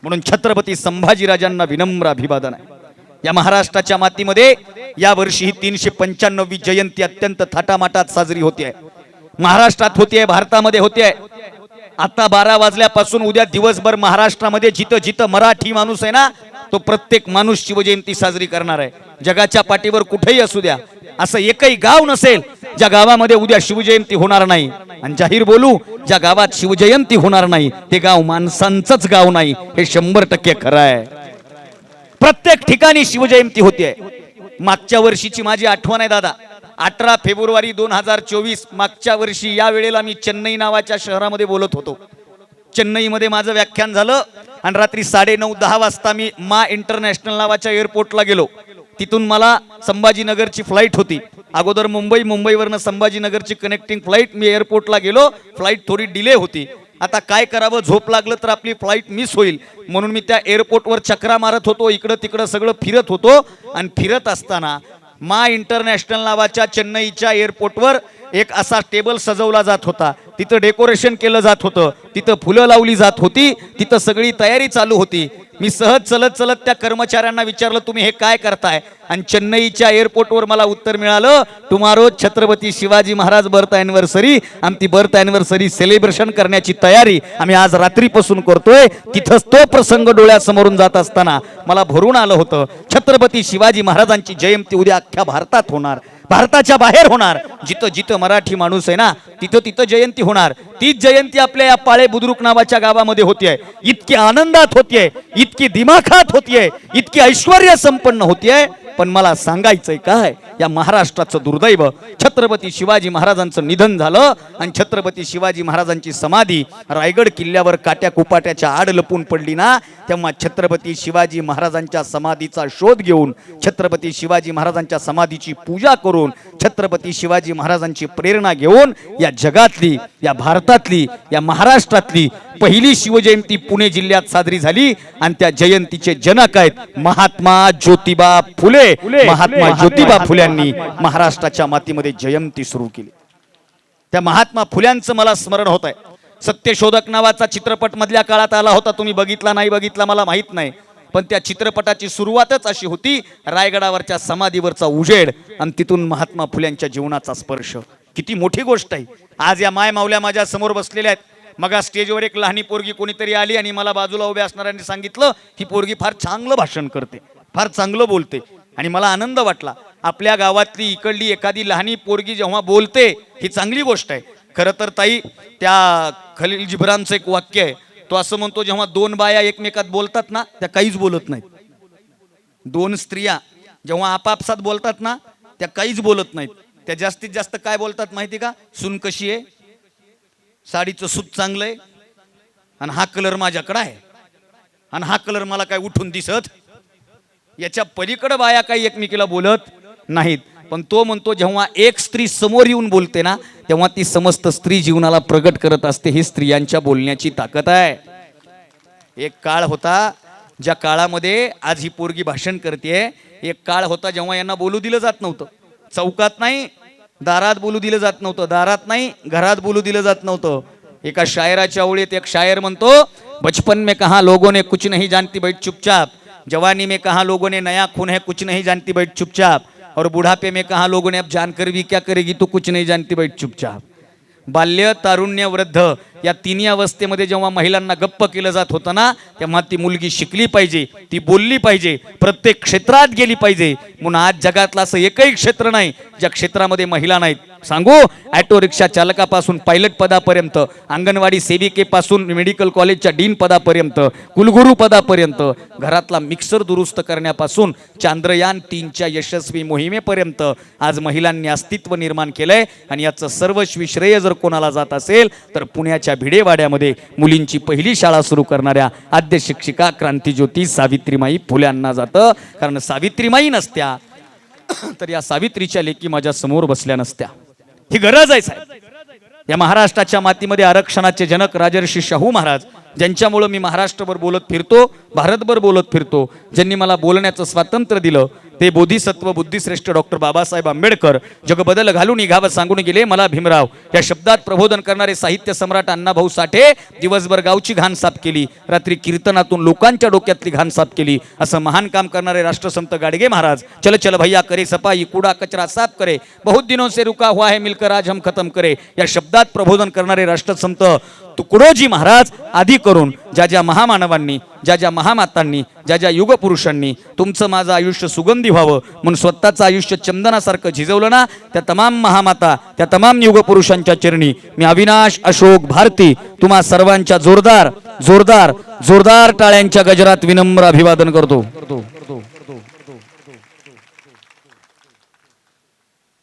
म्हणून छत्रपती संभाजीराजांना विनम्र अभिवादन आहे. या महाराष्ट्राच्या मातीमध्ये या वर्षी ही 395वी जयंती अत्यंत थाटामाटात साजरी होते आहे. महाराष्ट्रात होते, भारतामध्ये होते. आता 12 वाजल्यापासून उद्या दिवसभर महाराष्ट्रामध्ये जिथं मराठी माणूस आहे ना, तो प्रत्येक माणूस शिवजयंती साजरी करणार आहे. जगाच्या पाठीवर कुठेही असू द्या, असं एकही गाव नसेल ज्या गावामध्ये उद्या शिवजयंती होणार नाही. आणि जाहीर बोलू, ज्या गावात शिवजयंती होणार नाही ते गाव माणसांचंच गाव नाही, हे 100% खरं आहे. प्रत्येक ठिकाणी शिवजयंती होते. मागच्या वर्षीची माझी आठवण आहे दादा. 18 फेब्रुवारी 2024 मागच्या वर्षी या वेळेला मी चेन्नई नावाच्या शहरामध्ये बोलत होतो. चेन्नईमध्ये माझं व्याख्यान झालं आणि रात्री 9:30-10 वाजता मी मा इंटरनॅशनल नावाच्या एअरपोर्टला गेलो. तिथून मला संभाजीनगरची फ्लाईट होती. अगोदर मुंबईवरनं संभाजीनगरची कनेक्टिंग फ्लाईट. मी एअरपोर्टला गेलो, फ्लाईट थोडी डिले होती. आता काय करावं, झोप लागलं तर आपली फ्लाईट मिस होईल म्हणून मी त्या एअरपोर्टवर चक्रा मारत होतो, इकडं तिकडं सगळं फिरत होतो. आणि फिरत असताना मा इंटरनॅशनल नावाच्या चेन्नईच्या एअरपोर्टवर एक असा टेबल सजवला जात होता. तिथं डेकोरेशन केलं जात होतं, तिथं फुलं लावली जात होती, तिथं सगळी तयारी चालू होती. मी सहज चलत चलत त्या कर्मचाऱ्यांना विचारलं, तुम्ही हे काय करताय? आणि चेन्नईच्या एअरपोर्टवर मला उत्तर मिळालं, tomorrow Chhatrapati Shivaji Maharaj birth anniversary. आणि ती बर्थ अॅनिव्हर्सरी सेलिब्रेशन करण्याची तयारी आम्ही आज रात्रीपासून करतोय. तिथंच तो प्रसंग डोळ्यासमोरून जात असताना मला भरून आलं होतं. छत्रपती शिवाजी महाराजांची जयंती उद्या अख्ख्या भारतात होणार, भारताच्या बाहेर होणार. जिथं जिथं मराठी माणूस आहे ना तिथं तिथं जयंती होणार. तीच जयंती आपल्या या पाळे बुद्रुक नावाच्या गावामध्ये होतीये. इतकी आनंदात होतीये, इतकी दिमाखात होतीये, इतकी ऐश्वर्य संपन्न होतीये. पण मला सांगायचंय काय, या महाराष्ट्राचं दुर्दैव, छत्रपती शिवाजी महाराजांचं निधन झालं आणि छत्रपती शिवाजी महाराजांची समाधी रायगड किल्ल्यावर काट्या कुपाट्याच्या आड लपून पडली ना, तेव्हा छत्रपती शिवाजी महाराजांच्या समाधीचा शोध घेऊन, छत्रपती शिवाजी महाराजांच्या समाधीची पूजा करून, छत्रपती शिवाजी महाराजांची प्रेरणा घेऊन या जगातली, या भारतातली, या महाराष्ट्रातली पहिली शिवजयंती पुणे जिल्ह्यात साजरी झाली. आणि त्या जयंतीचे जनक आहेत महात्मा ज्योतिबा फुले. महात्मा ज्योतिबा फुल्यांनी महाराष्ट्राच्या मातीमध्ये जयंती सुरू केली. त्या महात्मा फुल्यांचं मला स्मरण होत आहे. सत्यशोधक नावाचा चित्रपट मधल्या काळात आला होता. तुम्ही बघितला नाही बघितला मला माहित नाही, पण त्या चित्रपटाची सुरुवातच अशी होती, रायगडावरच्या समाधीवरचा उजेड आणि तिथून महात्मा फुल्यांच्या जीवनाचा स्पर्श. किती मोठी गोष्ट आहे. आज या माय माऊल्या माझ्या समोर बसलेल्या आहेत. मग स्टेजवर एक लहानी पोरगी कोणीतरी आली आणि मला बाजूला उभ्या असणाऱ्यांनी सांगितलं, ही पोरगी फार चांगलं भाषण करते, फार चांगलं बोलते. आणि मला आनंद वाटला. आपल्या गावातली इकडली एखादी लहानी पोरगी जेव्हा बोलते ही चांगली गोष्ट आहे. खरं तर ताई, त्या खलील जिब्रानचं एक वाक्य आहे, तो असं म्हणतो, जेव्हा दोन बाया एकमेकात बोलतात ना त्या काहीच बोलत नाहीत. दोन स्त्रिया जेव्हा आपापसात बोलतात ना त्या काहीच बोलत नाहीत. त्या जास्तीत जास्त काय बोलतात माहिती का? सून कशी आहे, साडीचं सूत चांगलं आहे, आणि हा कलर माझ्याकडे आहे, आणि हा कलर मला काय उठून दिसत. याच्या पलीकडे बाया काही एकमेकीला बोलत नाहीत. पण तो म्हणतो, जेव्हा एक स्त्री समोर येऊन बोलते ना तेव्हा ती समस्त स्त्री जीवनाला प्रगट करत असते. ही स्त्रियांच्या बोलण्याची ताकद आहे. एक काळ होता ज्या काळामध्ये आज ही पोरगी भाषण करते. एक काळ होता जेव्हा यांना बोलू दिलं जात नव्हतं. चौकात नाही, दारात बोलू दिलं जात नव्हतं, दारात नाही, घरात बोलू दिलं जात नव्हतं. एका शायराच्या ओळीत एक शायर म्हणतो, बचपन में कहा लोगों ने कुछ नहीं जानती बैठ चुपचाप, जवानी में कहा लोगों ने नया खून है कुछ नहीं जानती बैठ चुपचाप, और बुढ़ापे में कहा लोगों ने अब जानकर भी क्या करेगी तू कुछ नहीं जानती बैठ चुपचाप. बाल्य, तारुण्य, वृद्ध या तिन्ही अवस्थेमध्ये जेव्हा महिलांना गप्प केलं जात होतं ना तेव्हा ती मुलगी शिकली पाहिजे, ती बोलली पाहिजे, प्रत्येक क्षेत्रात गेली पाहिजे. म्हणून आज जगातलं असं एकही क्षेत्र नाही ज्या क्षेत्रामध्ये महिला नाहीत. सांगू, ऑटो रिक्षा चालकापासून पायलट पदापर्यंत, अंगणवाडी सेविकेपासून मेडिकल कॉलेजच्या डीन पदापर्यंत, कुलगुरू पदापर्यंत, घरातला मिक्सर दुरुस्त करण्यापासून चांद्रयान 3च्या यशस्वी मोहिमेपर्यंत आज महिलांनी अस्तित्व निर्माण केलंय. आणि याचं सर्वस्वी श्रेय जर कोणाला जात असेल तर पुण्याच्या भिडेवाड्यामध्ये मुलींची पहिली शाळा सुरू करणाऱ्या आद्य शिक्षिका क्रांतीज्योती सावित्रीमाई फुल्यांना जातं. कारण सावित्रीमाई नसत्या तर या सावित्रीच्या लेकी माझ्या समोर बसल्या नसत्या. ही गरज आहे साहेब. या महाराष्ट्राच्या मातीमध्ये आरक्षणाचे जनक राजर्षी शाहू महाराज, ज्यांच्यामुळे मी महाराष्ट्रभर बोलत फिरतो, भारतभर बोलत फिरतो, ज्यांनी मला बोलण्याचं स्वातंत्र्य दिलं, ते बोधिसत्व बुद्धिश्रेष्ठ डॉक्टर बाबासाहेब आंबेडकर जगबदल घालून निघावं सांगून गेले मला भीमराव. या शब्दात प्रबोधन करणारे साहित्य सम्राट अण्णाभाऊ साठे दिवसभर गावची घाण साफ केली, रात्री कीर्तनातून लोकांच्या डोक्यातली घाण साफ केली. असं महान काम करणारे राष्ट्रसंत गाडगे महाराज, चल चल भैया करे सफाई, कूड़ा कचरा साफ करे, बहुत दिनों से रुका हुआ है मिलकर आज हम खत्म करे. या शब्दात प्रबोधन करणारे राष्ट्रसंत तुकडोजी महाराज आदी करून ज्या ज्या महामानवांनी ज्या ज्या महामातांनी, ज्या ज्या युगपुरुषांनी तुमचं माझं आयुष्य सुगंधी व्हावं म्हणून स्वतःचं आयुष्य चंदनासारखं झिजवलं ना, त्या तमाम महामाता, त्या तमाम युगपुरुषांच्या चरणी मी अविनाश अशोक भारती तुम्हा सर्वांच्या जोरदार जोरदार जोरदार टाळ्यांच्या गजरात विनम्र अभिवादन करतो.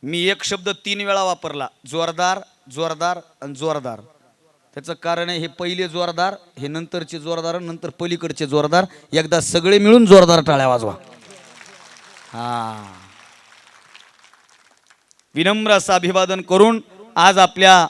मी एक शब्द 3 वेळा वापरला, जोरदार जोरदार आणि जोरदार. त्याचं कारण आहे, हे पहिले जोरदार, हे नंतरचे जोरदार, नंतर पलीकडचे जोरदार, एकदा सगळे मिळून जोरदार टाळ्या वाजवा. हा, विनम्र असं अभिवादन करून आज आपल्या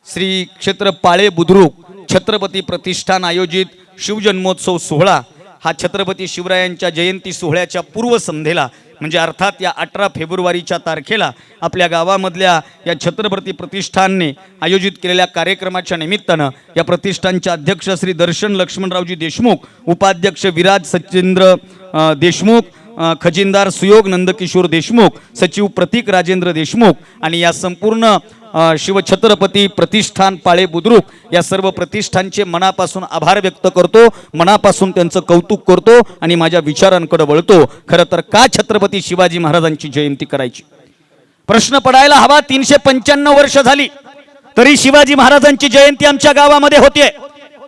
श्री क्षेत्र पाळे बुद्रुक छत्रपती प्रतिष्ठान आयोजित शिवजन्मोत्सव सोहळा हा छत्रपती शिवरायांच्या जयंती सोहळ्याच्या पूर्वसंध्येला म्हणजे अर्थात या 18 फेब्रुवारीच्या तारखेला आपल्या गावामधल्या या छत्रपती प्रतिष्ठानने आयोजित केलेल्या कार्यक्रमाच्या निमित्तानं या प्रतिष्ठानचे अध्यक्ष श्री दर्शन लक्ष्मणरावजी देशमुख, उपाध्यक्ष विराज सचिंद्र देशमुख, खजिनदार सुयोग नंदकिशोर देशमुख, सचिव प्रतीक राजेंद्र देशमुख आणि या संपूर्ण शिवछत्रपती प्रतिष्ठान पाळे बुद्रुक या सर्व प्रतिष्ठानचे मनापासून आभार व्यक्त करतो, मनापासून त्यांचं कौतुक करतो आणि माझ्या विचारांकडे वळतो. खरं तर का छत्रपती शिवाजी महाराजांची जयंती करायची प्रश्न पडायला हवा. 395 वर्ष झाली तरी शिवाजी महाराजांची जयंती आमच्या गावामध्ये होते.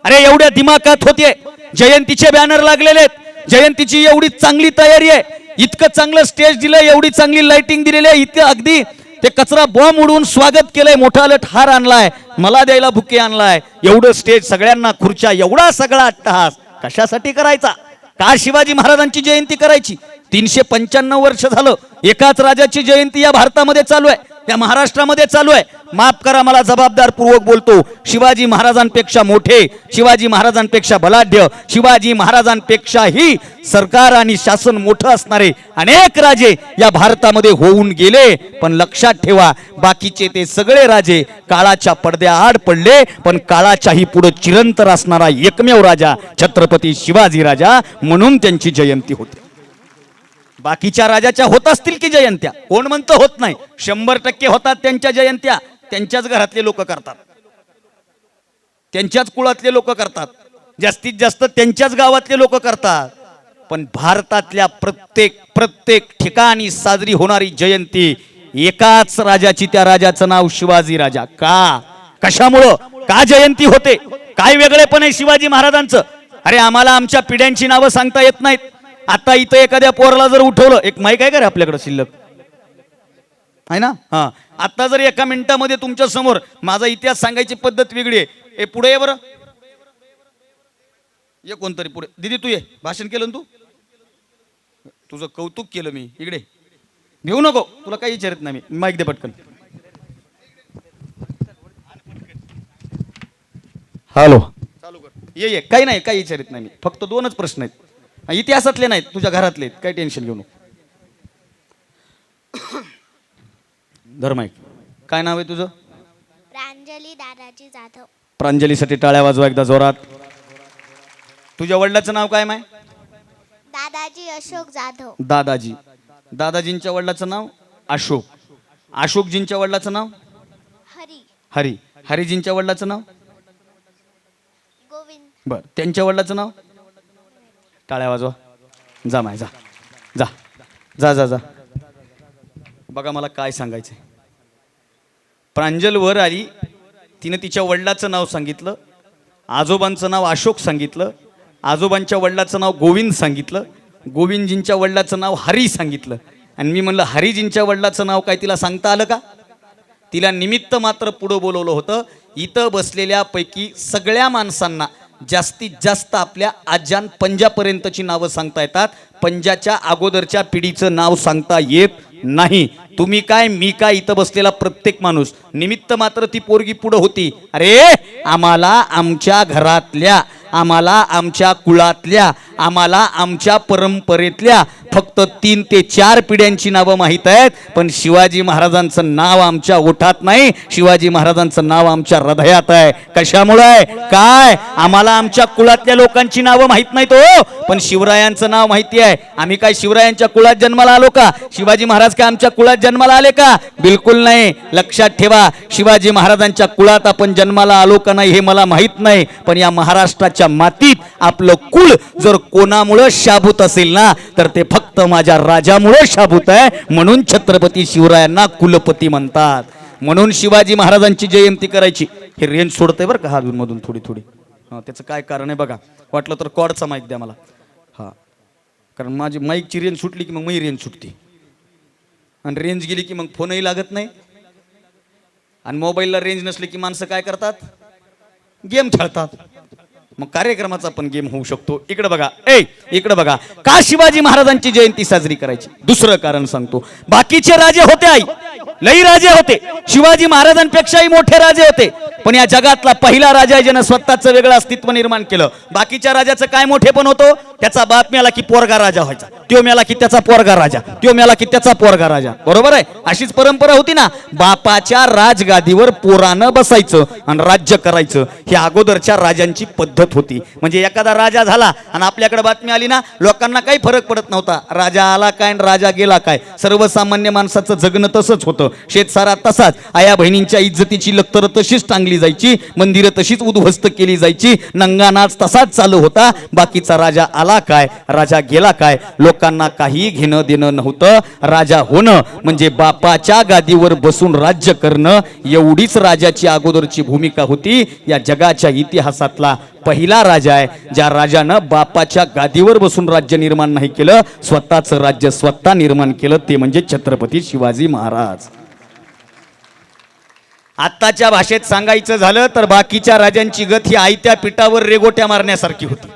अरे एवढ्या दिमाखात होते, जयंतीचे बॅनर लागलेले आहेत, जयंतीची एवढी चांगली तयारी आहे, इतकं चांगलं स्टेज दिलंय, एवढी चांगली लाइटिंग दिलेली आहे, इतकं अगदी ते कचरा बॉम्ब उडवून स्वागत केलंय, मोठा अलट हार आणलाय, मला द्यायला बुके आणलाय, एवढं स्टेज, सगळ्यांना खुर्च्या, एवढा सगळा अट्टहास कशासाठी करायचा? का शिवाजी महाराजांची जयंती करायची? 395 वर्ष झालं एकाच राजाची जयंती या भारतामध्ये चालू आहे, या महाराष्ट्रामध्ये चालू आहे. माफ करा, मला जबाबदार पूर्वक बोलतो. शिवाजी महाराजांपेक्षा मोठे, शिवाजी महाराजांपेक्षा बलाढ्य, शिवाजी महाराजांपेक्षाही सरकार आणि शासन मोठं असणारे अनेक राजे या भारतामध्ये होऊन गेले. पण लक्षात ठेवा, बाकीचे ते सगळे राजे काळाच्या पडद्याआड पडले, पण काळाच्याही पुढे चिरंतन असणारा एकमेव राजा छत्रपती शिवाजी राजा, म्हणून त्यांची जयंती होते. बाकीच्या राजाच्या होत असतील की जयंत्या, कोण म्हणतं होत नाही? 100% होतात त्यांच्या जयंत्या. त्यांच्याच घरातले लोक करतात, त्यांच्याच कुळातले लोक करतात, जास्तीत जास्त त्यांच्याच गावातले लोक करतात. पण भारतातल्या प्रत्येक ठिकाणी साजरी होणारी जयंती एकाच राजाची, त्या राजाचं नाव शिवाजी राजा. का, कशामुळं, का जयंती होते? काय वेगळेपण आहे शिवाजी महाराजांचं? अरे आम्हाला आमच्या पिढ्यांची नावं सांगता येत नाहीत. आता इथं एखाद्या पोराला जर उठवलं, एक माईक आहे का रे आपल्याकडे शिल्लक आहे ना? हा, आता जर एका मिनिटामध्ये तुमच्या समोर माझा इतिहास सांगायची पद्धत वेगळी आहे. पुढे ये बरं, ये कोणतरी पुढे. दीदी तू ये, भाषण केलं ना तू, तुझं कौतुक केलं मी. इकडे घेऊ नको, तुला काही विचारत नाही मी. माईक दे पटकन. हॅलो, चालू कर. ये काही नाही, काही विचारित नाही मी. फक्त 2च प्रश्न आहेत, इतिहासातले नाहीत, तुझ्या घरातले आहेत, काही टेन्शन घेऊ नको. धर्माईक, काय नाव आहे तुझं? प्रांजली दादाजी जाधव. प्रांजलीसाठी टाळ्या वाजवा एकदा जोरात. तुझ्या वडिलाचं नाव काय माय? दादाजी अशोक जाधव. दादाजी, दादाजींच्या वडिलाचं नाव अशोक, अशोकजींच्या वडिलाचं नाव हरी. हरी, हरिजींच्या वडिलाचं नाव गोविंद. बर, त्यांच्या वडिलाचं नाव? टाळ्या वाजवा. जा माय, जा जा जा जा जा. बघा मला काय सांगायचंय. प्रांजल वर आली, तिने तिच्या वडिलाचं नाव सांगितलं, आजोबांचं नाव अशोक सांगितलं, आजोबांच्या वडिलाचं नाव गोविंद सांगितलं, गोविंदजींच्या वडिलाचं नाव हरी सांगितलं. आणि मी म्हणलं हरिजींच्या वडिलाचं नाव काय तिला सांगता आलं का? तिला निमित्त मात्र पुढं बोलवलं होतं. इथं बसलेल्या पैकी सगळ्या माणसांना जास्तीत जास्त आपल्या आजान पंजापर्यंतची नावं सांगता येतात, पंजाच्या अगोदरच्या पिढीचं नाव सांगता येत नाही. तुम्ही काय, मी काय, इथं बसलेला प्रत्येक माणूस. निमित्त मात्र ती पोरगी पुढं होती. अरे आम्हाला आमच्या घरातल्या, आम्हाला आमच्या कुळातल्या, आम्हाला आमच्या परंपरेतल्या फक्त 3 ते 4 पिढ्यांची नावं माहीत आहेत, पण शिवाजी महाराजांचं नाव आमच्या ओठात नाही, शिवाजी महाराजांचं नाव आमच्या हृदयात आहे. कशामुळे आहे? काय आम्हाला आमच्या कुळातल्या लोकांची नावं माहीत नाहीत हो, पण शिवरायांचं नाव माहिती आहे. आम्ही काय शिवरायांच्या कुळात जन्माला आलो का? शिवाजी महाराज काय आमच्या कुळात जन्माला आले का? बिलकुल नाही. लक्षात ठेवा, शिवाजी महाराजांच्या कुळात आपण जन्माला आलो का नाही हे मला माहित नाही, पण या महाराष्ट्राच्या मातीत आपलं कुळ जर कोणामुळं शाबूत असेल ना, तर ते फक्त माझ्या राजामुळे शाबूत आहे. म्हणून छत्रपती शिवरायांना कुलपती म्हणतात. म्हणून शिवाजी महाराजांची जयंती करायची. हे रेंज सोडतंय बरं का हा मधून थोडी थोडी. त्याचं काय कारण आहे बघा, वाटलं तर कॉर्डचा माईक द्या मला. हा, कारण माझी माईकची रेंज सुटली की मग मी रेंज सुटते, आणि रेंज गेली की मग फोनही लागत नाही, आणि मोबाईलला रेंज नसली की माणसं काय करतात? गेम खेळतात. मग कार्यक्रमाचा पण गेम होऊ शकतो. इकडे बघा, इकडे बघा, का शिवाजी महाराजांची जयंती साजरी करायची? दुसरं कारण सांगतो. बाकीचे राजे होते, आई लई राजे होते, शिवाजी महाराजांपेक्षाही मोठे राजे होते, पण या जगातला पहिला राजा आहे ज्यानं स्वतःचं वेगळं अस्तित्व निर्माण केलं. बाकीच्या राजाचं काय मोठेपण होतो? त्याचा बाप मेला की पोरगा राजा व्हायचा, त्यो मेला की त्याचा पोरगा राजा, त्यो मेला की त्याचा पोरगा राजा. बरोबर आहे? अशीच परंपरा होती ना. बापाच्या राजगादीवर पोरानं बसायचं आणि राज्य करायचं, ही अगोदरच्या राजांची पद्धत होती. म्हणजे एखादा राजा झाला आणि आपल्याकडे बातमी आली ना, लोकांना काही फरक पडत नव्हता. राजा आला काय आणि राजा गेला काय, सर्वसामान्य माणसाचं जगणं तसंच होतं. शेतसारा तसाच, आया बहिणींच्या इज्जतीची लक्तर तशीच टांगली जायची, मंदिरं तशीच उद्ध्वस्त केली जायची, नंगा नाच तसाच चालू होता. बाकीचा राजा आला काय, राजा गेला काय, लोकांना काही घेणं देणं नव्हतं. राजा होणं म्हणजे बापाच्या गादीवर बसून राज्य करणं, एवढीच राजाची अगोदरची भूमिका होती. या जगाच्या इतिहासातला पहिला राजा आहे ज्या राजानं बापाच्या गादीवर बसून राज्य निर्माण नाही केलं, स्वतःचं राज्य स्वतः निर्माण केलं, ते म्हणजे छत्रपती शिवाजी महाराज. आत्ताच्या भाषेत सांगायचं झालं तर बाकीच्या राजांची गत ही आयत्या पिठावर रेगोट्या मारण्यासारखी होती.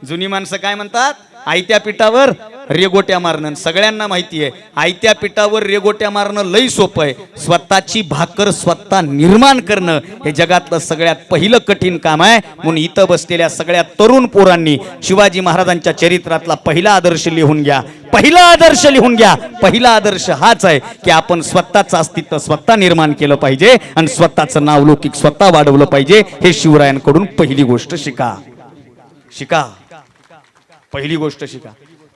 जुनी माणसं काय म्हणतात? आयत्या पिठावर रेगोट्या मारणं. सगळ्यांना माहिती आहे, आयत्या पिठावर रेगोट्या मारणं लई सोपं आहे. स्वतःची भाकर स्वतः निर्माण करणं हे जगातलं सगळ्यात पहिलं कठीण काम आहे. म्हणून इथं बसलेल्या सगळ्या तरुण पोरांनी शिवाजी महाराजांच्या चरित्रातला पहिला आदर्श लिहून घ्या. पहिला आदर्श लिहून घ्या. पहिला आदर्श हाच आहे की आपण स्वतःचं अस्तित्व स्वतः निर्माण केलं पाहिजे आणि स्वतःचं नावलौकिक स्वतः वाढवलं पाहिजे. हे शिवरायांकडून पहिली गोष्ट शिका. पहिली गोष्ट शिका.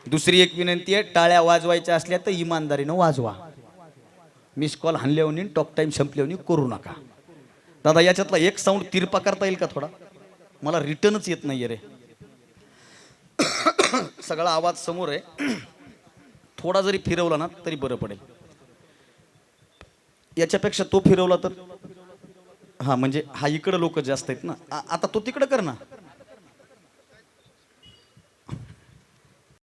दुसरी एक विनंती आहे, टाळ्या वाजवायच्या असल्या तर इमानदारीनं वाजवा. मिस कॉल हाणल्यावर टॉक टाइम संपल्यावर करू नका. दादा याच्यातला एक साऊंड तिरपा करता येईल का थोडा? मला रिटर्नच येत नाहीये रे. सगळा आवाज समोर आहे, थोडा जरी फिरवला ना तरी बरं पडेल. याच्यापेक्षा तो फिरवला तर, हा म्हणजे हा इकडं लोक जास्त आहेत ना. आता तो तिकडं कर ना.